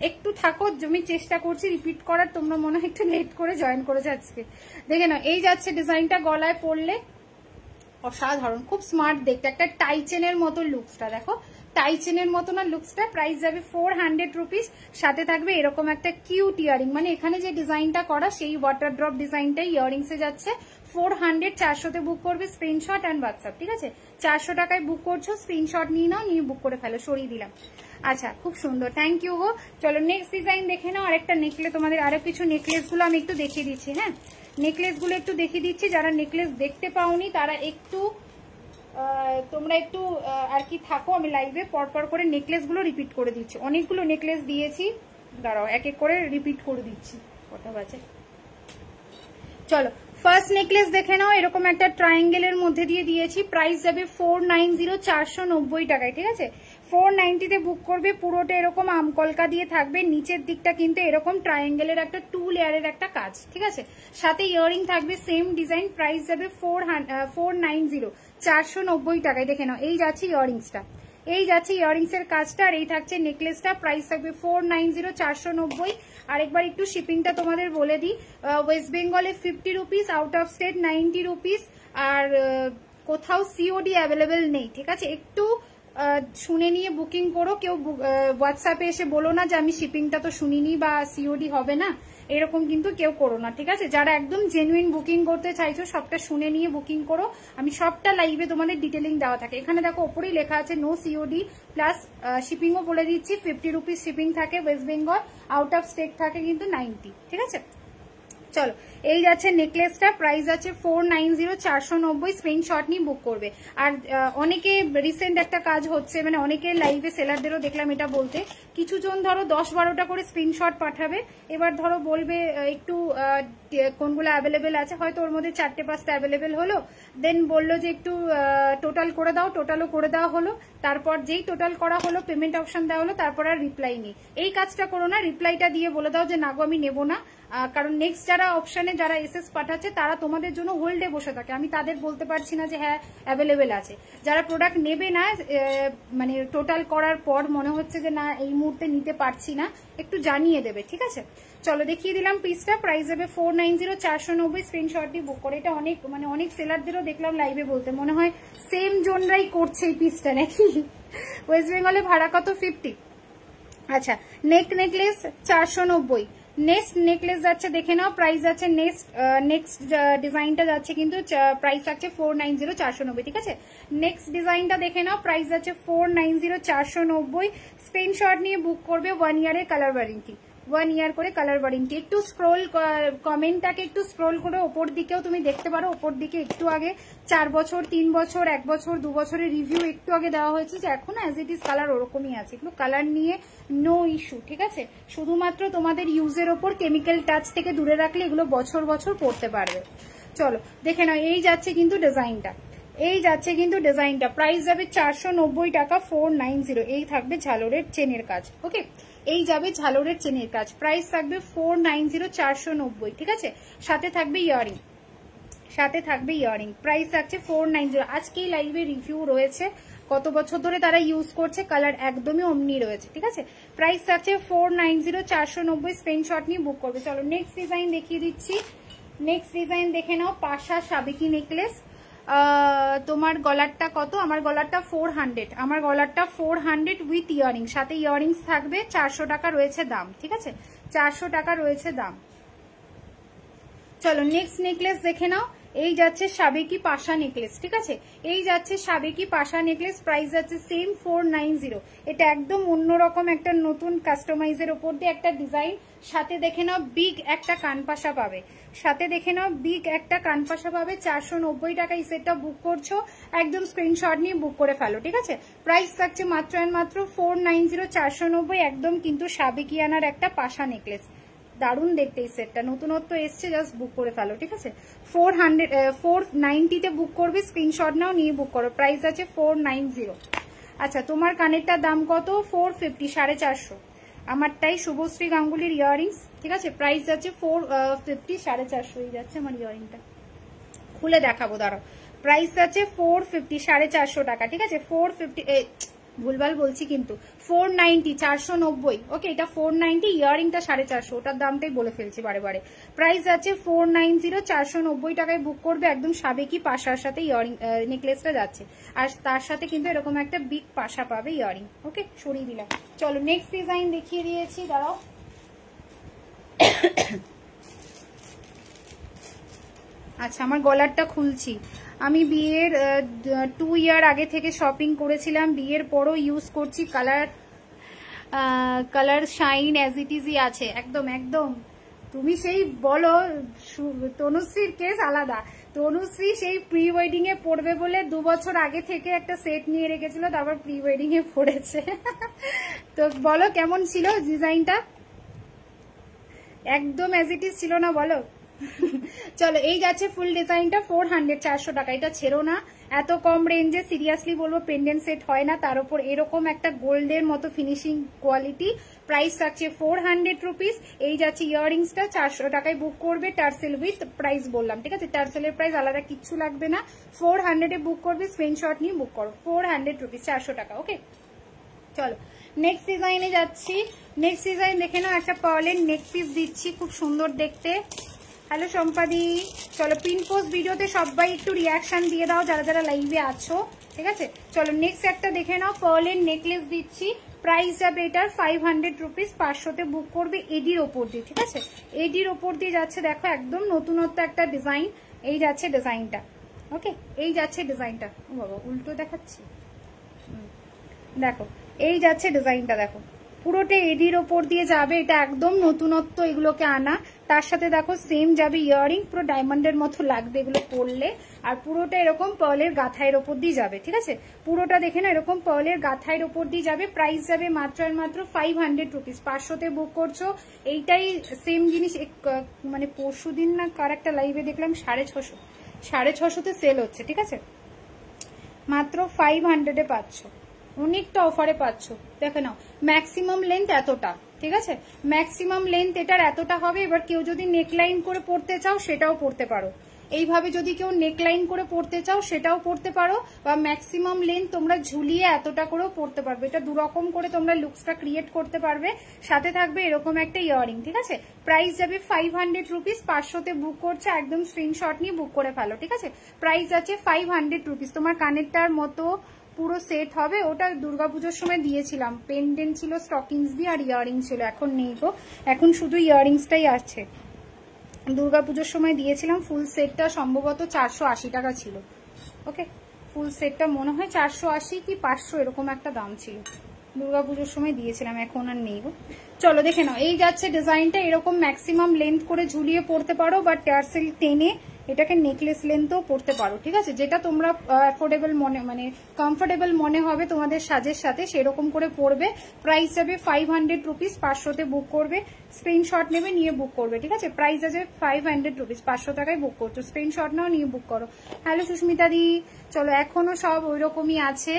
একটু থাকো, আমি চেষ্টা করছি রিপিট করার, তোমরা মনে হয় একটু লেট করে জয়েন করেছে আজকে। দেখে নাও এই যাচ্ছে ডিজাইনটা, গলায় পরলে অসাধারণ, খুব স্মার্ট দেখতে, একটা টাই চেনের মতো লুকসটা দেখো, টাই চেনের মতো না লুকসটা। প্রাইস যাবে 400 রুপিস, সাথে থাকবে এরকম একটা কিউট ইয়ারিং, মানে এখানে যে ডিজাইনটা করা সেই ওয়াটার ড্রপ ডিজাইনটাই ইয়ারিংসে যাচ্ছে। 400, 400-তে বুক করবে, স্ক্রিনশট অ্যান্ড হোয়াটসঅ্যাপ, ঠিক আছে। 400 টাকায় বুক করছো, স্ক্রিনশট নিয়ে নাও, নিয়ে বুক করে ফেলো, সরিয়ে দিলাম। আচ্ছা, খুব সুন্দর, থ্যাংক ইউ গো। চলো নেক্সট ডিজাইন দেখে নাও। আরেকটা নেকলেস, তোমাদের আরো কিছু নেকলেস গুলো আমি একটু দেখিয়ে দিচ্ছি। হ্যাঁ, নেকলেস গুলো একটু দেখিয়ে দিচ্ছি, যারা নেকলেস দেখতে পাওনি তারা একটু তোমরা একটু আর কি থাকো, আমি লাইভে পরপর করে নেকলেস গুলো রিপিট করে দিচ্ছি। অনেকগুলো নেকলেস দিয়েছি, দাঁড়াও এক এক করে রিপিট করে দিচ্ছি। কটা বাজে? চলো ফার্স্ট নেকলেস দেখে নাও, এরকম একটা ট্রায়াঙ্গেলের মধ্যে দিয়ে দিয়েছি। প্রাইস যাবে 490, 490 টাকায়, ঠিক আছে। 490-তে বুক করবে। পুরোটা এরকম আমকলকা দিয়ে থাকবে, নিচের দিকটা কিন্তু এরকম ট্রায়াঙ্গেলের একটা 2 লেয়ারের একটা কাজ, ঠিক আছে। সাথে ইয়ারিং থাকবে সেম ডিজাইন। প্রাইস যাবে 490, 490 টাকায়। দেখে নাও এই যাচ্ছে ইয়ারিংসটা, এই যাচ্ছে ইয়ারিংস এর কাজটা, আর এই থাকছে নেকলেসটা। প্রাইস থাকবে 490, 490। আরেকবার একটু শিপিংটা তোমাদের বলে দিই, ওয়েস্ট বেঙ্গলে 50 rupees, out of state 90 rupees, আর কোথাও সিওডি অ্যাভেলেবেল নেই, ঠিক আছে। একটু শুনে নিয়ে বুকিং করো। কেউ হোয়াটসঅ্যাপে এসে বলো না যে আমি শিপিংটা তো শুনিনি বা সিওডি হবে না, এরকম কিন্তু কেউ করো না, ঠিক আছে? যারা একদম জেনুইন বুকিং করতে চাইছো সবটা শুনে নিয়ে বুকিং করো, আমি সবটা লাইভে তোমাদের ডিটেলিং দেওয়া থাকে। এখানে দেখো ওপরেই লেখা আছে নো সিওডি প্লাস শিপিংও বলে দিচ্ছি, 50 রুপিস শিপিং থাকে West Bengal, out of state থাকে কিন্তু 90, ঠিক আছে? চলো এই যাচ্ছে নেকলেসটা, প্রাইস আছে 490, 490, স্ক্রিনশট নিয়ে বুক করবে। আর অনেকে রিসেন্ট একটা কাজ হচ্ছে, মানে অনেকে লাইভে সেলারদেরও দেখলাম এটা বলতে, কিছুজন ধরো 10-12টা করে স্ক্রিনশট পাঠাবে, এবার ধরো বলবে একটু কোনগুলো অ্যাভেলেবেল আছে, হয়তো ওর মধ্যে 4-5টা অ্যাভেলেবেল হলো, দেন বললো যে একটু টোটাল করে দাও, টোটালও করে দেওয়া হলো, তারপর যেই টোটাল করা হলো পেমেন্ট অপশন দেওয়া হলো, তারপর আর রিপ্লাই নেই। এই কাজটা করো না, রিপ্লাইটা দিয়ে বলে দাও যে না গো আমি নেবো না, কারণ নেক্সট যারা অপশনে যারা এসএস পাঠাচ্ছে তারা তোমাদের জন্য হোল্ডে বসে থাকে, আমি তাদের বলতে পারছি না যে হ্যাঁ অ্যাভেলেবেল আছে। যারা প্রোডাক্ট নেবে না, মানে টোটাল করার পর মনে হচ্ছে যে না এই মুহূর্তে নিতে পারছি না, একটু জানিয়ে দেবে, ঠিক আছে? চলো দেখিয়ে দিলাম পিসটা, প্রাইস হবে 490, 490, স্ক্রিনশট দিয়ে বুক করে। এটা অনেক মানে অনেক সেলারদেরও দেখলাম লাইভে বলতে, মনে হয় সেম জোনরাই করছে এই পিসটা নাকি। ওয়েস্ট বেঙ্গলে ভাড়া কত? 50। আচ্ছা নেকলেস 490। নেক্সট নেকলেস যাচ্ছে দেখে নাও, প্রাইস আছে নেক্সট ডিজাইনটা যাচ্ছে কিন্তু প্রাইস আছে 490, 490, ঠিক আছে? নেক্সট ডিজাইনটা দেখে নাও, প্রাইস আছে 490, 490, স্ক্রিনশট নিয়ে বুক করবে। 1 ইয়ারের কালার ওয়ারেন্টি, 1 ইয়ার করে কালার ওয়ারেন্টি। একটু স্ক্রোল কমেন্টটাকে একটু স্ক্রোল করে ওপর দিকেও তুমি দেখতে পারো, ওপর দিকে একটু আগে 4 বছর, 3 বছর, 1 বছর, 2 বছরের রিভিউ একটু আগে দেওয়া হয়েছে, যে এখন অ্যাজ ইট ইজ কালার ওরকমই আছে, একটু কালার নিয়ে নো ইস্যু, ঠিক আছে? শুধুমাত্র তোমাদের ইউজের ওপর কেমিক্যাল টাচ থেকে দূরে রাখলে এগুলো বছর বছর পরতে পারবে। চলো দেখে নাও, এই যাচ্ছে কিন্তু ডিজাইনটা, এই যাচ্ছে কিন্তু ডিজাইনটা, প্রাইস যাবে 490 টাকা, 490। এই থাকবে ঝালরের চেনের কাজ, ওকে? এই যাবে ঝালরের চেনের কাজ, প্রাইস থাকবে 490, 490, ঠিক আছে? সাথে থাকবে ইয়ারিং, সাথে থাকবে ইয়ারিং, প্রাইস থাকছে 490। আজকে এই লাইভে রিভিউ রয়েছে, কত বছর ধরে তারা ইউজ করছে, কালার একদমই অমনি রয়েছে, ঠিক আছে? প্রাইস থাকছে 490, 490, স্ক্রিনশট নিয়ে বুক করবে। চলো নেক্সট ডিজাইন দেখিয়ে দিচ্ছি, নেক্সট ডিজাইন দেখে নাও, পাশা সাবেকি নেকলেস। তোমার গলারটা কত? আমার গলারটা 400, আমার গলারটা 400 উইথ ইয়ারিং, সাথে ইয়ারিংস থাকবে, 400 টাকা রয়েছে দাম, ঠিক আছে? 400 টাকা রয়েছে দাম। চলো নেক্সট নেকলেস দেখে নাও, এই যাচ্ছে সাবেকি পাশা নেকলেস, ঠিক আছে? এই যাচ্ছে সাবেকি পাশা নেকলেস, প্রাইস যাচ্ছে সেম 490। এটা একদম অন্যরকম একটা নতুন কাস্টমাইজের ওপর দিয়ে একটা ডিজাইন, সাথে দেখে নাও বিগ একটা কানপাশা পাবে, সাথে দেখে নাও বিগ একটা কানপাশা পাবে। 490 টাকা এই সেটটা বুক করছো, একদম স্ক্রিনশট নিয়ে বুক করে ফেলো, ঠিক আছে? প্রাইস থাকছে মাত্র আর মাত্র 490, 490, একদম কিন্তু সাবেকিয়ানার একটা পাশা নেকলেস, দারুণ দেখতে এই সেটটা, নতুনত্ব এসছে, জাস্ট বুক করে ফেলো, ঠিক আছে? 490 তে বুক করবে, স্ক্রিনশট নাও নিয়ে বুক করো, প্রাইস আছে 490। আচ্ছা তোমার কানেরটার দাম কত? 450, 450। আমারটাই শুভশ্রী গাঙ্গুলির ইয়ারিংস, ঠিক আছে? প্রাইস আছে 450, 450। এই যাচ্ছে আমার ইয়ারিংটা, খুলে দেখাবো দাঁড়াও। প্রাইস আছে 450, 450 টাকা, ঠিক আছে? 450, ভুলভাল বলছি কিন্তু, 490, 490, ওকে? এটা 490, ইয়ারিংটা 450, ওটার দামটাই বলে ফেলছি বারে বারে। প্রাইস আছে 490, 490 টাকায় বুক করবে, একদম সাবেকি পাশার সাথে ইয়ারিং নেকলেসটা যাচ্ছে, আর তার সাথে কিন্তু এরকম একটা বিগ পাশা পাবে ইয়ারিং, ওকে? সরিয়ে দিলাম। চলো নেক্সট ডিজাইন দেখিয়ে দিয়েছি, দাঁড়াও। আচ্ছা আমার গলারটা খুলছি, আমি বিয়ের 2 ইয়ার আগে থেকে শপিং করেছিলাম, বিয়ের পরও ইউজ করছি, কালার শাইন অ্যাজ ইট ইজই আছে, একদম একদম। তুমি সেই বলো, তনুশ্রীর কেস আলাদা, তনুশ্রী সেই প্রি ওয়েডিং এ পড়বে বলে 2 বছর আগে থেকে একটা সেট নিয়ে রেখেছিল, তারপর প্রি ওয়েডিং এ পড়েছে। তো বলো কেমন ছিল ডিজাইনটা? একদম অ্যাজ ইট ইজ ছিল না বলো? চলো এই যাচ্ছে ফুল ডিজাইনটা, 400, 400 টাকা। এটা ছেড়ো না, এত কম রেঞ্জে সিরিয়াসলি বলবো পেন্ডেন্ট সেট হয় না, তার উপর এরকম একটা গোল্ডের মতো ফিনিশিং কোয়ালিটি। প্রাইস থাকছে 400 রুপিস। এই যাচ্ছে ইয়ারিংসটা, 400 টাকায় বুক করবে, টার্সেল উইথ প্রাইস বললাম, ঠিক আছে? টার্সেলের প্রাইস আলাদা কিচ্ছু লাগবে না, 400 এ বুক করবে, স্ক্রিনশট নিয়ে বুক করো, 400 রুপিস, 400 টাকা, ওকে? চলো নেক্সট ডিজাইনে যাচ্ছি, নেক্সট ডিজাইন দেখে নাও, একটা পার্লের নেক পিস দিচ্ছি, খুব সুন্দর দেখতে। হ্যালো সম্পাদি, চলো পিন পোস্ট ভিডিওতে সবাই একটু রিয়াকশন দিয়ে দাও যারা যারা লাইভে আছো, ঠিক আছে? চলো নেক্সট একটা দেখে নাও, পার্লের নেকলেস দিচ্ছি, প্রাইস যাবে এটার 500 রুপিস, 500তে বুক করবে এডির ওপর দিয়ে, ঠিক আছে? এডির ওপর দিয়ে যাচ্ছে, দেখো একদম নতুনত্ব একটা ডিজাইন, এই যাচ্ছে ডিজাইনটা, ওকে? এই যাচ্ছে ডিজাইনটা, ও বাবা উল্টো দেখাচ্ছি, দেখো এই যাচ্ছে ডিজাইনটা, দেখো পুরোটা এডির ওপর দিয়ে যাবে, এটা একদম নতুনত্ব এগুলোকে আনা। তার সাথে দেখো সেম যাবে ইয়াররিং, পুরো ডায়মন্ডের মতো লাগবে এগুলো পরলে, আর পুরোটা এরকম পার্লের গাথাইয়ের ওপর দিয়ে যাবে, ঠিক আছে? পুরোটা দেখে না এরকম পার্লের গাথাইয়ের ওপর দিয়ে যাবে। প্রাইস যাবে মাত্র আর মাত্র 500 রুপিস, 500তে বুক করছো। এইটাই সেম জিনিস মানে পরশু দিন না কার একটা লাইভে দেখলাম 650-650তে সেল হচ্ছে, ঠিক আছে? মাত্র 500-এ পাচ্ছ, অনেকটা অফারে পাচ্ছ। দেখে নাও ম্যাক্সিমাম লেন্থ এতটা, ঠিক আছে? ম্যাক্সিমাম লেন্থ এটার এতটা হবে। এবার কেউ যদি নেকলাইন করে পড়তে চাও সেটাও পড়তে পারো, এইভাবে যদি কেউ নেকলাইন করে পড়তে চাও সেটাও পড়তে পারো, বা ম্যাক্সিমাম লেন্থ তোমরা ঝুলিয়ে এতটা করেও পড়তে পারবে। এটা দুরকম করে তোমরা লুকসটা ক্রিয়েট করতে পারবে। সাথে থাকবে এরকম একটা ইয়াররিং, ঠিক আছে? প্রাইস যাবে 500 রুপিস, 500তে বুক করছে, একদম স্ক্রিনশট নিয়ে বুক করে ফেলো, ঠিক আছে? প্রাইস আছে 500 রুপিস। তোমার কানেরটার মতো পুরো সেট হবে, ওটা দুর্গাপুজোর সময় দিয়েছিলাম, পেন্ডেন্ট ছিল, স্টকিংস দিয়ে আর ইয়াররিং ছিল, এখন নেই গো, এখন শুধু ইয়াররিংসটাই আছে। দুর্গাপুজোর সময় দিয়েছিলাম ফুল সেটটা, সম্ভবত 480 টাকা ছিল, ওকে? ফুল সেটটা মনে হয় 480 কি 500 এরকম একটা দাম ছিল, দুর্গাপুজোর সময় দিয়েছিলাম, এখন আর নেই গো। চলো দেখে নাও, এই যাচ্ছে ডিজাইনটা, এরকম ম্যাক্সিমাম লেন্থ করে ঝুলিয়ে পড়তে পারো, বা টার্সেল টেনে এটাকে নেকলেস লেন্থও পড়তে পারো, ঠিক আছে? যেটা তোমরা অ্যাফোর্ডেবল মানে কমফোর্টেবল মনে হবে তোমাদের সাজের সাথে, সেরকম করে পড়বে। প্রাইস যাবে 500 রুপিস, 500তে বুক করবে, স্ক্রিনশট নেবে নিয়ে বুক করবে, ঠিক আছে? প্রাইস আছে 500 রুপিস, 500 টাকায় বুক করছো, স্ক্রিনশট নাও নিয়ে বুক করো। হ্যালো সুস্মিতা দি, চলো এখনো সব ওই রকমই আছে,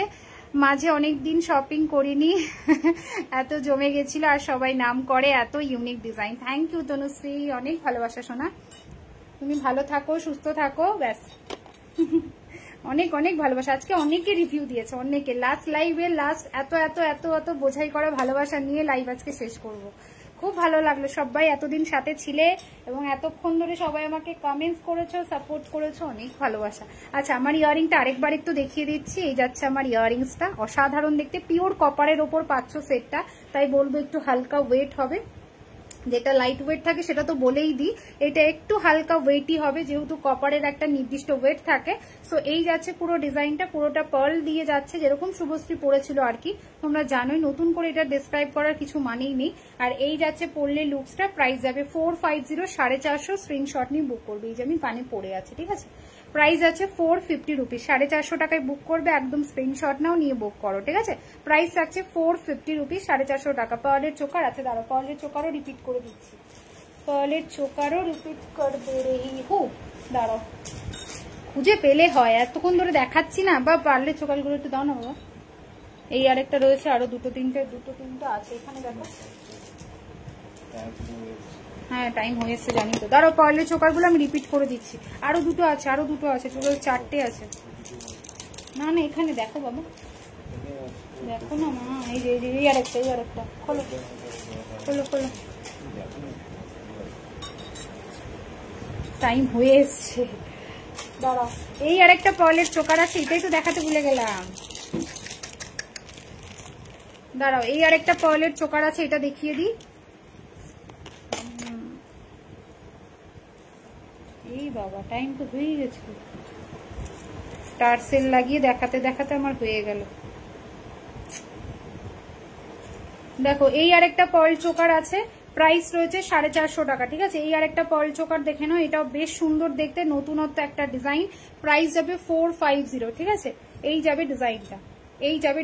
মাঝে অনেক দিন শপিং করিনি, এত জমে গেছিল, আর সবাই নাম করে এত unique design. Thank you Tanushree, অনেক ভালোবাসা শোনা, তুমি ভালো থাকো, সুস্থ থাকো, ব্যাস। অনেক অনেক ভালোবাসা। আজকে অনেকে রিভিউ দিয়েছে, অনেকে। লাস্ট লাইভে লাস্ট এত এত এত এত বোঝাই করা ভালোবাসা নিয়ে লাইভ আজকে শেষ করব। খুব ভালো লাগলো, সবাই এতদিন সাথে ছিলে এবং এতক্ষণ ধরে সবাই আমাকে কমেন্টস করেছো, সাপোর্ট করেছো, অনেক ভালোবাসা। আচ্ছা, আমার ইয়াররিংটা আরেকবার একটু দেখিয়ে দিচ্ছি। এই যাচ্ছে আমার ইয়াররিংসটা, অসাধারণ দেখতে, পিওর কপারের ওপর পাচ্ছ সেটটা, তাই বলবো একটু হালকা ওয়েট হবে। যেটা লাইট ওয়েট থাকে সেটা তো বলেই দিই, এটা একটু হালকা ওয়েটই হবে, যেহেতু কপারের একটা নির্দিষ্ট ওয়েট থাকে। সো এই যাচ্ছে পুরো ডিজাইনটা, পুরোটা পার্ল দিয়ে যাচ্ছে, যেরকম শুভশ্রী পড়েছিল আর কি, তোমরা জানোই, নতুন করে এটা ডেসক্রাইব করার কিছু মানেই নেই। আর এই যাচ্ছে পড়লে লুকসটা, প্রাইস যাবে 450, 450, স্ক্রিনশট নিয়ে বুক করবে। এই যে আমি কানে পড়ে আছে, ঠিক আছে? প্রাইস আছে 450 রুপিস, 450 টাকায় বুক করবে, একদম স্ক্রিনশট নাও নিয়ে বুক করো, ঠিক আছে? প্রাইস আছে 450 রুপিস, 450 টাকা। পার্লের চোকার আছে, দাঁড়াও পার্লের চোকারও রিপিট করে দিচ্ছি, পার্লের চোকারও রিপিট করে রহি হু, দাঁড়াও খুঁজে পেলে হয়, এতক্ষণ ধরে দেখাচ্ছি না। বা পার্লের চোকারগুলো একটু দাও না বাবা। এই আরেকটা রয়েছে, আরো দুটো তিনটে আছে এখানে, দেখো। হ্যাঁ টাইম হয়ে এসছে জানি তো, দাঁড়াও পার্লের চোকারগুলো আমি রিপিট করে দিচ্ছি। আরো দুটো আছে, টোটাল 4টে আছে। না না এখানে দেখো বাবা, দেখো না মা, এই যে এই আরেকটা খোলো খোলো খোলো, টাইম হয়ে এসছে, দাঁড়াও। এই আরেকটা পার্লের চোকার আছে, এটাই তো দেখাতে ভুলে গেলাম, দাঁড়াও। এই আরেকটা পার্লের চোকার আছে, এটা দেখিয়ে দিই। এই বাবা টাইম তো হয়ে গেছে, টার্সেল লাগিয়ে দেখাতে দেখাতে আমার হয়ে গেল। দেখো এই আরেকটা পার্ল চোকার আছে, প্রাইস রয়েছে 450 টাকা, ঠিক আছে? এই আরেকটা পার্ল চোকার দেখে নাও, এটাও বেশ সুন্দর দেখতে, নতুনত্ব একটা ডিজাইন। প্রাইস যাবে 450, ঠিক আছে? এই যাবে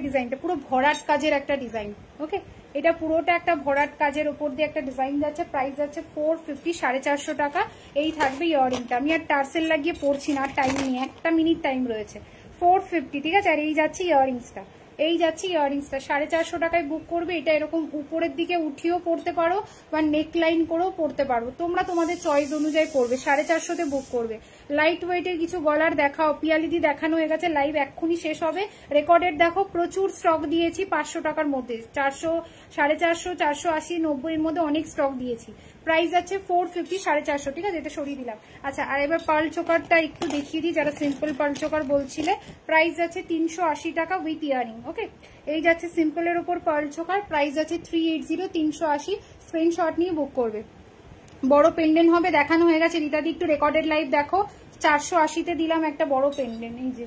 ডিজাইনটা, পুরো ভরাট কাজের একটা ডিজাইন, ওকে? এটা পুরোটা একটা ভরাট কাজের উপর দিয়ে একটা ডিজাইন যাচ্ছে। প্রাইস যাচ্ছে 450, 450 টাকা। এই থাকবে ইয়াররিংটা, আমি আর টার্সেল লাগিয়ে পড়ছি না, টাইম নেই, 1 মিনিট টাইম রয়েছে। 450, ঠিক আছে? আর এই যাচ্ছে ইয়াররিংসটা, 450 টাকায় বুক করবে। এটা এরকম উপরের দিকে উঠিয়েও পড়তে পারো বা নেক লাইন করেও পড়তে পারো, তোমরা তোমাদের চয়েস অনুযায়ী করবে। 450তে বুক করবে। লাইট ওয়েটের কিছু গলার দেখাও, পিয়ালিদি দেখানো হয়ে গেছে, লাইভ এক্ষুনি শেষ হবে। রেকর্ডেড দেখো, প্রচুর স্টক দিয়েছি 500 টাকার মধ্যে, 400, 450, 480, 90 এর মধ্যে অনেক স্টক দিয়েছি। প্রাইস আছে 450, 450, ঠিক আছে? এটা সরিয়ে দিলাম। আচ্ছা, আর এবার পার্ল চোকারটা একটু দেখিয়ে দিই, যারা সিম্পল পার্ল চোকার বলছিলে। প্রাইস আছে 380 টাকা উইথ ইয়ারিং, ওকে, এই যাচ্ছে সিম্পলের ওপর পার্ল চোকার, প্রাইস আছে 380, 380। স্ক্রিনশট নিয়ে বুক করবে। বড় পেন্ডেন্ট হবে, দেখানো হয়ে গেছে। রীতাদি একটু রেকর্ডেড লাইভ দেখো। 480-তে দিলাম একটা বড় পেন্ডেন্ট, এই যে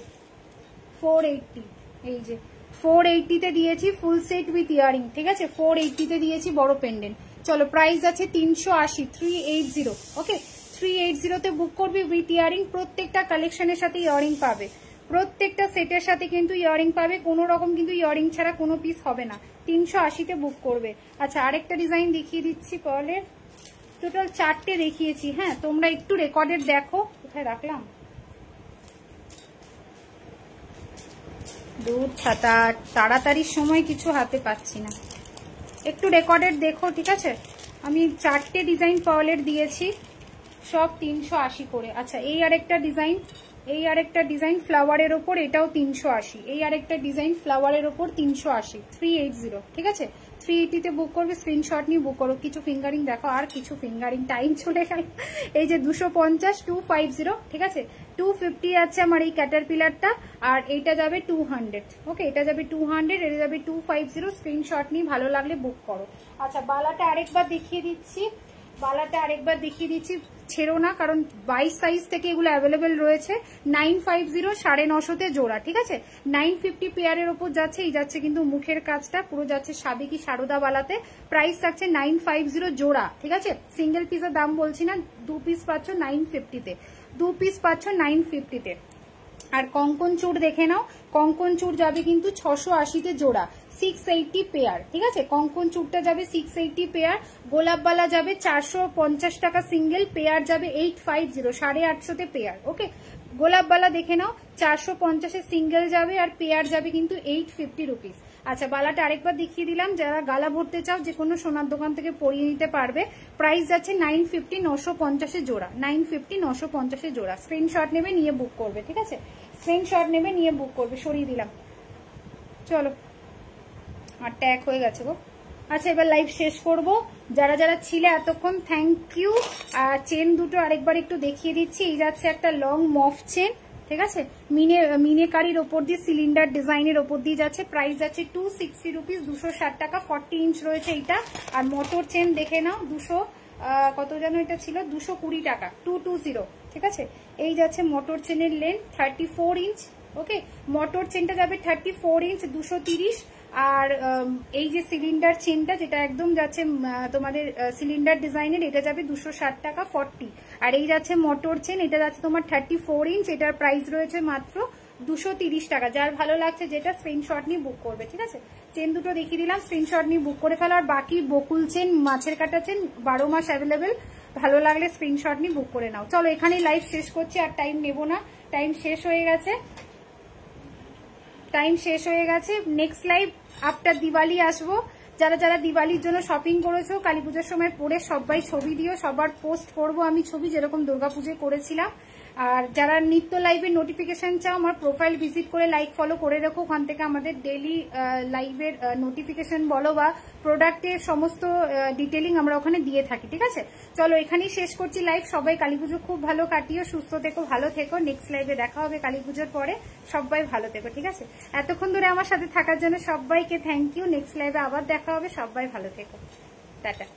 480, এই যে 480-তে দিয়েছি ফুল সেট উইথ ইয়ারিং, ঠিক আছে? 480-তে দিয়েছি বড় পেন্ডেন্ট। চলো, প্রাইস আছে 380, 380। ওকে, 380-তে বুক করবি উইথ ইয়ারিং। প্রত্যেকটা কালেকশনের সাথে ইয়ারিং পাবে, প্রত্যেকটা সেটের সাথে কিন্তু ইয়ারিং পাবে, কোনো রকম কিন্তু ইয়ারিং ছাড়া কোনো পিস হবে না। 380-তে বুক করবে। আচ্ছা, আরেকটা ডিজাইন দেখিয়ে দিচ্ছি পার্লের। টোটাল 4টে দেখিয়েছি। হ্যাঁ, তোমরা একটু রেকর্ডেড দেখো। কোথায় রাখলাম? দুধ ছাতা, তাড়াতাড়ির সময় কিছু হাতে পাচ্ছি না, একটু রেকর্ডেড দেখো, ঠিক আছে? আমি 4টে ডিজাইন পার্লের দিয়েছি, সব 380 করে। আচ্ছা, এই আরেকটা ডিজাইন, এই আরেকটা ডিজাইন ফ্লাওয়ারের ওপর, এটাও 380। এই আরেকটা ডিজাইন ফ্লাওয়ারের ওপর 380, 380, ঠিক আছে? 380-তে বুক করবে। স্ক্রিনশট নিয়ে বুক করো। কিছু ফিঙ্গারিং দেখো, আর কিছু ফিঙ্গারিং, টাইম চলে গেল। এই যে 250, 250, ঠিক আছে? 250 আছে আমার এই ক্যাটারপিলারটা, আর এইটা যাবে 200। ওকে, এটা যাবে 200, এটা যাবে 250। স্ক্রিনশট নিয়ে ভালো লাগলে বুক করো। আচ্ছা, বালাটা আরেকবার দেখিয়ে দিচ্ছি, বালাটা আরেকবার দেখিয়ে দিচ্ছি, ছেড়ো না, কারণ 22 সাইজ থেকে এগুলো অ্যাভেলেবেল রয়েছে। 950, 950-তে জোড়া, ঠিক আছে? 950 পেয়ারের ওপর যাচ্ছে। এই যাচ্ছে কিন্তু মুখের কাজটা পুরো যাচ্ছে সাবেকি সারদা বালাতে। প্রাইস থাকছে 950 জোড়া, ঠিক আছে? সিঙ্গেল পিসের দাম বলছি না, 2 পিস পাচ্ছ 950-তে, 2 পিস পাচ্ছ 950-তে। আর কঙ্কন চূড় দেখে নাও, কঙ্কন চূড় যাবে কিন্তু 680-তে জোড়া, 680 পেয়ার, ঠিক আছে? কঙ্কন চূড়টা যাবে 680 পেয়ার। গোলাপবালা যাবে 450 টাকা সিঙ্গেল, পেয়ার যাবে 850, 850-তে পেয়ার। ওকে, গোলাপবালা দেখে নাও, 450-এ সিঙ্গেল যাবে, আর পেয়ার যাবে কিন্তু 850 রুপিস। আচ্ছা, বালাটা আরেকবার দেখিয়ে দিলাম। যারা গালা ভরতে চাও যে কোনো সোনার দোকান থেকে পরিয়ে নিতে পারবে। প্রাইস যাচ্ছে 950, 950-এ জোড়া, 950, 950-এ জোড়া। স্ক্রিনশট নেবে, নিয়ে বুক করবে, ঠিক আছে? স্ক্রিনশট নেবে, নিয়ে বুক করবে। সরিয়ে দিলাম, চলো। আর ট্যাগ হয়ে গেছে গো। আচ্ছা, এবার লাইভ শেষ করব। যারা যারা ছিলে এতক্ষণ, থ্যাংক ইউ। আর চেন দুটো আরেকবার একটু দেখিয়ে দিচ্ছি। এই যাচ্ছে একটা লং মফ চেন, ঠিক আছে? মিনেকারির ওপর দিয়ে সিলিন্ডার ডিজাইনের ওপর দিয়ে যাচ্ছে। প্রাইস যাচ্ছে 260 রুপিস, 260 টাকা। 40 ইঞ্চ রয়েছে এইটা। আর মোটর চেন দেখে নাও, 200 কত যেন এটা ছিল, 220 টাকা, 220, ঠিক আছে? এই যাচ্ছে মোটর চেনের লেন্থ 34 ইঞ্চ। ওকে, মোটর চেনটা যাবে 34 ইঞ্চ, 230। আর এই যে সিলিন্ডার চেনটা, যেটা একদম যাচ্ছে তোমাদের সিলিন্ডার ডিজাইনের, এটা যাবে 260 টাকা, 40। আর এই যাচ্ছে মোটর চেন, এটা যাচ্ছে তোমার 34 ইঞ্চ, এটার প্রাইস রয়েছে মাত্র 230 টাকা। যার ভালো লাগছে যেটা, স্ক্রিনশট নিয়ে বুক করবে, ঠিক আছে? চেন দুটো দেখিয়ে দিলাম, স্ক্রিনশট নিয়ে বুক করে ফেলো। আর বাকি বকুল চেন, মাছের কাটা চেন 12 মাস অ্যাভেলেবেল। ভালো লাগলে স্ক্রিনশট নিয়ে বুক করে নাও। চলো, এখানেই লাইভ শেষ করছি, আর টাইম নেবো না, টাইম শেষ হয়ে গেছে, টাইম শেষ হয়ে গেছে। নেক্সট লাইভ আফটার দিওয়ালি আসবো। যারা যারা দিওয়ালির জন্য শপিং করেছো, কালী পুজোর সময় পরে সবাই ছবি দিও, সবার পোস্ট করবো আমি ছবি, যেরকম দুর্গাপুজোয় করেছিলাম। আর যারা নিত্য লাইভের নোটিফিকেশন চাও, আমার প্রোফাইল ভিজিট করে লাইক ফলো করে রেখো। ওখান থেকে আমাদের ডেইলি লাইভের নোটিফিকেশন বলো বা প্রোডাক্টের সমস্ত ডিটেলিং আমরা ওখানে দিয়ে থাকি, ঠিক আছে? চলো, এখানেই শেষ করছি লাইভ। সবাই কালী পুজো খুব ভালো কাটিও, সুস্থ থেকো, ভালো থেকো। নেক্সট লাইভে দেখা হবে কালী পুজোর পরে। সবাই ভালো থেকো, ঠিক আছে? এতক্ষণ ধরে আমার সাথে থাকার জন্য সবাইকে থ্যাংক ইউ। নেক্সট লাইভে আবার দেখা হবে। সবাই ভালো থেকো, টাটা।